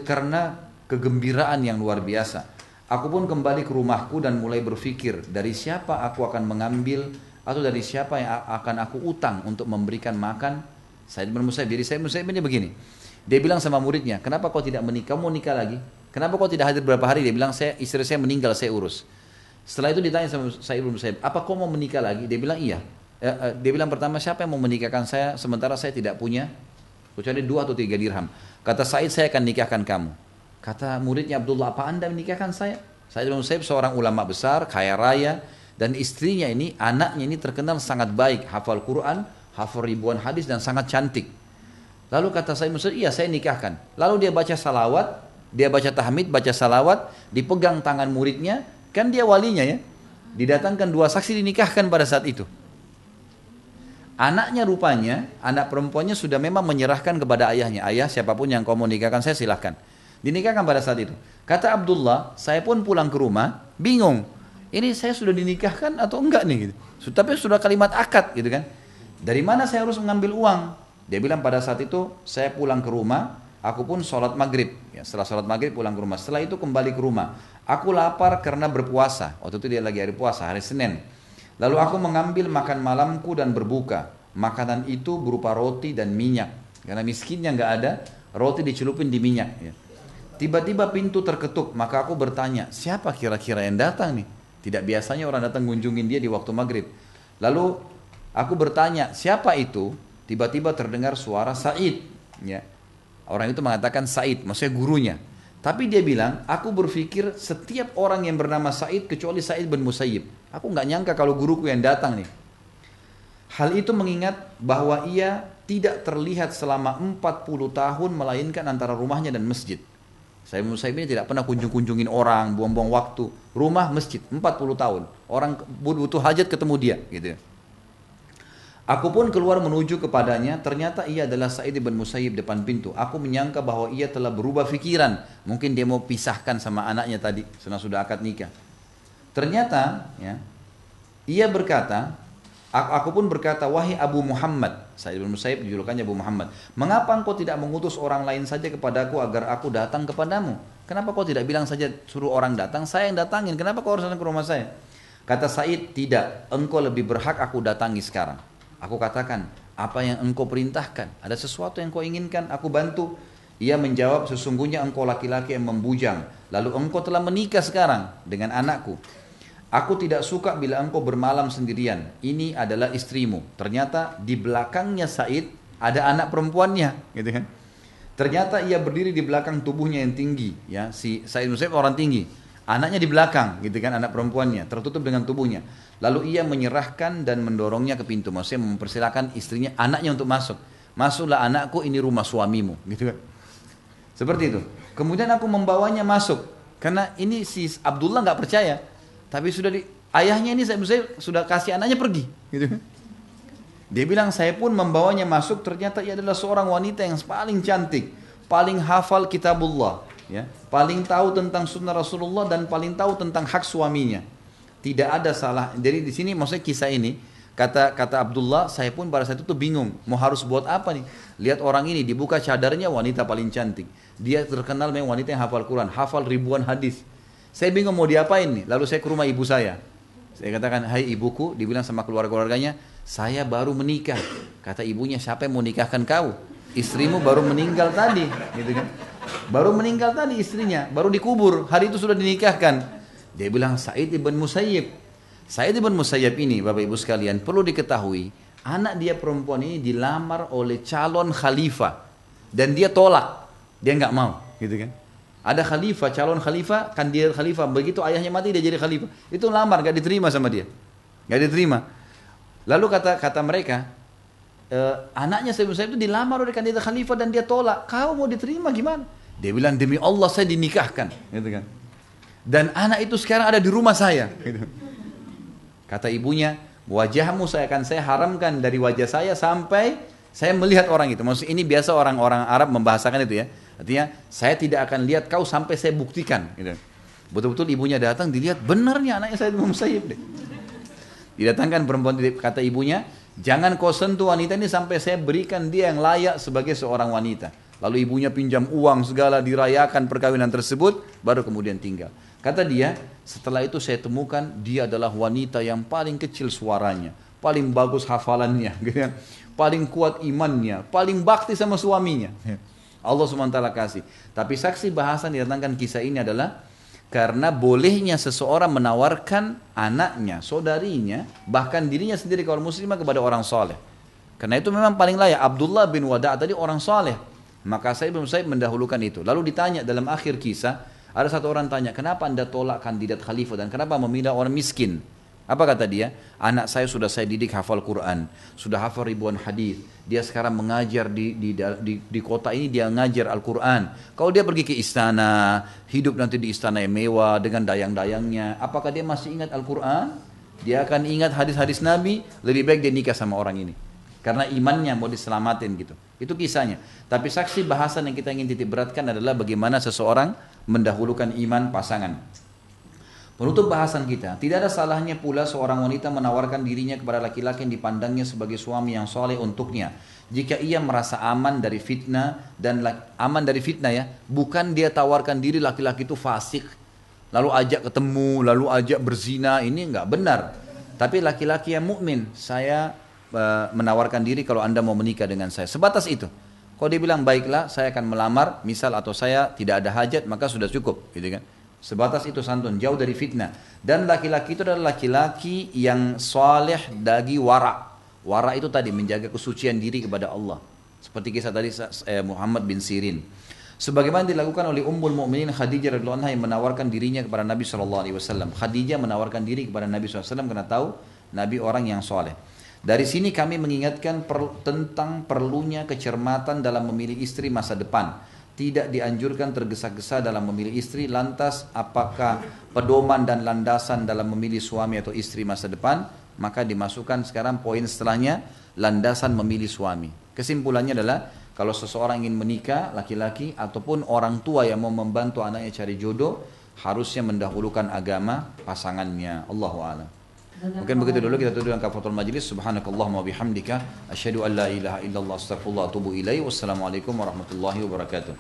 karena kegembiraan yang luar biasa. Aku pun kembali ke rumahku dan mulai berpikir, dari siapa aku akan mengambil atau dari siapa yang akan aku utang untuk memberikan makan Sa'id bin Musayyib. Jadi Sa'id bin Musayyib ini begini. Dia bilang sama muridnya, kenapa kau tidak menikah? Kamu mau nikah lagi? Kenapa kau tidak hadir berapa hari? Dia bilang, istri saya meninggal, saya urus. Setelah itu ditanya sama Sa'id bin Musayyib, apa kau mau menikah lagi? Dia bilang, iya. Dia bilang pertama, siapa yang mau menikahkan saya sementara saya tidak punya kecuali 2 atau 3 dirham? Kata Sa'id, saya akan nikahkan kamu. Kata muridnya Abdullah, apa anda menikahkan saya? Sa'id bin Musayyib seorang ulama besar, kaya raya, dan istrinya ini, anaknya ini terkenal sangat baik, hafal Quran, hafal ribuan hadis dan sangat cantik. Lalu kata Sa'id bin Musayyib, iya saya nikahkan. Lalu dia baca salawat, dia baca tahmid, baca salawat, dipegang tangan muridnya, kan dia walinya ya. Didatangkan 2 saksi, dinikahkan pada saat itu. Anaknya rupanya, anak perempuannya sudah memang menyerahkan kepada ayahnya. Ayah, siapapun yang kau mau nikahkan saya silahkan. Dinikahkan pada saat itu. Kata Abdullah, saya pun pulang ke rumah, bingung. Ini saya sudah dinikahkan atau enggak nih? Gitu. Tapi sudah kalimat akad gitu kan. Dari mana saya harus mengambil uang? Dia bilang pada saat itu, saya pulang ke rumah, aku pun sholat maghrib. Ya, setelah sholat maghrib pulang ke rumah. Setelah itu kembali ke rumah. Aku lapar karena berpuasa. Waktu itu dia lagi hari puasa, hari Senin. Lalu aku mengambil makan malamku dan berbuka. Makanan itu berupa roti dan minyak. Karena miskinnya nggak ada, roti dicelupin di minyak. Ya. Tiba-tiba pintu terketuk, maka aku bertanya, siapa kira-kira yang datang nih? Tidak biasanya orang datang mengunjungi dia di waktu maghrib. Lalu aku bertanya, siapa itu? Tiba-tiba terdengar suara Sa'id. Ya. Orang itu mengatakan Sa'id, maksudnya gurunya. Tapi dia bilang, aku berpikir setiap orang yang bernama Sa'id kecuali Sa'id bin Musayyib. Aku nggak nyangka kalau guruku yang datang nih. Hal itu mengingat bahwa ia tidak terlihat selama 40 tahun melainkan antara rumahnya dan masjid. Sa'id bin Musayyib ini tidak pernah kunjungin orang, buang-buang waktu. Rumah, masjid, 40 tahun. Orang butuh hajat ketemu dia. Gitu. Aku pun keluar menuju kepadanya, ternyata ia adalah Sa'id bin Musayyib depan pintu. Aku menyangka bahwa ia telah berubah pikiran. Mungkin dia mau pisahkan sama anaknya tadi, sudah akad nikah. Ternyata, ya, ia berkata, aku pun berkata, wahai Abu Muhammad, Sa'id bin Musayyib dijulukannya Abu Muhammad, mengapa engkau tidak mengutus orang lain saja kepadaku agar aku datang kepadamu? Kenapa kau tidak bilang saja suruh orang datang, saya yang datangin, kenapa kau harus datang ke rumah saya? Kata Sa'id, tidak, engkau lebih berhak aku datangi sekarang. Aku katakan, apa yang engkau perintahkan? Ada sesuatu yang kau inginkan, aku bantu. Ia menjawab, sesungguhnya engkau laki-laki yang membujang, lalu engkau telah menikah sekarang dengan anakku. Aku tidak suka bila engkau bermalam sendirian. Ini adalah istrimu. Ternyata di belakangnya Sa'id ada anak perempuannya, gitu kan? Ternyata ia berdiri di belakang tubuhnya yang tinggi, ya. Si Sa'id bin Musayyib orang tinggi. Anaknya di belakang, gitu kan, anak perempuannya, tertutup dengan tubuhnya. Lalu ia menyerahkan dan mendorongnya ke pintu. Maksudnya mempersilahkan istrinya, anaknya untuk masuk. Masuklah anakku, ini rumah suamimu, gitu kan. Seperti itu. Kemudian aku membawanya masuk. Karena ini si Abdullah nggak percaya. Tapi ayahnya ini saya sudah kasih anaknya pergi, gitu kan. Dia bilang, saya pun membawanya masuk, ternyata ia adalah seorang wanita yang paling cantik, paling hafal kitabullah, ya, paling tahu tentang sunnah Rasulullah dan paling tahu tentang hak suaminya. Tidak ada salah. Jadi di sini maksudnya kisah ini, kata Abdullah, saya pun pada saat itu bingung, mau harus buat apa nih? Lihat orang ini dibuka cadarnya, wanita paling cantik. Dia terkenal memang wanita yang hafal Quran, hafal ribuan hadis. Saya bingung mau diapain nih? Lalu saya ke rumah ibu saya. Saya katakan, hai ibuku, dibilang sama keluarganya, saya baru menikah. Kata ibunya, siapa yang mau nikahkan kau? Istrimu baru meninggal tadi, gitu kan? Baru meninggal tadi istrinya, baru dikubur, hari itu sudah dinikahkan. Dia bilang Sa'id ibn Musayyib. Sa'id ibn Musayyib ini Bapak Ibu sekalian perlu diketahui, anak dia perempuan ini dilamar oleh calon khalifah dan dia tolak, dia nggak mau, gitu kan? Ada khalifah, calon khalifah, kandidat khalifah, begitu ayahnya mati dia jadi khalifah, itu lamar nggak diterima sama dia, nggak diterima. Lalu kata mereka, anaknya Sa'id ibn Musayyib itu dilamar oleh kandidat khalifah dan dia tolak, kau mau diterima gimana? Dia bilang demi Allah saya dinikahkan, gitu kan? Dan anak itu sekarang ada di rumah saya, gitu. Kata ibunya, wajahmu saya haramkan dari wajah saya sampai saya melihat orang itu. Maksud ini biasa orang-orang Arab membahasakan itu ya. Artinya saya tidak akan lihat kau sampai saya buktikan. Gitu. Betul-betul ibunya datang dilihat benarnya anaknya saya Imam Musayyib deh. Didatangkan perempuan, kata ibunya, jangan kau sentuh wanita ini sampai saya berikan dia yang layak sebagai seorang wanita. Lalu ibunya pinjam uang segala, dirayakan perkawinan tersebut, baru kemudian tinggal. Kata dia, setelah itu saya temukan dia adalah wanita yang paling kecil suaranya, paling bagus hafalannya, gitu kan? Paling kuat imannya, paling bakti sama suaminya. Allah SWT kasih. Tapi saksi bahasan didatangkan kisah ini adalah karena bolehnya seseorang menawarkan anaknya, saudarinya, bahkan dirinya sendiri kalau muslimah kepada orang soleh. Karena itu memang paling layak. Abdullah bin Wada' tadi orang soleh. Maka saya mendahulukan itu. Lalu ditanya dalam akhir kisah, ada satu orang tanya, kenapa anda tolak kandidat khalifah dan kenapa memilih orang miskin? Apa kata dia? Anak saya sudah saya didik hafal Quran, sudah hafal ribuan hadis. Dia sekarang mengajar di kota ini, dia ngajar Al-Quran. Kalau dia pergi ke istana, hidup nanti di istana yang mewah dengan dayang-dayangnya, apakah dia masih ingat Al-Quran? Dia akan ingat hadis-hadis Nabi, lebih baik dia nikah sama orang ini. Karena imannya mau diselamatin gitu. Itu kisahnya. Tapi saksi bahasan yang kita ingin titik beratkan adalah bagaimana seseorang mendahulukan iman pasangan. Penutup bahasan kita, tidak ada salahnya pula seorang wanita menawarkan dirinya kepada laki-laki yang dipandangnya sebagai suami yang soleh untuknya. Jika ia merasa aman dari fitnah aman dari fitnah ya, bukan dia tawarkan diri laki-laki itu fasik, lalu ajak ketemu, lalu ajak berzina, ini enggak benar. Tapi laki-laki yang mukmin, saya menawarkan diri kalau anda mau menikah dengan saya. Sebatas itu. Kalau dia bilang baiklah, saya akan melamar, misal atau saya tidak ada hajat, maka sudah cukup, gitu kan? Sebatas itu santun, jauh dari fitnah. Dan laki-laki itu adalah laki-laki yang saleh dari wara. Wara itu tadi menjaga kesucian diri kepada Allah. Seperti kisah tadi Muhammad bin Sirin. Sebagaimana dilakukan oleh Ummul Mukminin Khadijah radhiyallahu anha yang menawarkan dirinya kepada Nabi SAW. Khadijah menawarkan diri kepada Nabi SAW karena tahu Nabi orang yang saleh. Dari sini kami mengingatkan tentang perlunya kecermatan dalam memilih istri masa depan. Tidak dianjurkan tergesa-gesa dalam memilih istri. Lantas apakah pedoman dan landasan dalam memilih suami atau istri masa depan? Maka dimasukkan sekarang poin setelahnya, landasan memilih suami. Kesimpulannya adalah kalau seseorang ingin menikah, laki-laki ataupun orang tua yang mau membantu anaknya cari jodoh, harusnya mendahulukan agama pasangannya. Allahu a'lam. Mungkin begitu dulu, kita tutup dengan kafaratul majlis. Subhanakallahumma wabihamdika asyhadu an la ilaha illallah astaghfirullah wa atubu ilaih. Wassalamualaikum warahmatullahi wabarakatuh.